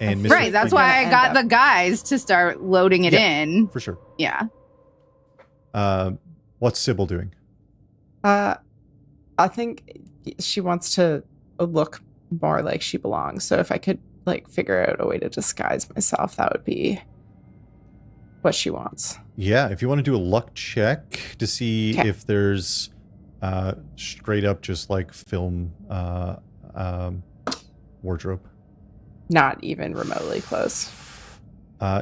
And right, that's why I got the guys to start loading it in. For sure. Yeah. What's Sibyl doing? I think she wants to look more like she belongs. So if I could figure out a way to disguise myself, that would be what she wants. Yeah, if you want to do a luck check to see if there's straight up just film wardrobe. Not even remotely close.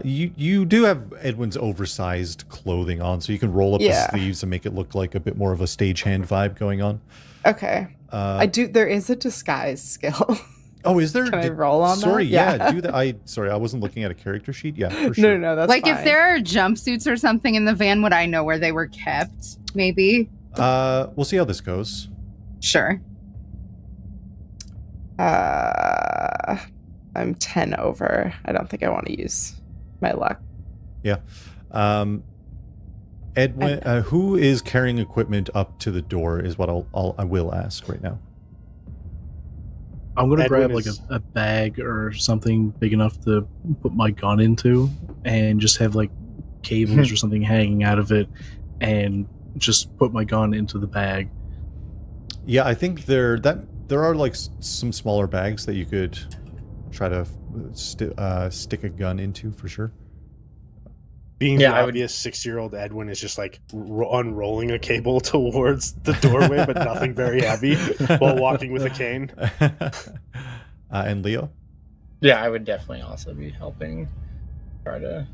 You do have Edwin's oversized clothing on, so you can roll up the sleeves and make it look like a bit more of a stagehand vibe going on. Okay. I do. There is a disguise skill. Oh, is there? Can I roll on that? Sorry, yeah, do that. I wasn't looking at a character sheet. Yeah, for sure. No, that's fine. If there are jumpsuits or something in the van, would I know where they were kept? Maybe. We'll see how this goes. Sure. I'm 10 over. I don't think I want to use my luck. Yeah. Edwin, who is carrying equipment up to the door is what I will ask right now. I'm gonna Edwin grab a bag or something big enough to put my gun into, and just have cables or something hanging out of it, and just put my gun into the bag. Yeah, I think there are some smaller bags that you could try to stick a gun into for sure. Being the obvious 6-year-old Edwin is just unrolling a cable towards the doorway, but nothing very heavy, while walking with a cane. And Leo? Yeah, I would definitely also be helping try to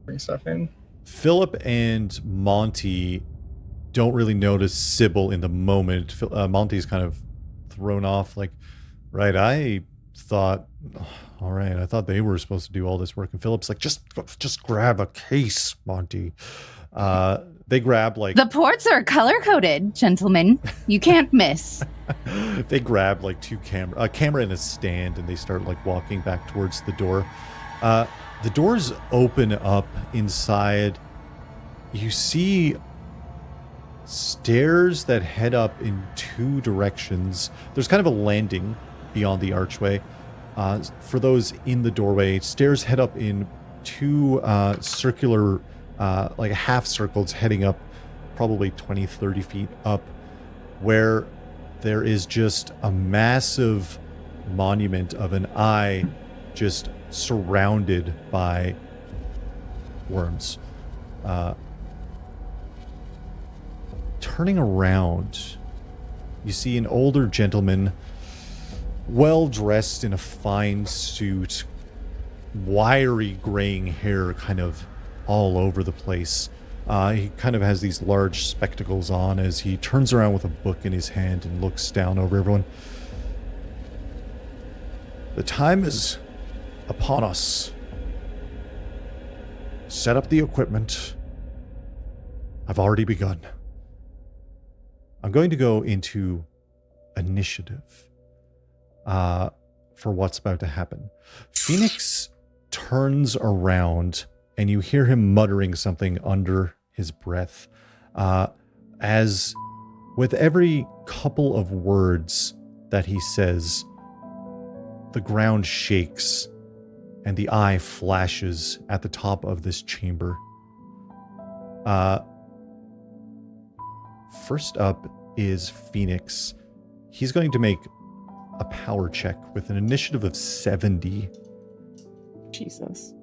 bring stuff in. Philip and Monty don't really notice Sibyl in the moment. Monty's kind of thrown off, right, I thought... All right, I thought they were supposed to do all this work, and Philip's just grab a case, Monty. They grab like The ports are color-coded, gentlemen. You can't miss. they grab like a camera and a stand, and they start like walking back towards the door. The doors open up inside. You see stairs that head up in two directions. There's kind of a landing beyond the archway. For those in the doorway, stairs head up in two circular, like half circles heading up probably 20, 30 feet up, where there is just a massive monument of an eye just surrounded by worms. Turning around, you see an older gentleman, well dressed in a fine suit, wiry graying hair kind of all over the place. He kind of has these large spectacles on as he turns around with a book in his hand and looks down over everyone. The time is upon us. Set up the equipment. I've already begun. I'm going to go into initiative for what's about to happen. Phoenix turns around and you hear him muttering something under his breath. As with every couple of words that he says, the ground shakes and the eye flashes at the top of this chamber. First up is Phoenix. He's going to make a power check with an initiative of 70. Jesus.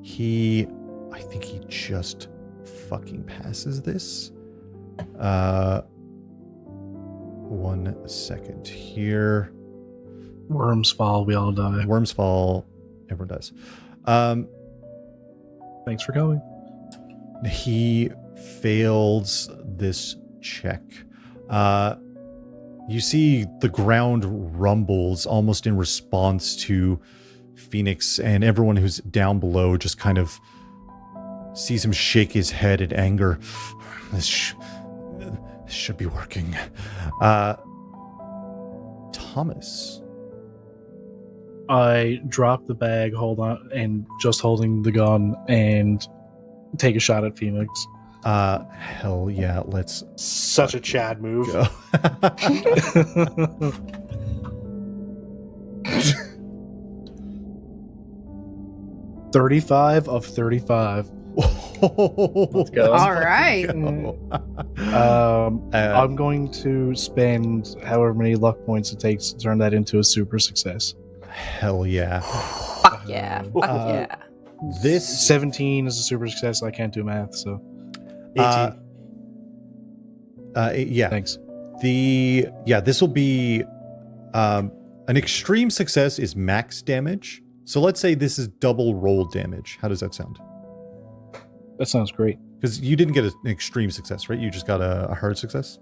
I think he just fucking passes this. 1 second here. Worms fall, we all die. Worms fall, everyone dies. Thanks for coming. He fails this check. You see the ground rumbles almost in response to Phoenix, and everyone who's down below just kind of sees him shake his head in anger. This should be working. Thomas. I drop the bag, hold on, and just holding the gun, and take a shot at Phoenix. Hell yeah, let's Such a Chad move. go. 35 of 35. Let's go. All right. I'm going to spend however many luck points it takes to turn that into a super success. Hell yeah. Fuck yeah. Fuck yeah. This 17 is a super success. I can't do math, so 18. Yeah. thanks. This will be an extreme success is max damage. So let's say this is double roll damage. How does that sound? That sounds great. Because you didn't get an extreme success, right? You just got a hard success.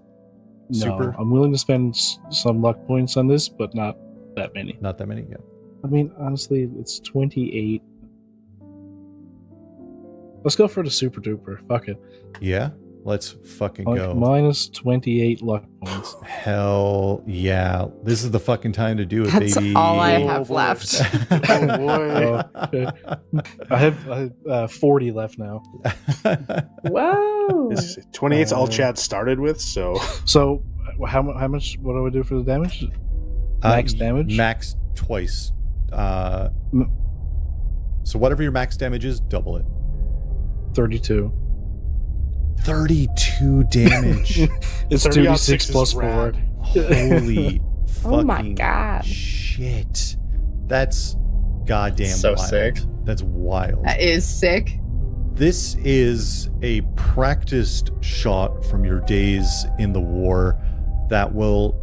Super. No, I'm willing to spend some luck points on this, but not that many. Not that many. Yeah. I mean, honestly, it's 28. Let's go for the super duper. Fuck it. Yeah. Let's fucking Like, go. minus 28 luck points. Hell yeah. This is the fucking time to do it, That's baby. all I Oh, have boy. left. Oh boy. Okay. I have 40 left now. Whoa. 28's all Chad started with, so So, how much? What do I do for the damage? Max damage? Max twice. So whatever your max damage is, double it. 32. 32 damage. It's 30 on 36 6 plus is 4. rad. Holy fucking Oh my God. shit. That's goddamn So wild. sick. That's wild. That is sick. This is a practiced shot from your days in the war that will,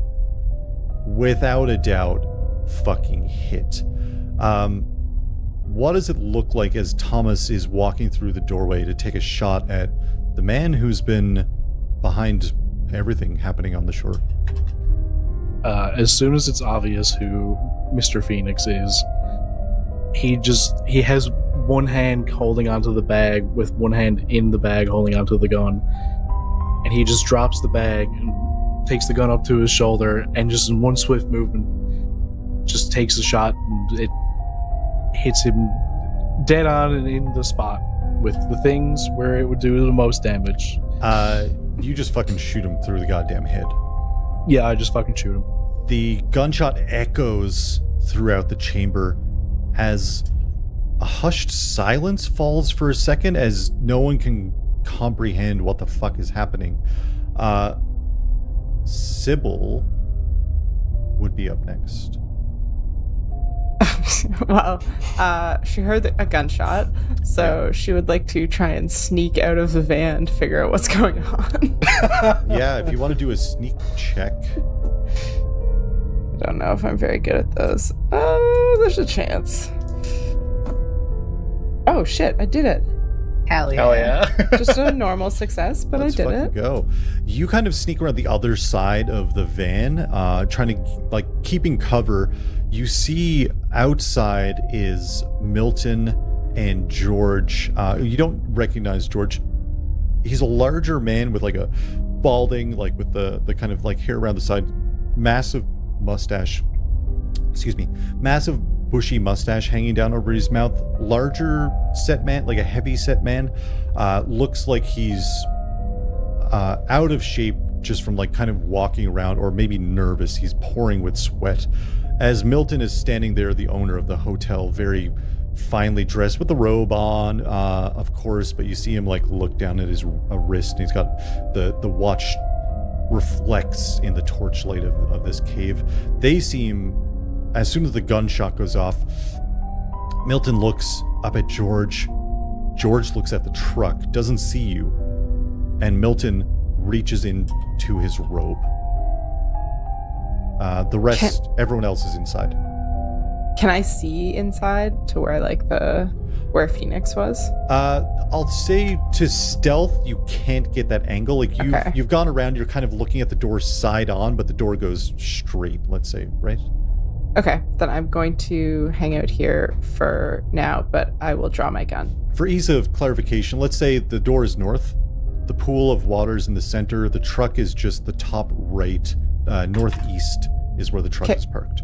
without a doubt, fucking hit. What does it look like as Thomas is walking through the doorway to take a shot at the man who's been behind everything happening on the shore? As soon as it's obvious who Mr. Phoenix is, he has one hand holding onto the bag with one hand in the bag holding onto the gun. And he just drops the bag and takes the gun up to his shoulder and just in one swift movement just takes a shot and it hits him dead on and in the spot with the things where it would do the most damage. You just fucking shoot him through the goddamn head. Yeah, I just fucking shoot him. The gunshot echoes throughout the chamber as a hushed silence falls for a second as no one can comprehend what the fuck is happening. Sibyl would be up next. Well, she heard a gunshot, so she would like to try and sneak out of the van to figure out what's going on. Yeah, if you want to do a sneak check. I don't know if I'm very good at those. There's a chance. Oh shit, I did it. Hell yeah. Hell yeah. Just a normal success, but Let's I did fucking it. go. You kind of sneak around the other side of the van, trying to, like, keeping cover. You see outside is Milton and George. You don't recognize George. He's a larger man with, like, a balding, like, with the kind of, like, hair around the side. Massive mustache. Massive bushy mustache hanging down over his mouth. Larger set man, like a heavy set man. Looks like he's out of shape just from like kind of walking around, or maybe nervous. He's pouring with sweat. As Milton is standing there, the owner of the hotel, very finely dressed with the robe on, of course, but you see him like look down at his wrist, and he's got the watch reflects in the torchlight of this cave. They seem, as soon as the gunshot goes off, Milton looks up at George. George looks at the truck, doesn't see you, and Milton reaches into his robe. The rest, everyone else is inside. Can I see inside to where where Phoenix was? I'll say to stealth, you can't get that angle. Like you've gone around, you're kind of looking at the door side on, but the door goes straight, let's say, right? Okay, then I'm going to hang out here for now, but I will draw my gun. For ease of clarification, let's say the door is north, the pool of water is in the center, the truck is just the top right, northeast is where the truck is parked.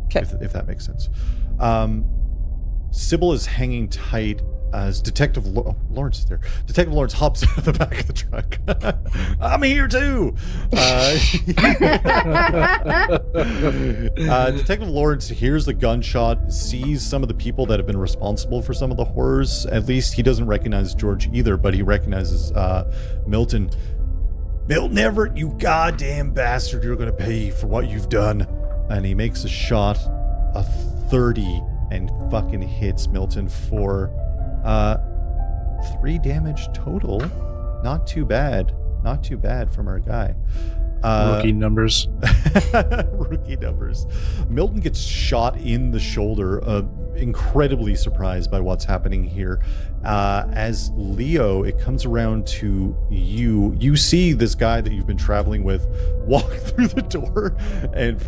Okay. If that makes sense. Sibyl is hanging tight as Detective Lawrence is there. Detective Lawrence hops out of the back of the truck. I'm here too. Detective Lawrence hears the gunshot, sees some of the people that have been responsible for some of the horrors. At least he doesn't recognize George either, but he recognizes Milton. Milton Everett, you goddamn bastard! You're gonna pay for what you've done. And he makes a shot, a 30, and fucking hits Milton for 3 damage total. Not too bad. Not too bad from our guy. Rookie numbers. Rookie numbers. Milton gets shot in the shoulder, incredibly surprised by what's happening here. As Leo, it comes around to you. You see this guy that you've been traveling with walk through the door, and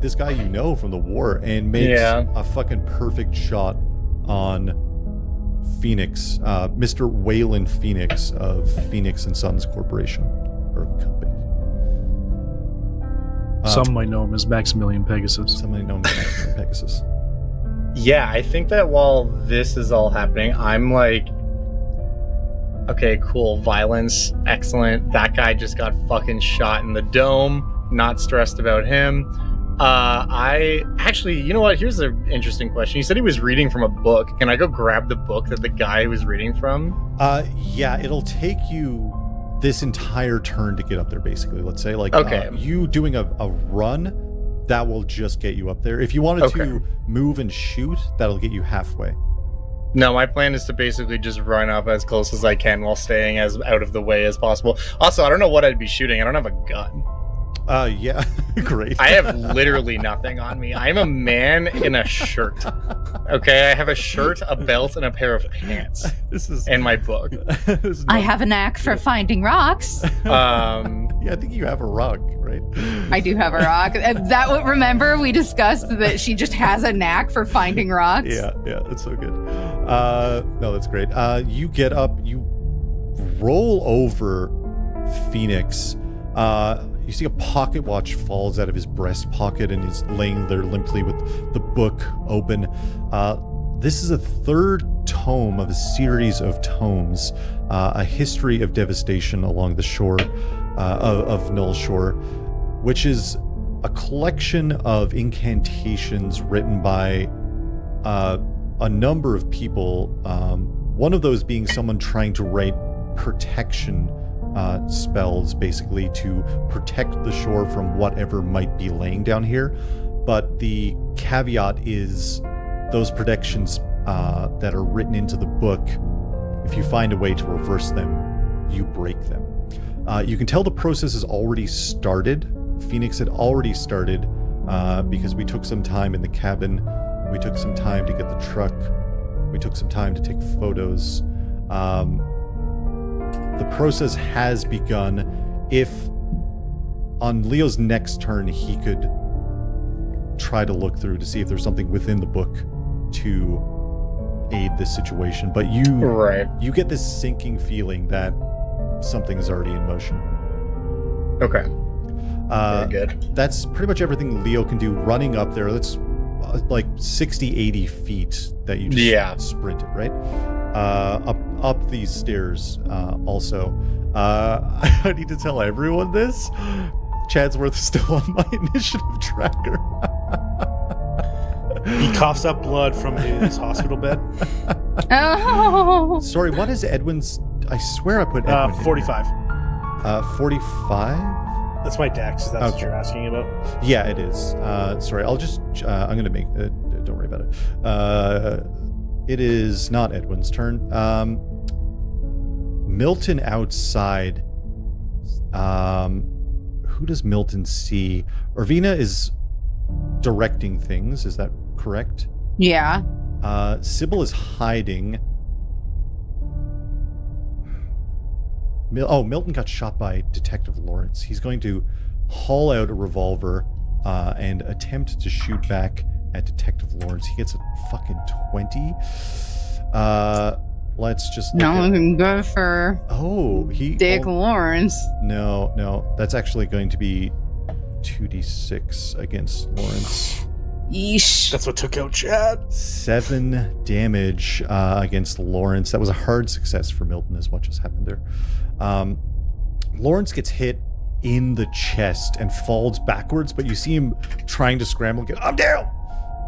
this guy you know from the war, and makes a fucking perfect shot on Phoenix, Mr. Waylon Phoenix of Phoenix and Sons Corporation or Company. Some might know him as Maximilian Pegasus. Some might know him as Maximilian Pegasus. Yeah, I think that while this is all happening, I'm like, okay, cool, violence, excellent. That guy just got fucking shot in the dome. Not stressed about him. I actually, you know what? Here's an interesting question. You said he was reading from a book. Can I go grab the book that the guy was reading from? Yeah, it'll take you this entire turn to get up there, basically. Let's say, like, okay. You doing a run, that will just get you up there. If you wanted to move and shoot, that'll get you halfway. No, my plan is to basically just run up as close as I can while staying as out of the way as possible. Also, I don't know what I'd be shooting. I don't have a gun. Yeah, great. I have literally nothing on me. I'm a man in a shirt. Okay, I have a shirt, a belt, and a pair of pants. And my book. I have a knack for finding rocks. Yeah, I think you have a rock, right? right? I do have a rock. Remember we discussed that she just has a knack for finding rocks? Yeah, that's so good. No, that's great. You get up, you roll over Phoenix. You see a pocket watch falls out of his breast pocket and he's laying there limply with the book open. This is a third tome of a series of tomes, a history of devastation along the shore of Null Shore, which is a collection of incantations written by a number of people, one of those being someone trying to write protection spells, basically to protect the shore from whatever might be laying down here. But the caveat is those protections that are written into the book, if you find a way to reverse them, you break them. You can tell the process has already started. Phoenix had already started because we took some time in the cabin. We took some time to get the truck. We took some time to take photos. The process has begun. If on Leo's next turn he could try to look through to see if there's something within the book to aid this situation, but you get this sinking feeling that something is already in motion. Okay. Very good. That's pretty much everything Leo can do running up there. That's like 60-80 feet that you just sprinted, right? Up these stairs also. I need to tell everyone this. Chatsworth is still on my initiative tracker. He coughs up blood from his hospital bed. Oh. Sorry, what is Edwin's? I swear I put Edwin 45. 45? That's my dex. That's what you're asking about. Yeah, it is. Sorry, I'll just... I'm going to make... don't worry about it. It is not Edwin's turn. Milton outside. Who does Milton see? Irvina is directing things. Is that correct? Yeah. Sibyl is hiding. Milton got shot by Detective Lawrence. He's going to haul out a revolver and attempt to shoot back at Detective Lawrence. He gets a fucking 20. Let's just look no one can go for Dick Lawrence. No. That's actually going to be 2d6 against Lawrence. Yeesh. That's what took out Chad. 7 damage against Lawrence. That was a hard success for Milton, as much as happened there. Lawrence gets hit in the chest and falls backwards, but you see him trying to scramble. I'm down!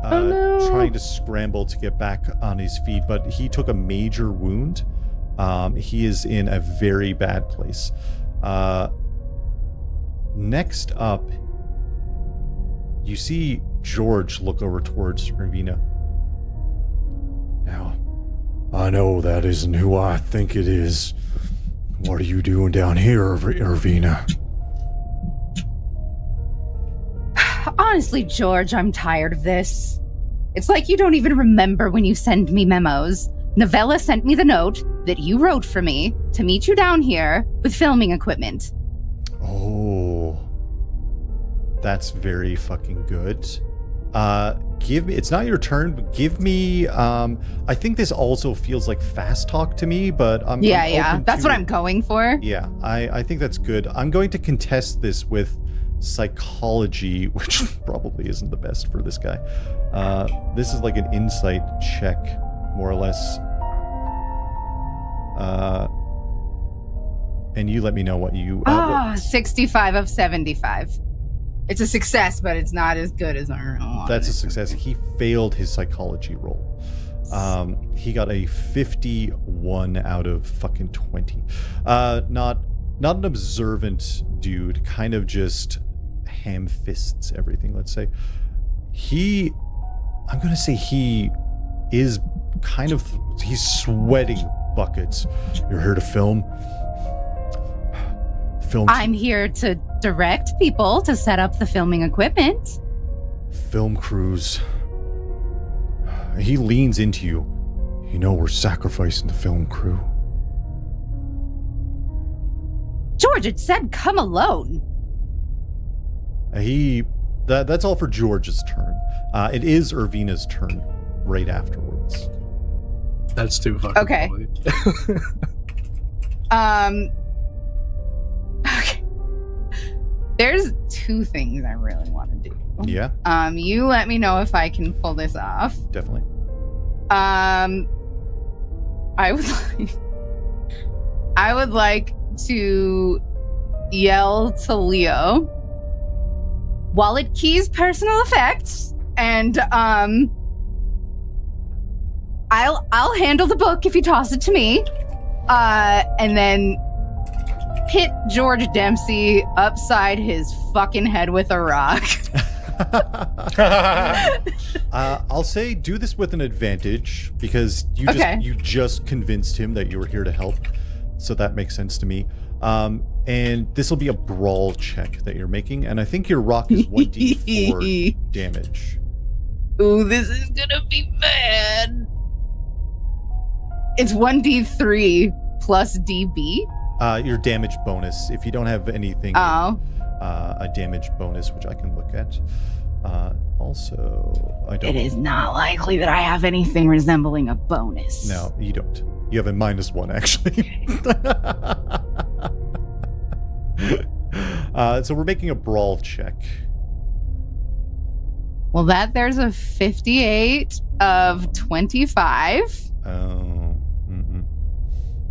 Trying to scramble to get back on his feet, but he took a major wound. He is in a very bad place. Next up, you see George look over towards Irvina. Now, I know that isn't who I think it is. What are you doing down here, Irvina? Honestly, George, I'm tired of this. It's like you don't even remember when you send me memos. Novella sent me the note that you wrote for me to meet you down here with filming equipment. Oh, that's very fucking good. Give me, it's not your turn, but give me, I think this also feels like fast talk to me, but I'm that's what I'm going for. Yeah, I think that's good. I'm going to contest this with psychology, which probably isn't the best for this guy. This is like an insight check, more or less. And you let me know what you... 65 of 75. It's a success, but it's not as good as our own. That's a success. He failed his psychology roll. He got a 51 out of fucking 20. Not an observant dude, kind of just ham-fists everything, let's say. I'm going to say he is kind of... He's sweating buckets. You're here to film? I'm here to direct people to set up the filming equipment. Film crews. He leans into you. You know we're sacrificing the film crew. George, it said come alone. That's all for George's turn. It is Irvina's turn right afterwards. That's too fucking Okay. funny. Okay. There's two things I really want to do. Yeah, You let me know if I can pull this off. definitely. I would like to yell to Leo, wallet keys, personal effects, and I'll handle the book if you toss it to me. And then hit George Dempsey upside his fucking head with a rock. I'll say do this with an advantage because you just convinced him that you were here to help, so that makes sense to me. And this will be a brawl check that you're making, and I think your rock is 1d4 damage. Ooh, this is gonna be bad. It's 1d3 plus db. Your damage bonus, if you don't have anything, a damage bonus, which I can look at. Also, I don't. It is not likely that I have anything resembling a bonus. No, you don't. You have a -1, actually. So we're making a brawl check. Well, there's a 58 of 25. Oh. Mm-mm.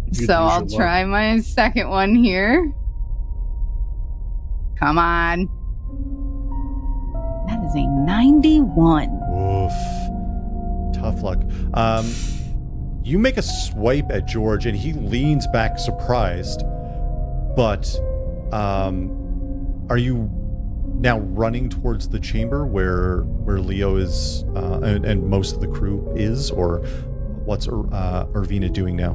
You'd So use I'll your try my second one here. Come on. That is a 91. Woof. Tough luck. You make a swipe at George, and he leans back surprised. But, are you now running towards the chamber where Leo is, and most of the crew is, or what's Irvina doing now?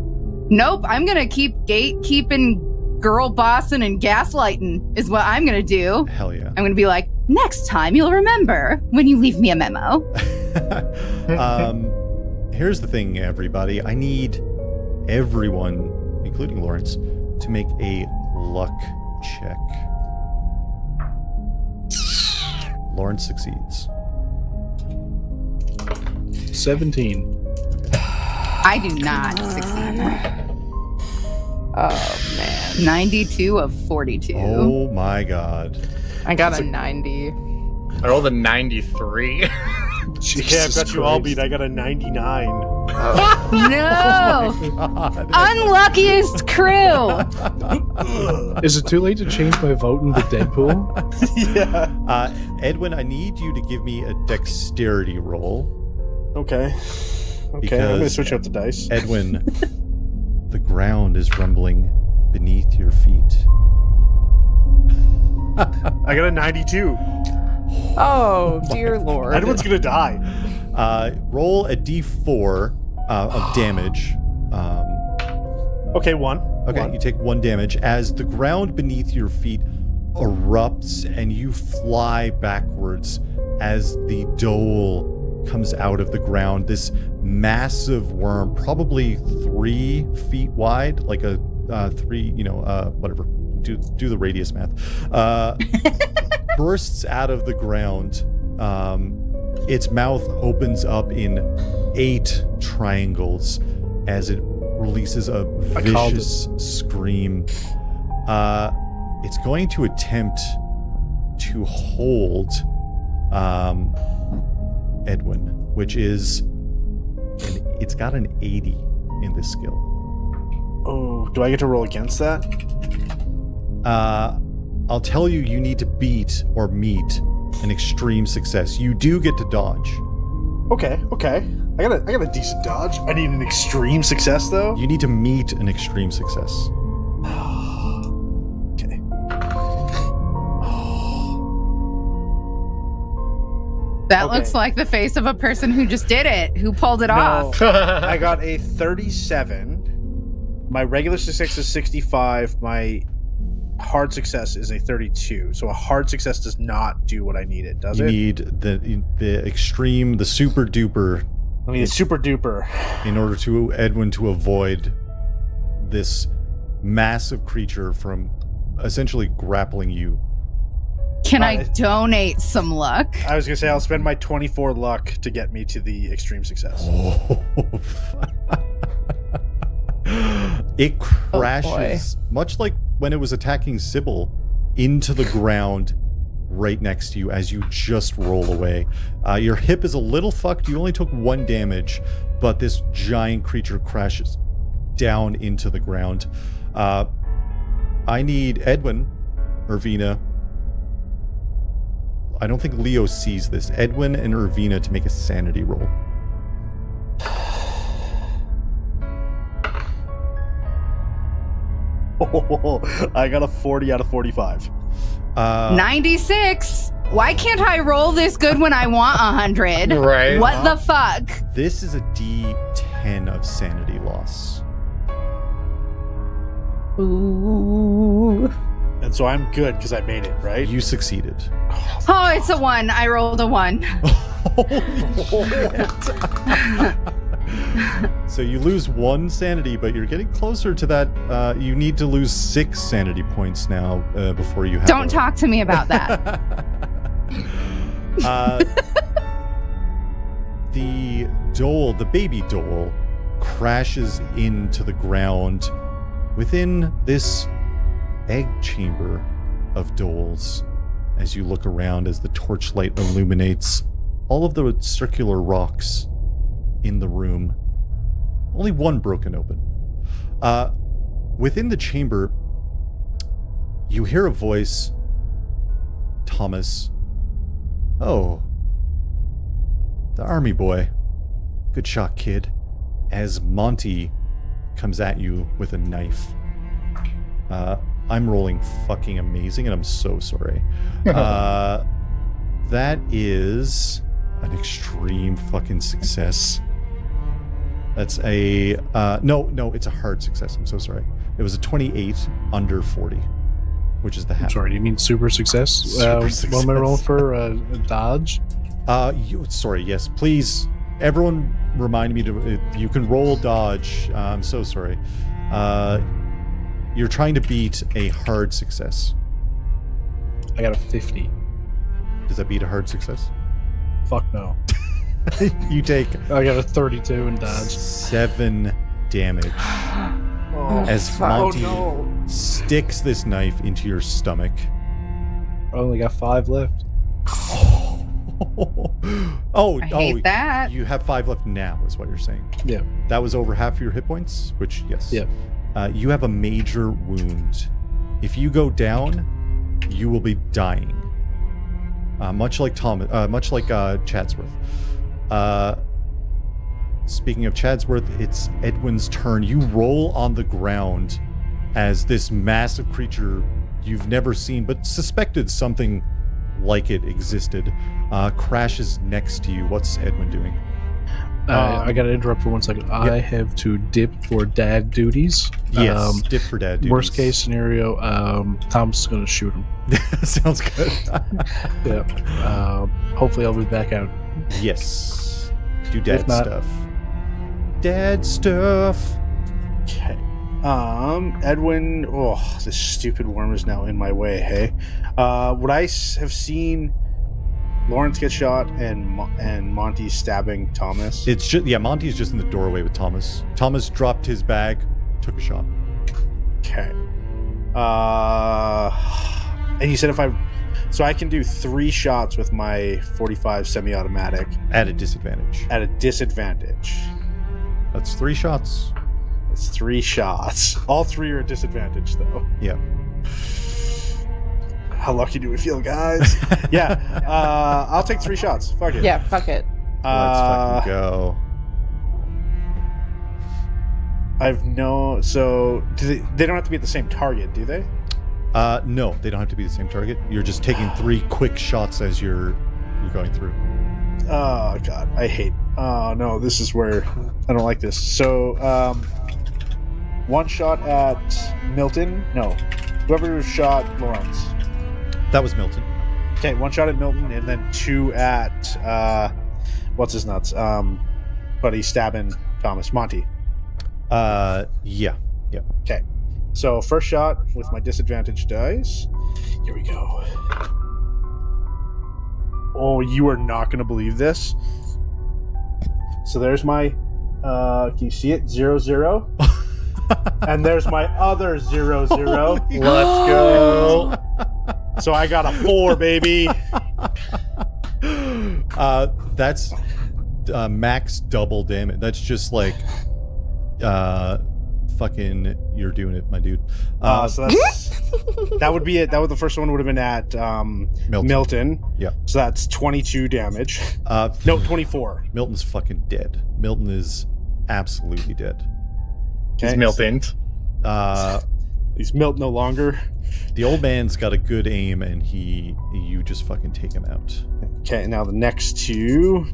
Nope, I'm gonna keep gatekeeping, girl bossing, and gaslighting is what I'm gonna do. Hell yeah. I'm gonna be like, next time you'll remember when you leave me a memo. Here's the thing, everybody. I need everyone, including Lawrence, to make a luck check. Lawrence succeeds. 17. I do not succeed. Oh man, 92 of 42. Oh my god. I got a 90. I rolled a 93. Yeah, I've got you all beat. I got a 99. No! God. Unluckiest crew! Is it too late to change my vote into Deadpool? Yeah. Edwin, I need you to give me a dexterity roll. Okay. Okay, I'm gonna switch up the dice. Edwin, the ground is rumbling beneath your feet. I got a 92. Oh dear lord. Edwin's gonna die. Roll a d4 of damage. Okay, 1. Okay, 1. you take 1 damage as the ground beneath your feet erupts and you fly backwards as the dole comes out of the ground. This massive worm, probably 3 feet wide, like a 3, whatever. Do the radius math. Bursts out of the ground. Its mouth opens up in 8 triangles as it releases a vicious scream. It's going to attempt to hold Edwin, which is it's got an 80 in this skill. Oh, do I get to roll against that? I'll tell you, you need to beat or meet an extreme success. You do get to dodge. Okay. I got a decent dodge. I need an extreme success though. You need to meet an extreme success. Okay. That Okay. looks like the face of a person who just did it, who pulled it off. I got a 37. My regular success is 65. My hard success is a 32. So a hard success does not do what I needed, does You it? need the extreme, the super duper, I mean, it's super duper. in order to Edwin to avoid this massive creature from essentially grappling you Can I donate some luck? I was gonna say I'll spend my 24 luck to get me to the extreme success. It crashes, much like when it was attacking Sibyl, into the ground right next to you as you just roll away. Your hip is a little fucked. You only took 1 damage, but this giant creature crashes down into the ground. I need Edwin, Irvina. I don't think Leo sees this. Edwin and Irvina to make a sanity roll. I got a 40 out of 45. 96. Why can't I roll this good when I want 100? Right. What the fuck? This is a D10 of sanity loss. Ooh. And so I'm good because I made it, right? You succeeded. Oh, it's a 1. I rolled a 1. Holy shit. So you lose 1 sanity, but you're getting closer to that. You need to lose 6 sanity points now before you have. Don't talk to me about that. The Dole, the baby Dole, crashes into the ground within this egg chamber of Doles. As you look around, as the torchlight illuminates all of the circular rocks in the room. Only 1 broken open. Within the chamber, you hear a voice. Thomas. Oh. The army boy. Good shot, kid. As Monty comes at you with a knife. I'm rolling fucking amazing, and I'm so sorry. That is an extreme fucking success. That's a... no, it's a hard success. I'm so sorry. It was a 28 under 40, which is the half. I'm sorry, do you mean super success? Super success. What am I rolling for? Dodge? Sorry, yes, please. Everyone remind me to... you can roll dodge. I'm so sorry. You're trying to beat a hard success. I got a 50. Does that beat a hard success? Fuck no. You take... I got a 32 in dodge. 7 damage. As Monty sticks this knife into your stomach. I only got 5 left. I hate that. You have 5 left now, is what you're saying. Yeah. That was over half of your hit points, which, yes. Yeah. You have a major wound. If you go down, you will be dying. Much like Chatsworth. Speaking of Chatsworth, it's Edwin's turn. You roll on the ground as this massive creature you've never seen, but suspected something like it existed, crashes next to you. What's Edwin doing? I gotta interrupt for 1 second. Yep. I have to dip for dad duties. Yes, dip for dad duties. Worst case scenario, Tom's gonna shoot him. Sounds good. Yeah. Hopefully I'll be back out. Yes. Do dad stuff. Dad stuff. Okay. Edwin. Oh, this stupid worm is now in my way. Hey, would I have seen Lawrence get shot and Monty stabbing Thomas? It's just Monty's just in the doorway with Thomas. Thomas dropped his bag, took a shot. Okay. And you said so I can do 3 shots with my 45 semi-automatic At a disadvantage. At a disadvantage. That's 3 shots. That's 3 shots. All 3 are at disadvantage, though. Yeah. How lucky do we feel, guys? Yeah. I'll take 3 shots. Fuck it. Yeah, fuck it. Let's fucking go. So they don't have to be at the same target, do they? No, they don't have to be the same target. You're just taking 3 quick shots as you're going through. Oh god, I hate. Oh no, this is where I don't like this. So, 1 shot at Milton. No, whoever shot Lawrence. That was Milton. Okay, 1 shot at Milton, and then 2 at what's his nuts? Buddy stabbing Thomas. Monty. Yeah. Okay. So first shot with my disadvantage dice. Here we go. Oh, you are not going to believe this. So there's my, can you see it? 0-0. And there's my other 0-0. Let's go. So I got a 4, baby. That's max double damage. That's just like fucking you're doing it, my dude. So that's that would be it. That was the first one would have been at Milton. Yeah. So that's 22 damage. No, 24. Milton's fucking dead. Milton is absolutely dead. He's Milton. He's Milt no longer. The old man's got a good aim, and you just fucking take him out. Okay, now the next two.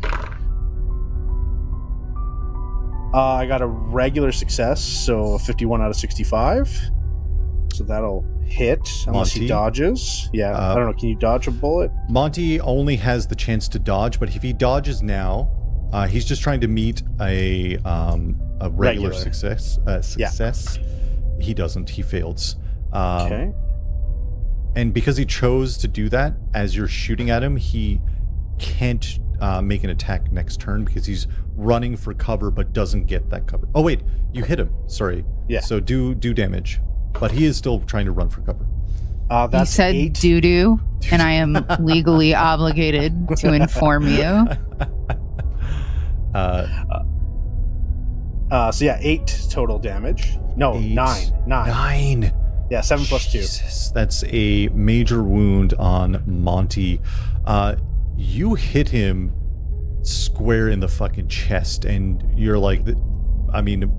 I got a regular success, so 51 out of 65. So that'll hit unless he Monty? dodges. Yeah, I don't know. Can you dodge a bullet? Monty only has the chance to dodge, but if he dodges now, he's just trying to meet a regular success. He doesn't. He fails. Okay. And because he chose to do that, as you're shooting at him, he can't make an attack next turn because he's running for cover but doesn't get that cover. Oh wait, you hit him. Sorry. Yeah. So do damage, but he is still trying to run for cover. You That's said 8. doo-doo, and I am legally obligated to inform you. So yeah, 8 total damage. No, 8. 9. 9. Yeah, 7 plus 2. Jesus, that's a major wound on Monty. You hit him square in the fucking chest, and you're like, I mean,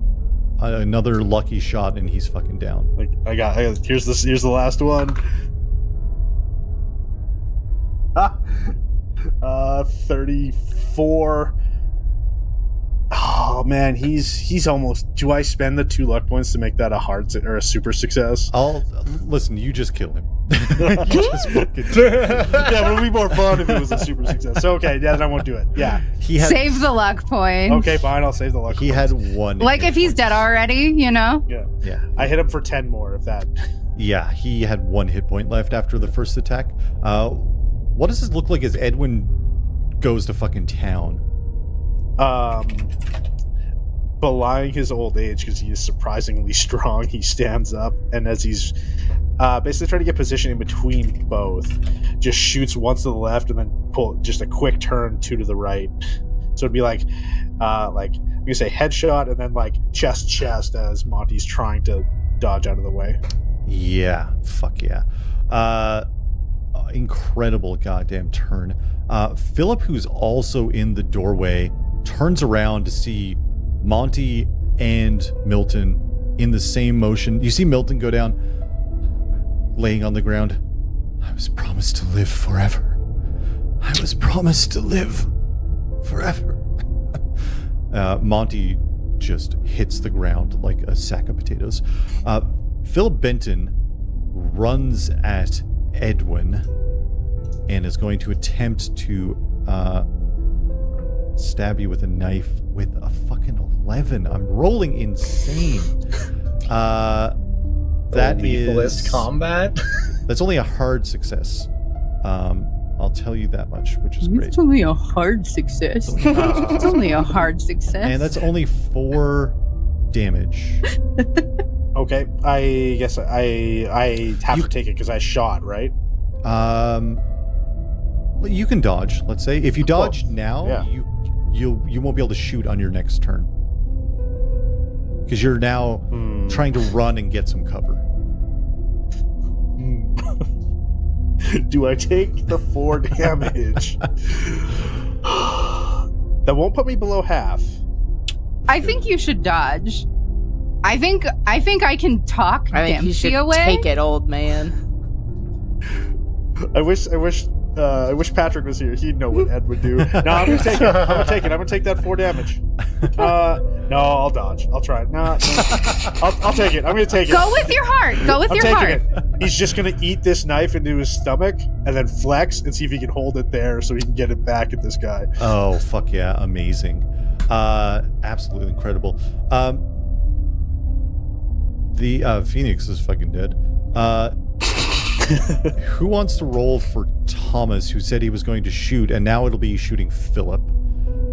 another lucky shot, and he's fucking down. Like I got here's the last one. 34. Oh man, he's almost. Do I spend the 2 luck points to make that a hard or a super success? I'll listen. You just kill him. You just fucking. Yeah, but it would be more fun if it was a super success. So okay, yeah, then I won't do it. Yeah. He had. Save the luck point. Okay, fine. I'll save the luck. He points. had 1. Like hit if he's point. dead already, you know? Yeah. Yeah. I hit him for 10 more. If that. Yeah, he had 1 hit point left after the first attack. What does this look like as Edwin goes to fucking town? Belying his old age because he is surprisingly strong, he stands up, and as he's basically trying to get position in between both, just shoots once to the left and then pull just a quick turn 2 to the right. So it'd be like I'm gonna say headshot and then like chest as Monty's trying to dodge out of the way. Yeah, fuck yeah. Incredible goddamn turn. Philip, who's also in the doorway, turns around to see Monty and Milton in the same motion. You see Milton go down, laying on the ground. I was promised to live forever. I was promised to live forever. Monty just hits the ground like a sack of potatoes. Philip Benton runs at Edwin and is going to attempt to stab you with a knife with a fucking 11. I'm rolling insane. That Lethalist is combat. That's only a hard success. I'll tell you that much, which is great. It's only a hard success. It's only a hard success. And that's only 4 damage. Okay, I guess I have to take it because I shot, right? You can dodge. Let's say if you dodge now, yeah. you won't be able to shoot on your next turn because you're now trying to run and get some cover. Do I take the 4 damage? That won't put me below half. I think you should dodge. I think I can talk I think you Dempsey should away. take it, old man. I wish Patrick was here. He'd know what Ed would do. No, I'm gonna take it. I'm gonna take that 4 damage. No, I'll dodge. I'll try it. No. I'll take it. I'm gonna take it. Go with your heart. Go with I'm your taking heart. it. He's just gonna eat this knife into his stomach and then flex and see if he can hold it there so he can get it back at this guy. Oh fuck yeah, amazing. Absolutely incredible. The Phoenix is fucking dead. Who wants to roll for Thomas, who said he was going to shoot, and now it'll be shooting Philip?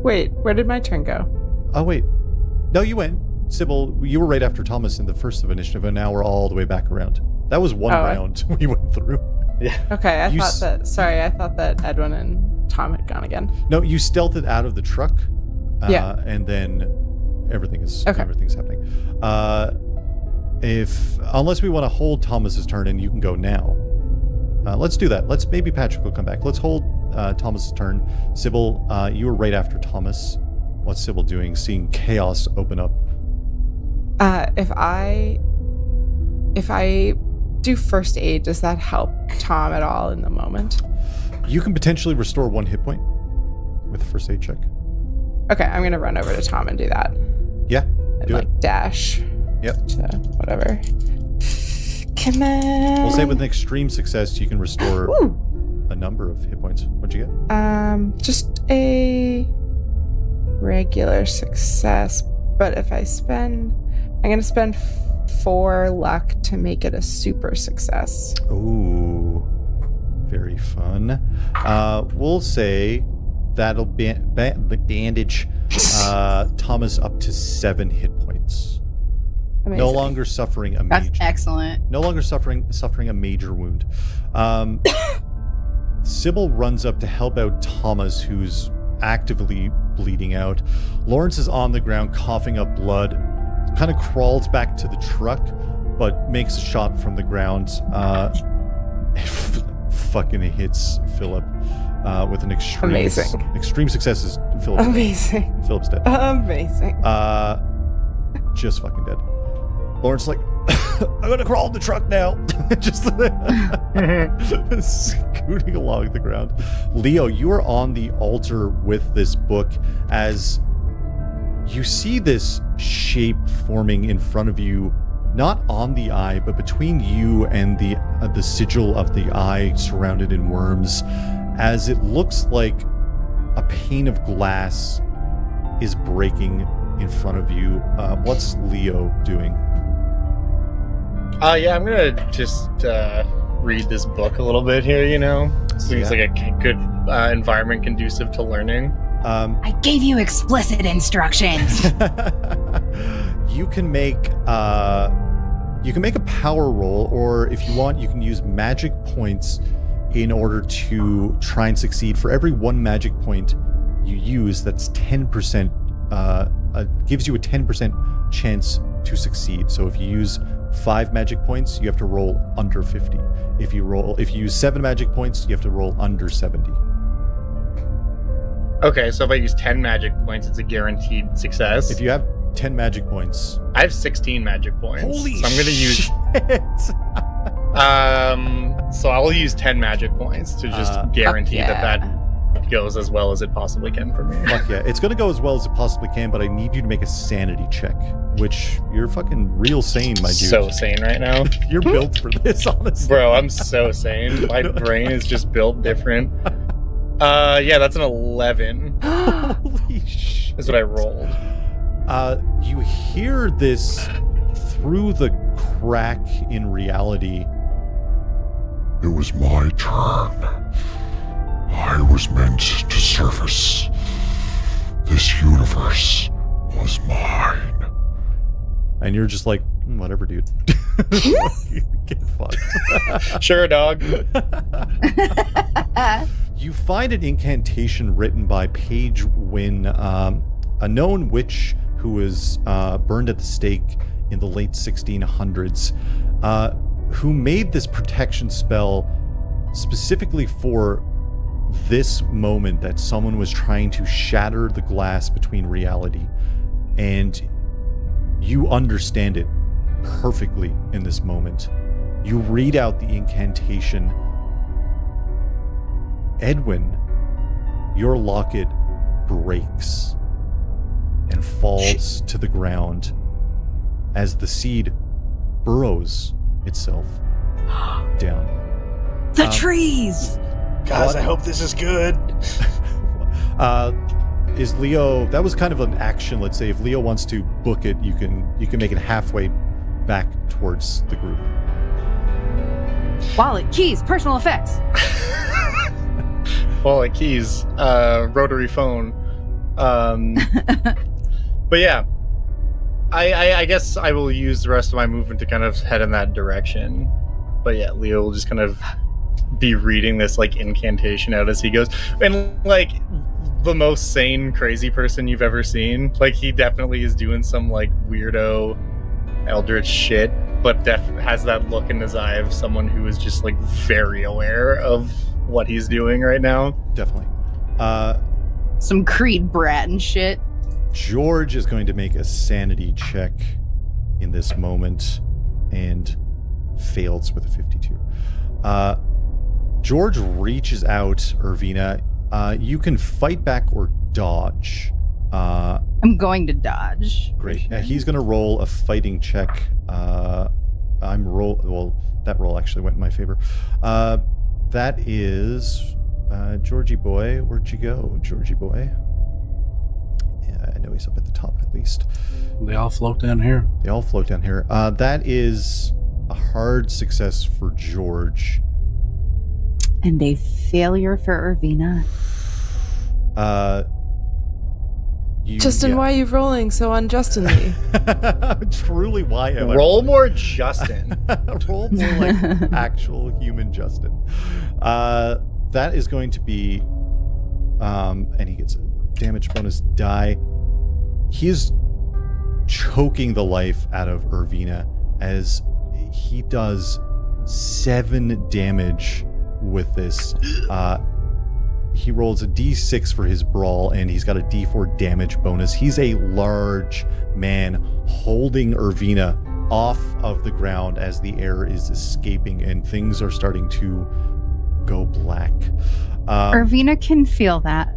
Wait, where did my turn go? Oh, wait. No, you went. Sybil, you were right after Thomas in the first of initiative, and now we're all the way back around. That was one round we went through. Yeah. Okay, I thought that Edwin and Tom had gone again. No, you stealthed it out of the truck. Yeah. And then everything's happening. Unless we want to hold Thomas's turn and you can go now. Let's do that. Maybe Patrick will come back. Let's hold Thomas's turn. Sibyl, you were right after Thomas. What's Sibyl doing? Seeing chaos open up. If I do first aid, does that help Tom at all in the moment? You can potentially restore 1 hit point with a first aid check. Okay, I'm gonna run over to Tom and do that. Yeah, and do it. Dash. Yep. To whatever. Come on. We'll say with an extreme success, you can restore a number of hit points. What'd you get? Just a regular success. But if I'm gonna spend 4 luck to make it a super success. Ooh, very fun. We'll say that'll bandage Thomas up to 7 hit points. Amazing. No longer suffering a That's excellent. No longer suffering a major wound. Sibyl runs up to help out Thomas, who's actively bleeding out. Lawrence is on the ground, coughing up blood. Kind of crawls back to the truck, but makes a shot from the ground. Fucking hits Philip with an extreme success. Is Philip? Amazing. Philip's dead. Amazing. Just fucking dead. Lawrence like, I'm gonna crawl in the truck now. Just scooting along the ground. Leo, you are on the altar with this book as you see this shape forming in front of you, not on the eye, but between you and the sigil of the eye surrounded in worms, as it looks like a pane of glass is breaking in front of you. What's Leo doing? Yeah, I'm gonna just read this book a little bit here, Seems like a good environment conducive to learning. I gave you explicit instructions. You can make a power roll, or if you want, you can use magic points in order to try and succeed. For every 1 magic point you use, that's 10%. Gives you a 10% chance to succeed. So if you use 5 magic points, you have to roll under 50. If you use 7 magic points, you have to roll under 70. Okay, so if I use 10 magic points, it's a guaranteed success. If you have 10 magic points, I have 16 magic points. Holy so I'm going to use. So I'll use 10 magic points to just guarantee that goes as well as it possibly can for me. Fuck yeah. It's going to go as well as it possibly can, but I need you to make a sanity check, which you're fucking real sane, my dude. So sane right now. You're built for this, honestly. Bro, I'm so sane. My brain is just built different. Yeah, that's an 11. Holy shit. That's what I rolled. You hear this through the crack in reality. It was my turn. I was meant to surface. This universe was mine. And you're just like, whatever, dude. Get fucked. Sure, dog. You find an incantation written by Paige Wynne, a known witch who was burned at the stake in the late 1600s, who made this protection spell specifically for this moment that someone was trying to shatter the glass between reality. And you understand it perfectly in this moment. You read out the incantation. Edwin, your locket breaks and falls to the ground as the seed burrows itself down. The trees! Guys, I hope this is good. Is Leo, that was kind of an action, let's say. If Leo wants to book it, you can make it halfway back towards the group. Wallet, keys, personal effects. Wallet, keys, rotary phone. But yeah, I guess I will use the rest of my movement to kind of head in that direction. But yeah, Leo will just kind of be reading this like incantation out as he goes, and like the most sane crazy person you've ever seen. Like he definitely is doing some like weirdo eldritch shit, but has that look in his eye of someone who is just like very aware of what he's doing right now. Definitely. Some Creed brat and shit. George is going to make a sanity check in this moment and fails with a 52. George reaches out, Irvina. You can fight back or dodge. I'm going to dodge. Great. He's going to roll a fighting check. That roll actually went in my favor. That is Georgie boy. Where'd you go, Georgie boy? Yeah, I know he's up at the top at least. They all float down here. They all float down here. That is a hard success for George. And a failure for Irvina. Justin, why are you rolling so unjustinely? Truly, why am I roll more Justin? Roll more like actual human Justin. That is going to be, and he gets a damage bonus die. He is choking the life out of Irvina as he does 7 damage with this. He rolls a d6 for his brawl, and he's got a d4 damage bonus. He's a large man holding Irvina off of the ground as the air is escaping and things are starting to go black. Irvina can feel that.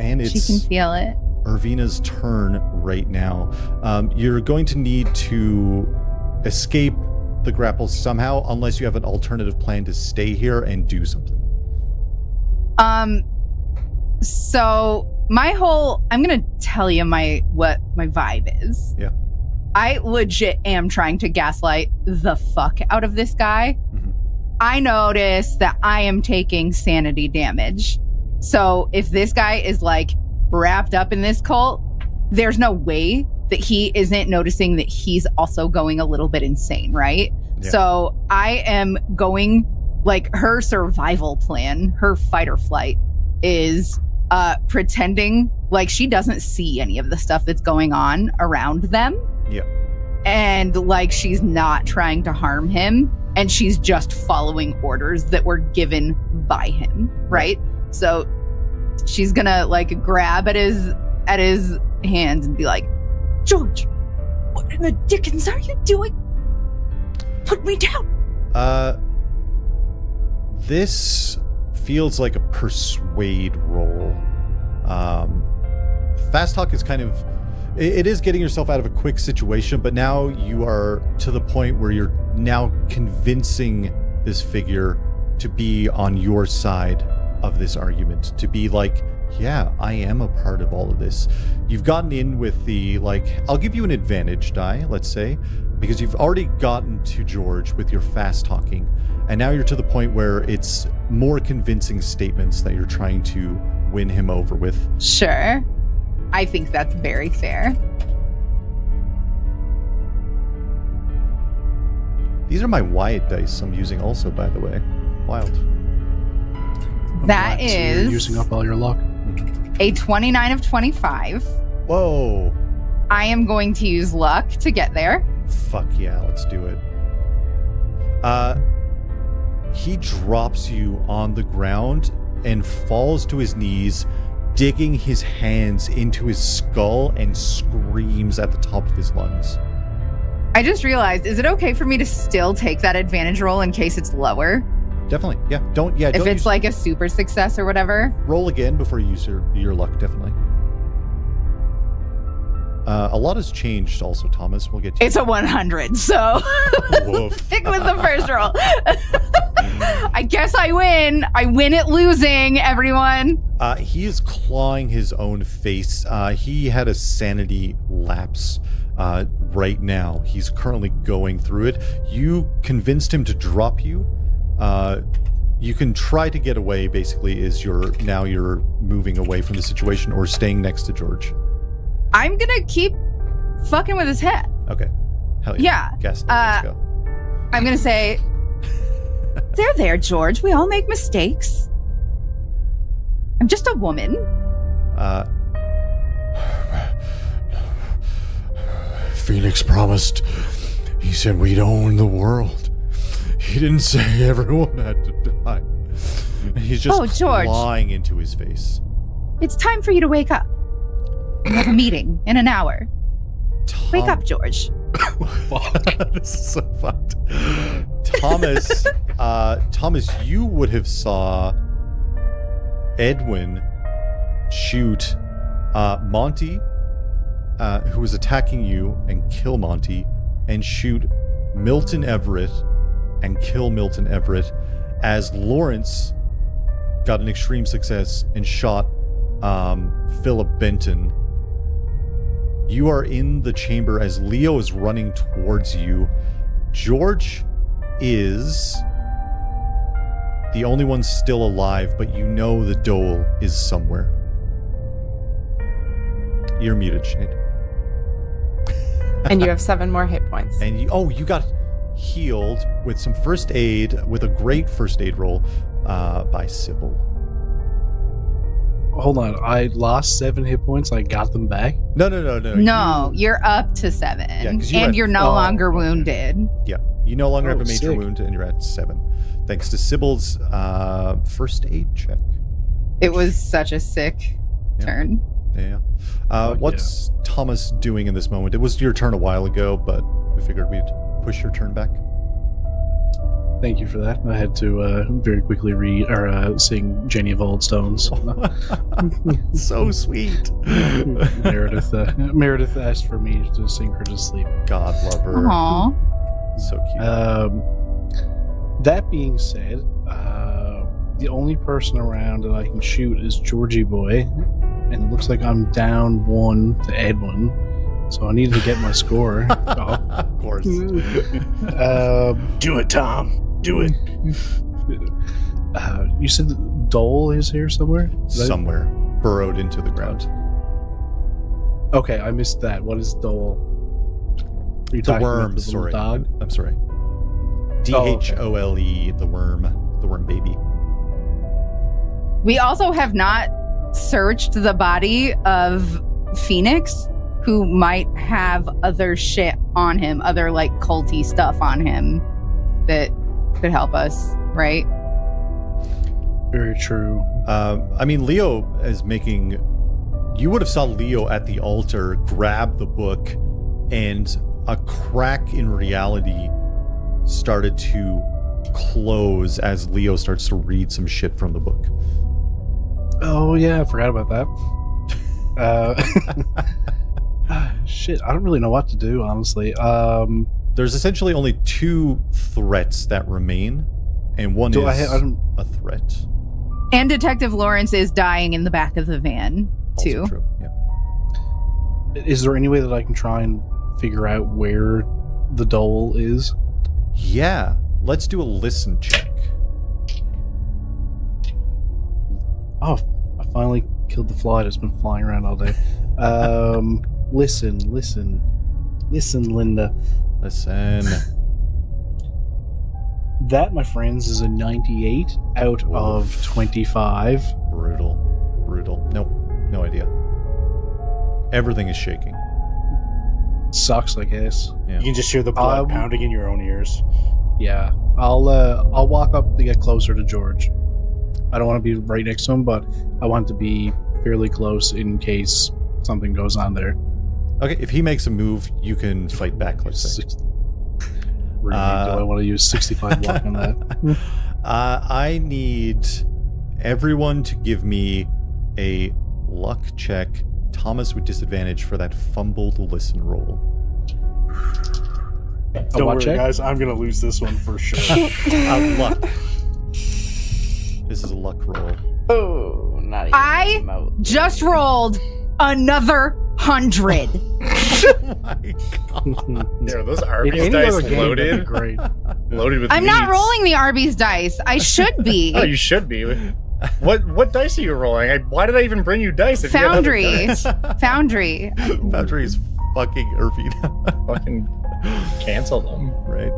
And she can feel it. Irvina's turn right now. You're going to need to escape the grapple somehow, unless you have an alternative plan to stay here and do something. So I'm gonna tell you what my vibe is. Yeah. I legit am trying to gaslight the fuck out of this guy. Mm-hmm. I notice that I am taking sanity damage. So if this guy is like wrapped up in this cult, there's no way that he isn't noticing that he's also going a little bit insane, right? Yeah. So I am going, like, her survival plan, her fight or flight is pretending like she doesn't see any of the stuff that's going on around them. Yeah. And like she's not trying to harm him, and she's just following orders that were given by him, right? So she's gonna like grab at his hands and be like, George, what in the dickens are you doing? Put me down. This feels like a persuade roll. Fast talk is kind of, it is getting yourself out of a quick situation, but now you are to the point where you're now convincing this figure to be on your side of this argument, to be like, yeah, I am a part of all of this. You've gotten in with the, like, I'll give you an advantage die, let's say, because you've already gotten to George with your fast talking, and now you're to the point where it's more convincing statements that you're trying to win him over with. Sure. I think that's very fair. These are my Wyatt dice I'm using also, by the way. Wild. That is... You're using up all your luck. A 29 of 25. Whoa. I am going to use luck to get there. Fuck yeah, let's do it. He drops you on the ground and falls to his knees, digging his hands into his skull and screams at the top of his lungs. I just realized, is it okay for me to still take that advantage roll in case it's lower? Definitely, yeah. If it's like a super success or whatever. Roll again before you use your luck, definitely. A lot has changed also, Thomas. We'll get to It's a 100, so stick with the first roll. I guess I win. I win at losing, everyone. He is clawing his own face. He had a sanity lapse right now. He's currently going through it. You convinced him to drop you. You can try to get away, basically, you're moving away from the situation or staying next to George. I'm gonna keep fucking with his head. Okay. Hell yeah. Yeah. Guess. Let's go. I'm gonna say, there, George. We all make mistakes. I'm just a woman. Phoenix promised. He said we'd own the world. He didn't say everyone had to die. He's just clawing into his face. It's time for you to wake up. We have a meeting in an hour. Wake up, George. This is so fucked. Thomas, you would have saw Edwin shoot Monty, who was attacking you, and kill Monty, and shoot Milton Everett and kill Milton Everett, as Lawrence got an extreme success and shot Philip Benton. You are in the chamber as Leo is running towards you. George is the only one still alive, but you know the Dole is somewhere. You're muted, Sinead. And you have 7 more hit points. And you got healed with some first aid, with a great first aid roll by Sibyl. Hold on, I lost 7 hit points. I got them back. No, you're up to 7, and you're no longer wounded. Yeah, you no longer have a major sick. wound, and you're at 7, thanks to Sibyl's first aid check. It was such a sick turn. Yeah. What's Thomas doing in this moment? It was your turn a while ago, but we figured we'd push your turn back. Thank you for that. I had to very quickly sing Jenny of Old Stones. So sweet. Meredith asked for me to sing her to sleep. God love her. Aww. So cute. That being said, the only person around that I can shoot is Georgie Boy, and it looks like I'm down 1 to Edwin, so I need to get my score. Of course. Do it, Tom. Do it. You said that Dole is here somewhere? Somewhere. Burrowed into the ground. Okay, I missed that. What is Dole? Are you The talking worm, about the little sorry. dog? I'm sorry. DHOLE, the worm baby. We also have not searched the body of Phoenix, who might have other shit on him, other like culty stuff on him that could help us, right? Very true. I mean, Leo is making... You would have saw Leo at the altar grab the book, and a crack in reality started to close as Leo starts to read some shit from the book. Oh, yeah, I forgot about that. Shit, I don't really know what to do, honestly. There's essentially only 2 threats that remain, and one is a threat. And Detective Lawrence is dying in the back of the van, too. Also true, yeah. Is there any way that I can try and figure out where the Dole is? Yeah, let's do a listen check. Oh, I finally killed the fly that's been flying around all day. Listen, Linda. Listen. That, my friends, is a 98 out of 25. Brutal. Nope, no idea. Everything is shaking. Sucks, I guess. Yeah. You can just hear the blood pounding in your own ears. Yeah, I'll walk up to get closer to George. I don't want to be right next to him, but I want to be fairly close in case something goes on there. Okay, if he makes a move, you can fight back, let's say. Really, do I want to use 65 block on that? I need everyone to give me a luck check. Thomas with disadvantage for that fumble to listen roll. Don't worry, guys. I'm going to lose this one for sure. Luck. This is a luck roll. Oh, not even I just rolled another 100. Oh my god. There, those In Arby's any dice other game, that'd be loaded. great. loaded with I'm not meats. rolling the Arby's dice. I should be. Oh, you should be. What dice are you rolling? Why did I even bring you dice? If Foundry. You have other dice? Foundry. Foundry is fucking Irvina. Fucking cancel them. Right.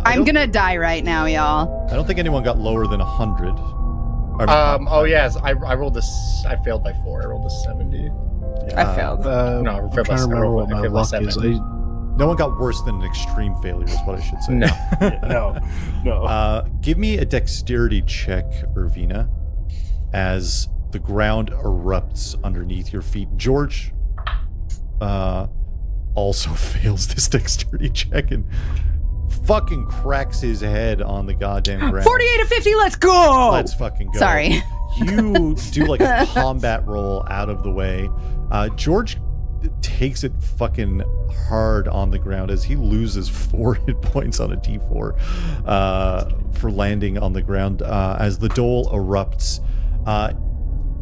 I'm gonna die right now, y'all. I don't think anyone got lower than 100. Oh yes, I rolled this. I failed by 4. I rolled a 70. I failed. No, I'm trying to remember what my luck is. No one got worse than an extreme failure, is what I should say. No. No. Give me a dexterity check, Irvina, as the ground erupts underneath your feet. George also fails this dexterity check and fucking cracks his head on the goddamn ground. 48 to 50, let's go! Let's fucking go. Sorry. You do like a combat roll out of the way. George takes it fucking hard on the ground as he loses 4 hit points on a d4 for landing on the ground as the dole erupts.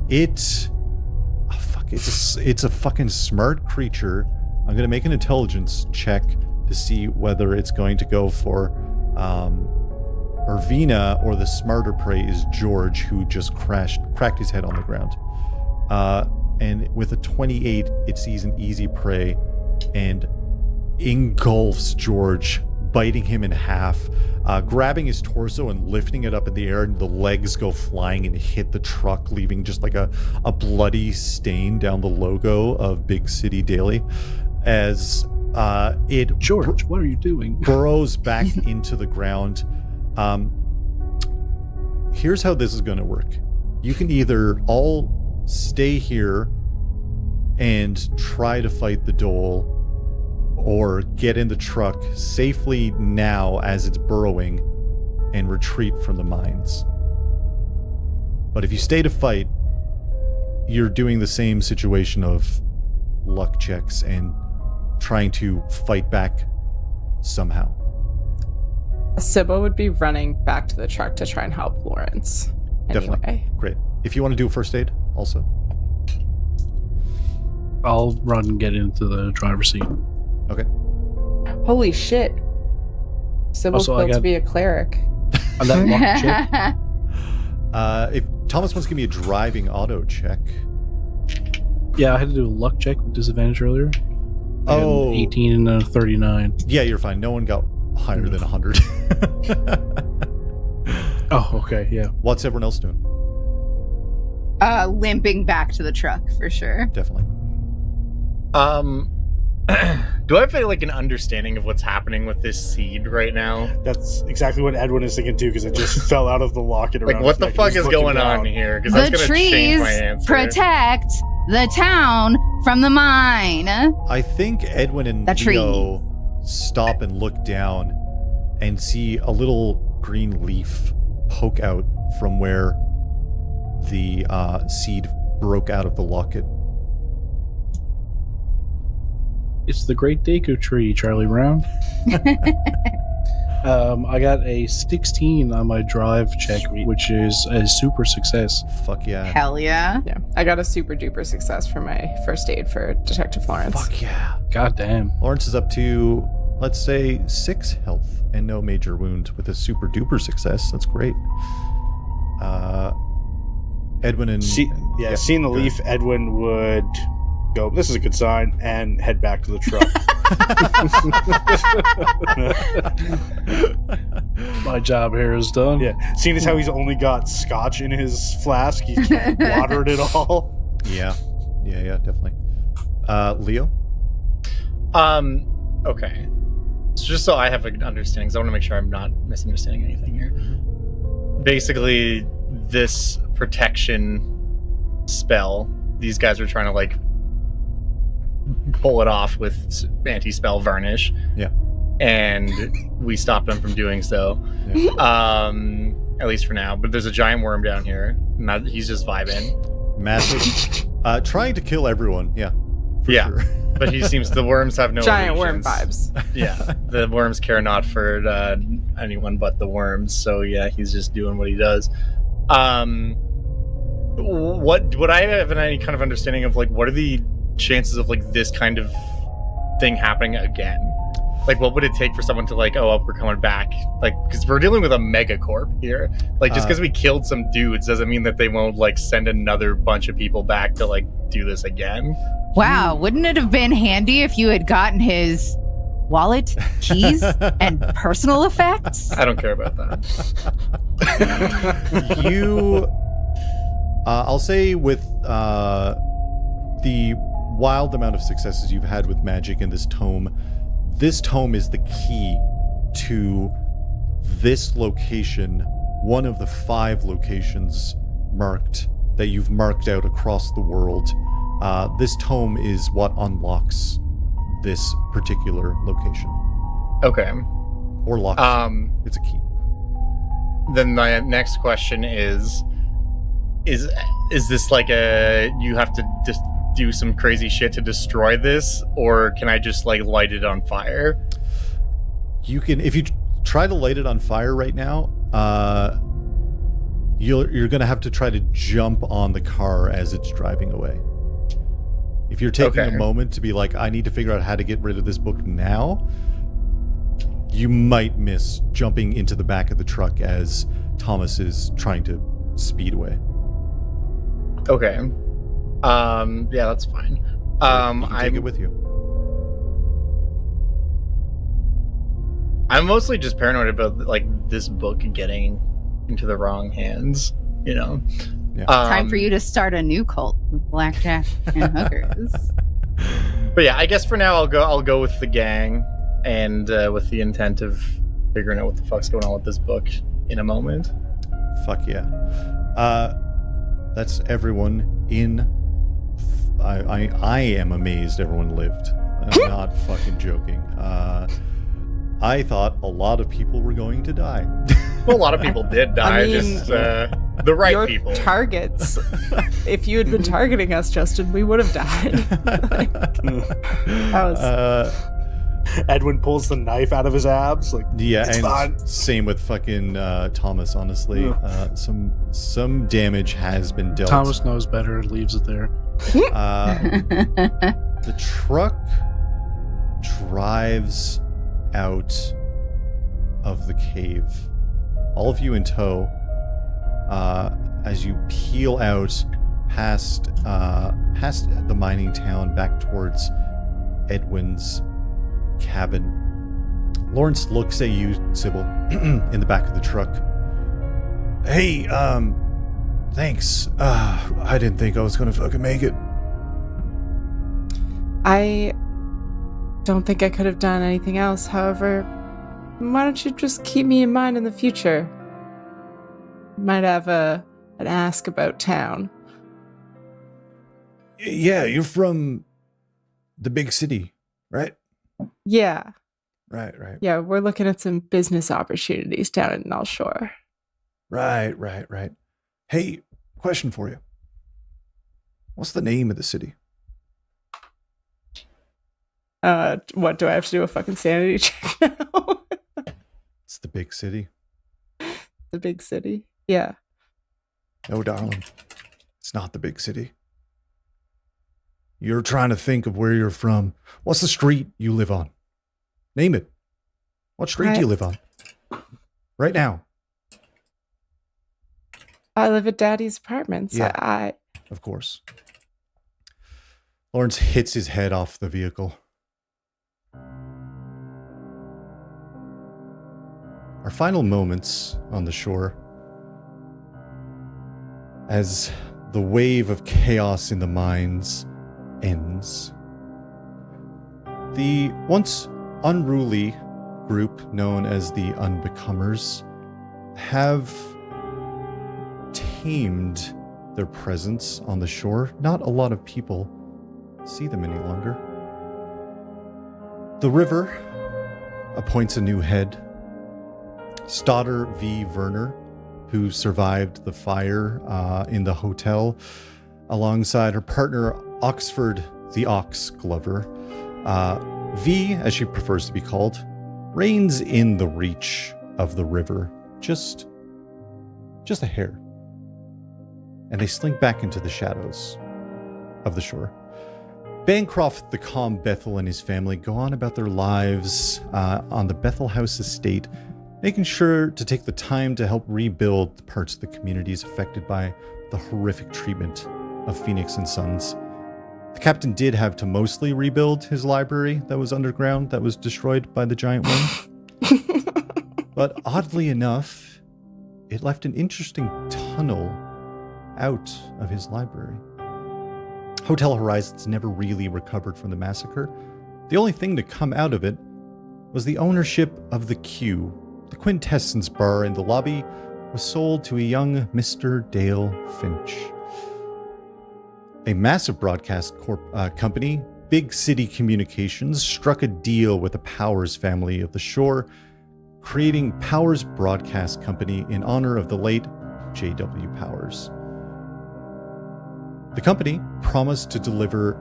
It's a fucking smart creature. I'm gonna make an intelligence check to see whether it's going to go for Irvina or the smarter prey is George, who just cracked his head on the ground. And with a 28, it sees an easy prey and engulfs George, biting him in half, grabbing his torso and lifting it up in the air, and the legs go flying and hit the truck, leaving just like a bloody stain down the logo of Big City Daily as it George, what are you doing? burrows back into the ground. Here's how this is going to work. You can either all stay here and try to fight the dole, or get in the truck safely now as it's burrowing and retreat from the mines. But if you stay to fight, you're doing the same situation of luck checks and trying to fight back somehow. Sibyl would be running back to the truck to try and help Lawrence. Definitely. Anyway. Great. If you want to do first aid also. I'll run and get into the driver's seat. Okay. Holy shit. Sibyl's Also, I built to got- be a cleric. On that luck check, If Thomas wants to give me a driving auto check. yeah, I had to do a luck check with disadvantage earlier. I got an Oh. 18 and a 39. Yeah, you're fine. No one got higher than 100. Oh, okay, yeah. What's everyone else doing? Limping back to the truck for sure. Definitely. Do I have like an understanding of what's happening with this seed right now? That's exactly what Edwin is thinking too, because it just fell out of the locket around Like, what his the neck. fuck He's is looking going on down. here? Because The that's gonna change trees my answer. protect the town from the mine. I think Edwin and The tree. Leo stop and look down and see a little green leaf poke out from where the seed broke out of the locket. It's the Great Daco Tree, Charlie Brown. I got a 16 on my drive check, which is a super success. Fuck yeah. Hell yeah. Yeah. I got a super duper success for my first aid for Detective Lawrence. Fuck yeah. God damn. Lawrence is up to, let's say, 6 health and no major wounds with a super duper success. That's great. Edwin and... Seeing the go leaf, Edwin would go, this is a good sign, and head back to the truck. My job here is done. Yeah, seeing as how he's only got scotch in his flask, he can't water it all. Yeah, definitely. Leo? Okay. So just so I have an understanding, because I want to make sure I'm not misunderstanding anything here. Basically, this protection spell, these guys were trying to like pull it off with anti-spell varnish. Yeah. And we stopped them from doing so. Yeah. At least for now. But there's a giant worm down here. He's just vibing. Massive. Trying to kill everyone. Yeah. For Yeah. sure. But he seems the worms have no Giant worm allegiance. vibes. Yeah, the worms care not for anyone but the worms. So yeah, he's just doing what he does. What would I have any kind of understanding of like what are the chances of like this kind of thing happening again? Like, what would it take for someone to like, oh, we're coming back? Like, because we're dealing with a megacorp here. Like, just because we killed some dudes doesn't mean that they won't like send another bunch of people back to like do this again. Wow, wouldn't it have been handy if you had gotten his wallet, keys, and personal effects? I don't care about that. You, I'll say with the wild amount of successes you've had with magic in this tome is the key to this location, one of the 5 locations that you've marked out across the world. This tome is what unlocks this particular location. Okay. Or locks it. It's a key. Then my next question is this like you have to just do some crazy shit to destroy this, or can I just like light it on fire? You can, if you try to light it on fire right now, you're gonna have to try to jump on the car as it's driving away. If you're taking a moment to be like, I need to figure out how to get rid of this book now, you might miss jumping into the back of the truck as Thomas is trying to speed away. Okay. Yeah, that's fine. You can take it with you. I'm mostly just paranoid about like this book getting into the wrong hands, you know. Yeah. Time for you to start a new cult with blackjack and hookers. But yeah, I guess for now I'll go with the gang and with the intent of figuring out what the fuck's going on with this book in a moment. Fuck yeah. That's everyone in. I am amazed everyone lived. I'm not fucking joking. I thought a lot of people were going to die. Well, a lot of people did die. I mean, just the right your people. Targets. If you had been targeting us, Justin, we would have died. That was. Edwin pulls the knife out of his abs. Like, Yeah, it's and fine. same with fucking Thomas. Honestly, some damage has been dealt. Thomas knows better and leaves it there. The truck drives out of the cave, all of you in tow, as you peel out past the mining town back towards Edwin's cabin. Lawrence looks at you, Sibyl, in the back of the truck. Hey, thanks. I didn't think I was gonna fucking make it. I don't think I could have done anything else. However, why don't you just keep me in mind in the future? Might have an ask about town. Yeah, you're from the big city, right? Yeah. Right. Yeah, we're looking at some business opportunities down at Null Shore. Right. Hey, question for you. What's the name of the city? What, do I have to do a fucking sanity check now? It's the big city. The big city? Yeah. No, darling. It's not the big city. You're trying to think of where you're from. What's the street you live on? Name it. What street do you live on? Right now. I live at Daddy's apartments. Yeah. Of course. Lawrence hits his head off the vehicle. Our final moments on the shore, as the wave of chaos in the mines ends. The once unruly group known as the Unbecomers have tamed their presence on the shore. Not a lot of people see them any longer. The river appoints a new head. Stoddard V. Werner, who survived the fire in the hotel, alongside her partner Oxford the Ox Glover. V, as she prefers to be called, reigns in the reach of the river, just a hair. And they slink back into the shadows of the shore. Bancroft the calm Bethel and his family go on about their lives on the Bethel House estate, making sure to take the time to help rebuild the parts of the communities affected by the horrific treatment of Phoenix and Sons. The captain did have to mostly rebuild his library that was underground, that was destroyed by the giant wind. But oddly enough, it left an interesting tunnel out of his library. Hotel Horizons never really recovered from the massacre. The only thing to come out of it was the ownership of the Q. The Quintessence bar in the lobby was sold to a young Mr. Dale Finch. A massive broadcast company, Big City Communications, struck a deal with the Powers family of the Shore, creating Powers Broadcast Company in honor of the late J.W. Powers. The company promised to deliver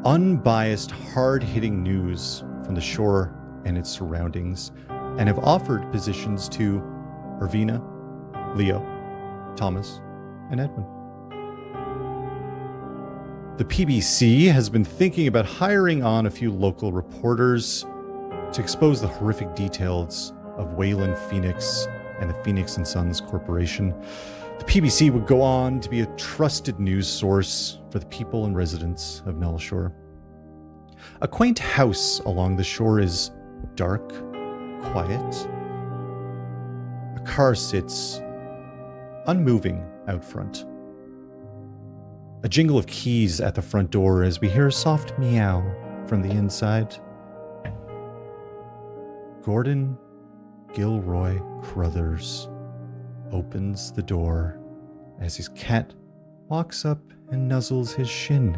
unbiased, hard-hitting news from the Shore and its surroundings, and have offered positions to Irvina, Leo, Thomas, and Edwin. The PBC has been thinking about hiring on a few local reporters to expose the horrific details of Wayland Phoenix and the Phoenix and Sons Corporation. The PBC would go on to be a trusted news source for the people and residents of Null Shore. A quaint house along the shore is dark, quiet. A car sits unmoving out front. A jingle of keys at the front door as we hear a soft meow from the inside. Gordon Gilroy Crothers opens the door as his cat walks up and nuzzles his shin.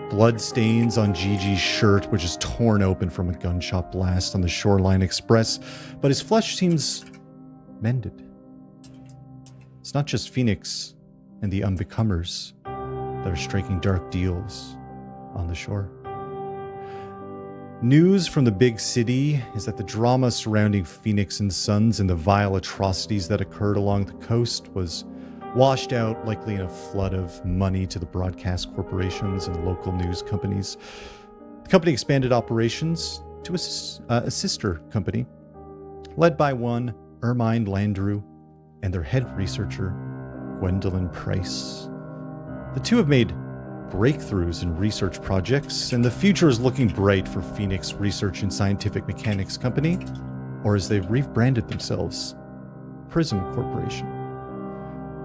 Blood stains on Gigi's shirt, which is torn open from a gunshot blast on the Shoreline Express, but his flesh seems mended. It's not just Phoenix and the unbecomers that are striking dark deals on the shore. News from the big city is that the drama surrounding Phoenix and Sons and the vile atrocities that occurred along the coast was washed out, likely in a flood of money to the broadcast corporations and local news companies. The company expanded operations to a sister company, led by one Ermine Landrew and their head researcher, Gwendolyn Price. The two have made breakthroughs in research projects, and the future is looking bright for Phoenix Research and Scientific Mechanics Company, or as they've rebranded themselves, Prism Corporation.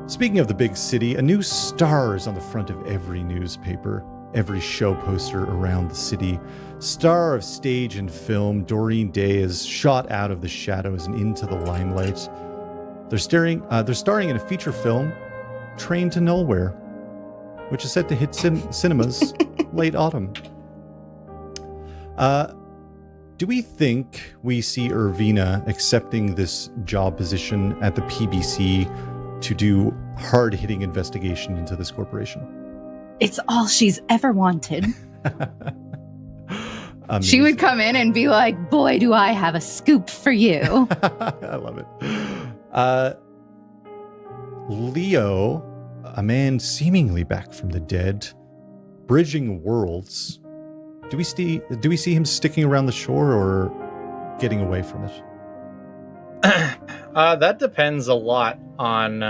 Speaking of the big city, a new star is on the front of every newspaper, every show poster around the city. Star of stage and film, Doreen Day is shot out of the shadows and into the limelight. They're starring in a feature film, Train to Nowhere, which is set to hit cinemas late autumn. Do we think we see Irvina accepting this job position at the PBC to do hard-hitting investigation into this corporation? It's all she's ever wanted. She would come in and be like, boy, do I have a scoop for you. I love it. Leo, a man seemingly back from the dead, bridging worlds. Do we see him sticking around the shore or getting away from it? That depends a lot on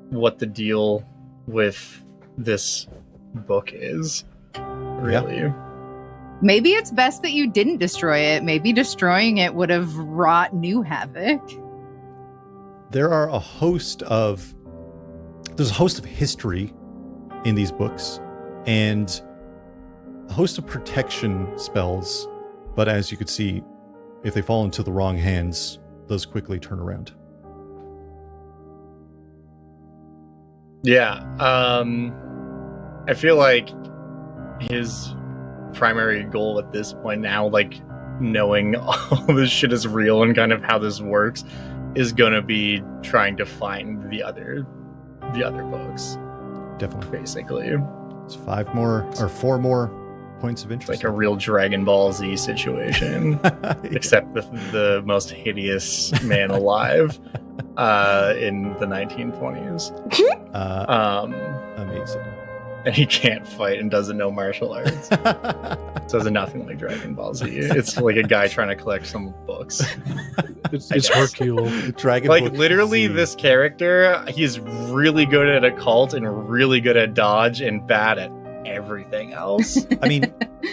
what the deal with this book is, really. Yeah. Maybe it's best that you didn't destroy it. Maybe destroying it would have wrought new havoc. There's a host of history in these books and a host of protection spells, but as you could see, if they fall into the wrong hands, those quickly turn around. Yeah, I feel like his primary goal at this point now, like knowing all this shit is real and kind of how this works, is gonna be trying to find the other books. Definitely. Basically. It's 4 more points of interest. It's like a real Dragon Ball Z situation. Yeah. Except with the most hideous man alive in the 1920s. Amazing. and he can't fight and doesn't know martial arts. So it's nothing like Dragon Ball Z. It's like a guy trying to collect some books. It's Hercule. Dragon Like Book literally, Z. this character, he's really good at occult and really good at dodge and bad at everything else. I mean,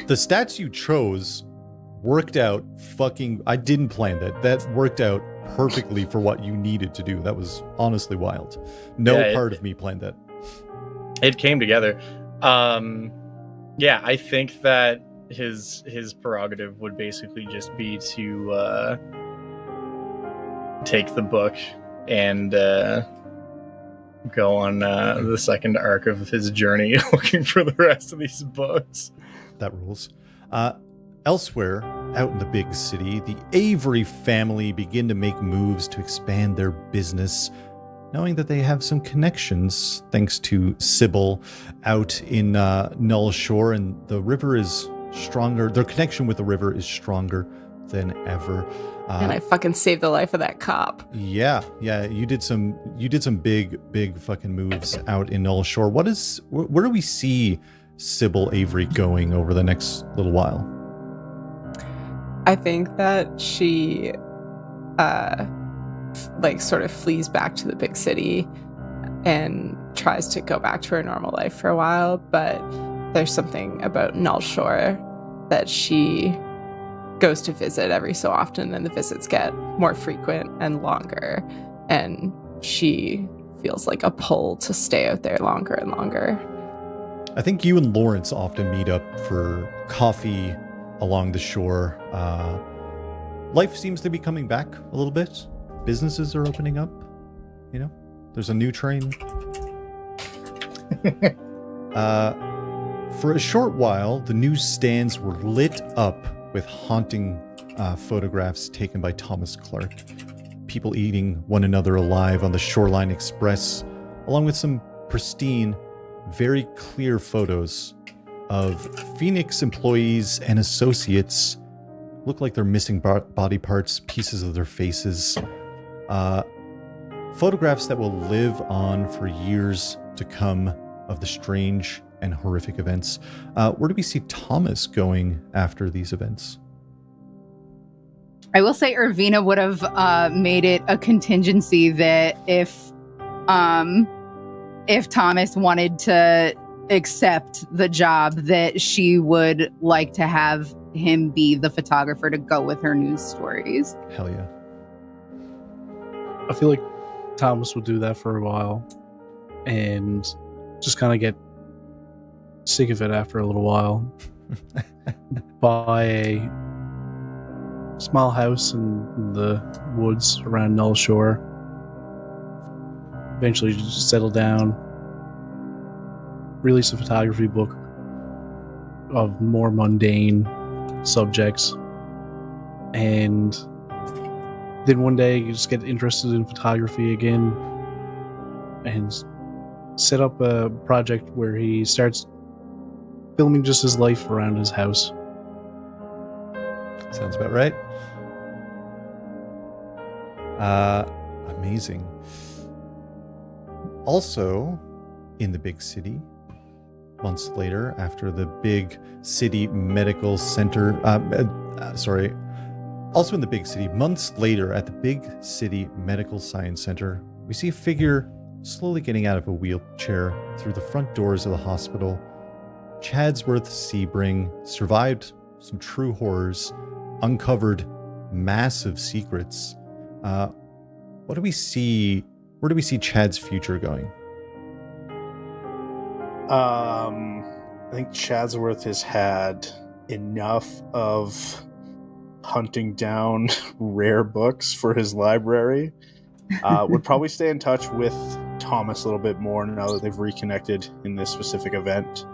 the stats you chose worked out fucking... I didn't plan that. That worked out perfectly for what you needed to do. That was honestly wild. No part of me planned that. It came together. Yeah, I think that his prerogative would basically just be to take the book and go on the second arc of his journey looking for the rest of these books. That rules. Elsewhere, out in the big city, the Avery family begin to make moves to expand their business, knowing that they have some connections thanks to Sibyl out in Null Shore, and the river is stronger. Their connection with the river is stronger than ever. And I fucking saved the life of that cop. Yeah, you did some big fucking moves out in Null Shore. Where do we see Sibyl Avery going over the next little while? I think that she sort of flees back to the big city and tries to go back to her normal life for a while, but there's something about Null Shore that she goes to visit every so often, and the visits get more frequent and longer, and she feels like a pull to stay out there longer and longer. I think you and Lawrence often meet up for coffee along the shore. Life seems to be coming back a little bit. Businesses are opening up. You know, there's a new train. For a short while, the newsstands were lit up with haunting photographs taken by Thomas Clark. People eating one another alive on the Shoreline Express, along with some pristine, very clear photos of Phoenix employees and associates. Look like they're missing body parts, pieces of their faces. Photographs that will live on for years to come of the strange and horrific events. Where do we see Thomas going after these events? I will say Irvina would have made it a contingency that if Thomas wanted to accept the job, that she would like to have him be the photographer to go with her news stories. Hell yeah. I feel like Thomas would do that for a while and just kind of get sick of it after a little while. Buy a small house in the woods around Null Shore. Eventually just settle down. Release a photography book of more mundane subjects. And then one day you just get interested in photography again and set up a project where he starts filming just his life around his house. Sounds about right. Amazing. Also, in the big city, months later, after the big city medical center, also in the big city, months later at the big city medical science center, we see a figure slowly getting out of a wheelchair through the front doors of the hospital. Chatsworth Seabring survived some true horrors, uncovered massive secrets. What do we see? Where do we see Chad's future going? I think Chatsworth has had enough of hunting down rare books for his library. Would probably stay in touch with Thomas a little bit more now that they've reconnected in this specific event.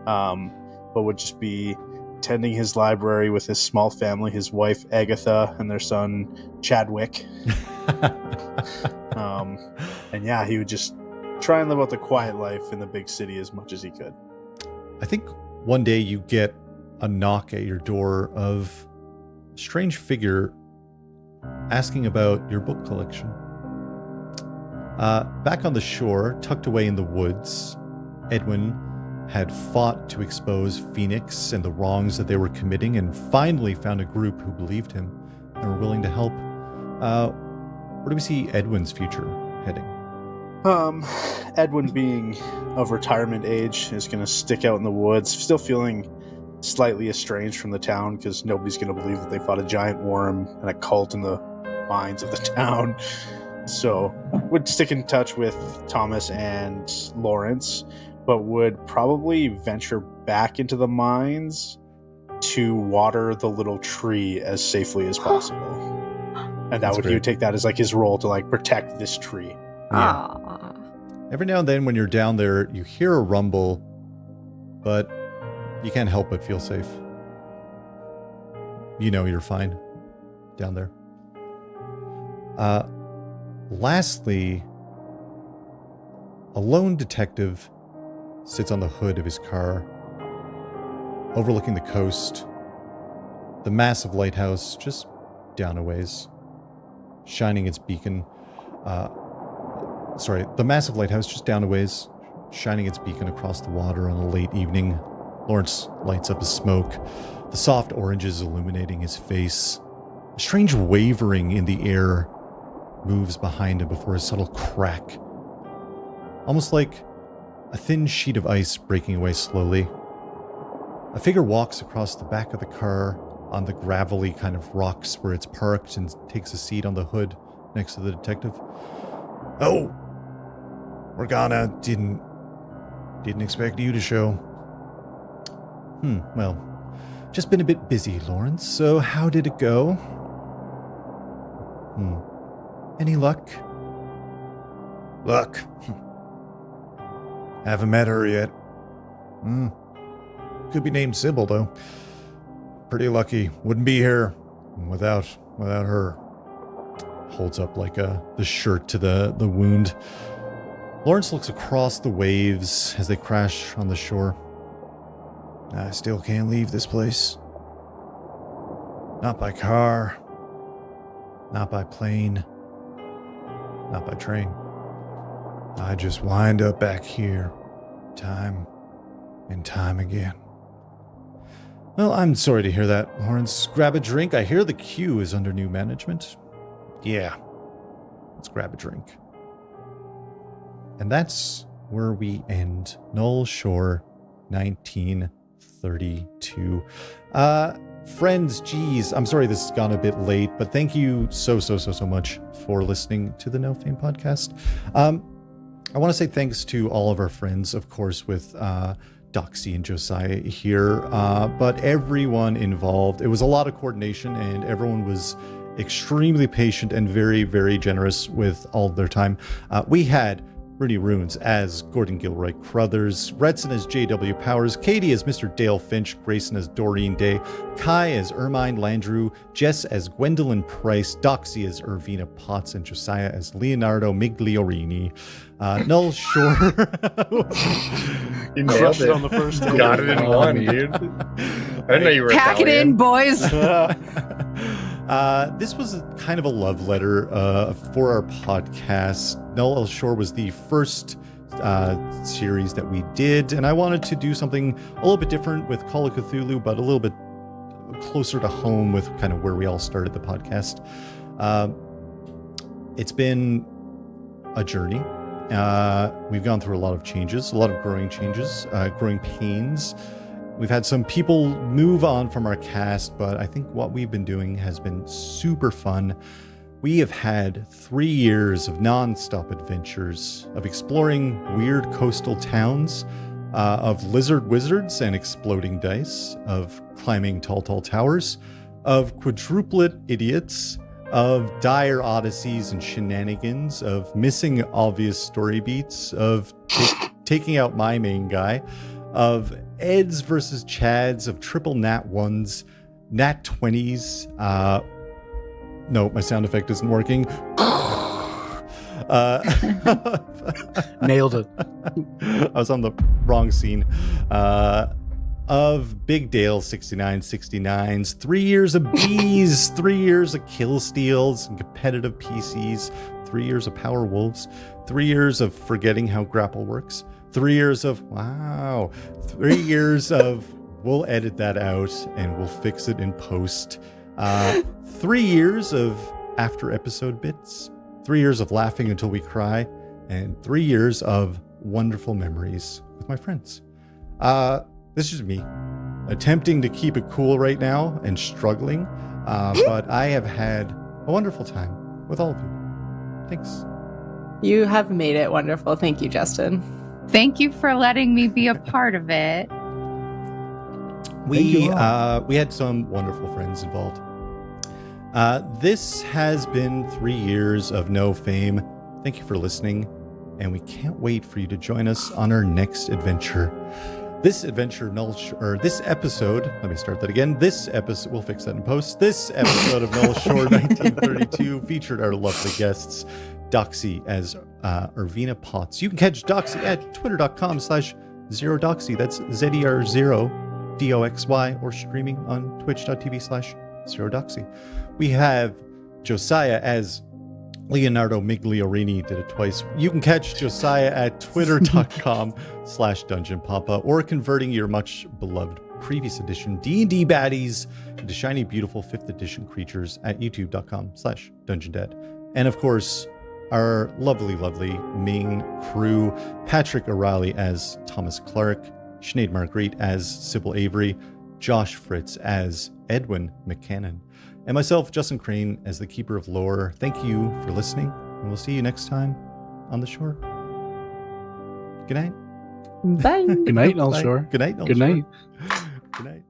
But would just be tending his library with his small family, his wife Agatha and their son Chadwick. And yeah, he would just try and live out the quiet life in the big city as much as he could. I think one day you get a knock at your door of a strange figure asking about your book collection. Back on the shore, tucked away in the woods, Edwin had fought to expose Phoenix and the wrongs that they were committing, and finally found a group who believed him and were willing to help. Where do we see Edwin's future heading? Edwin, being of retirement age, is going to stick out in the woods, still feeling slightly estranged from the town because nobody's going to believe that they fought a giant worm and a cult in the mines of the town. So would stick in touch with Thomas and Lawrence, but would probably venture back into the mines to water the little tree as safely as possible. And that he would take that as like his role to like protect this tree. Yeah. Every now and then when you're down there, you hear a rumble, but you can't help but feel safe. You know you're fine down there. Lastly, a lone detective sits on the hood of his car, overlooking the coast. The massive lighthouse just down a ways, shining its beacon. The massive lighthouse just down a ways, shining its beacon across the water on a late evening. Lawrence lights up his smoke, the soft oranges illuminating his face. A strange wavering in the air moves behind him before a subtle crack, almost like a thin sheet of ice breaking away slowly. A figure walks across the back of the car on the gravelly kind of rocks where it's parked and takes a seat on the hood next to the detective. Oh, Morgana, didn't expect you to show. Well, just been a bit busy, Lawrence. So how did it go? Any luck? Luck? Haven't met her yet. Could be named Sibyl, though. Pretty lucky. Wouldn't be here without her. Holds up like the shirt to the wound. Lawrence looks across the waves as they crash on the shore. I still can't leave this place. Not by car. Not by plane. Not by train. I just wind up back here, time and time again. Well, I'm sorry to hear that, Lawrence. Grab a drink. I hear the queue is under new management. Yeah, let's grab a drink. And that's where we end Null Shore 1932. Friends, geez, I'm sorry this has gone a bit late, but thank you so much for listening to the No Fame podcast. I want to say thanks to all of our friends, of course, with Doxy and Josiah here, but everyone involved. It was a lot of coordination, and everyone was extremely patient and very, very generous with all of their time. We had Rudy Runes as Gordon Gilroy Crothers, Redson as J.W. Powers, Katie as Mr. Dale Finch, Grayson as Doreen Day, Kai as Ermine Landrew, Jess as Gwendolyn Price, Doxy as Irvina Potts, and Josiah as Leonardo Migliorini. Null Shore. You Crushed nailed it on the first time. Got it in one, dude. I didn't know you were Pack Italian. it in, boys. This was kind of a love letter for our podcast. Null Shore was the first series that we did, and I wanted to do something a little bit different with Call of Cthulhu, but a little bit closer to home with kind of where we all started the podcast. It's been a journey. We've gone through a lot of changes, a lot of growing changes, growing pains. We've had some people move on from our cast, but I think what we've been doing has been super fun. We have had 3 years of non-stop adventures, of exploring weird coastal towns, of lizard wizards and exploding dice, of climbing tall towers, of quadruplet idiots, of dire odysseys and shenanigans, of missing obvious story beats, of taking out my main guy, of Eds versus Chads, of triple nat 1s, nat 20s. No, my sound effect isn't working. Nailed it. I was on the wrong scene. Of Big Dale 6969s, 3 years of bees, 3 years of kill steals and competitive PCs, 3 years of Power Wolves, 3 years of forgetting how grapple works, 3 years of, wow, 3 years of, we'll edit that out and we'll fix it in post. 3 years of after episode bits, 3 years of laughing until we cry, and 3 years of wonderful memories with my friends. This is me attempting to keep it cool right now and struggling, but I have had a wonderful time with all of you. Thanks. You have made it wonderful. Thank you, Justin. Thank you for letting me be a part of it. We had some wonderful friends involved. This has been 3 years of No Fame. Thank you for listening, and we can't wait for you to join us on our next adventure. This adventure, this episode, let me start that again. This episode, we'll fix that in post. This episode of Null Shore 1932 featured our lovely guests, Doxy as Irvina Potts. You can catch Doxy at twitter.com/zerodoxy. That's ZER0DOXY, or streaming on twitch.tv/zerodoxy. We have Josiah as Leonardo Migliorini, did it twice. You can catch Josiah at twitter.com/dungeonpapa, or converting your much beloved previous edition D&D baddies into shiny, beautiful 5th edition creatures at youtube.com/dungeondead. And of course, our lovely, lovely main crew, Patrick O'Reilly as Thomas Clark, Sinead Marguerite as Sibyl Avery, Josh Fritz as Edwin McCannon, and myself, Justin Crane, as the Keeper of Lore. Thank you for listening, and we'll see you next time on the shore. Good night. Bye. Good night, Null Shore. Good night, Null Good Shore. night. Good night.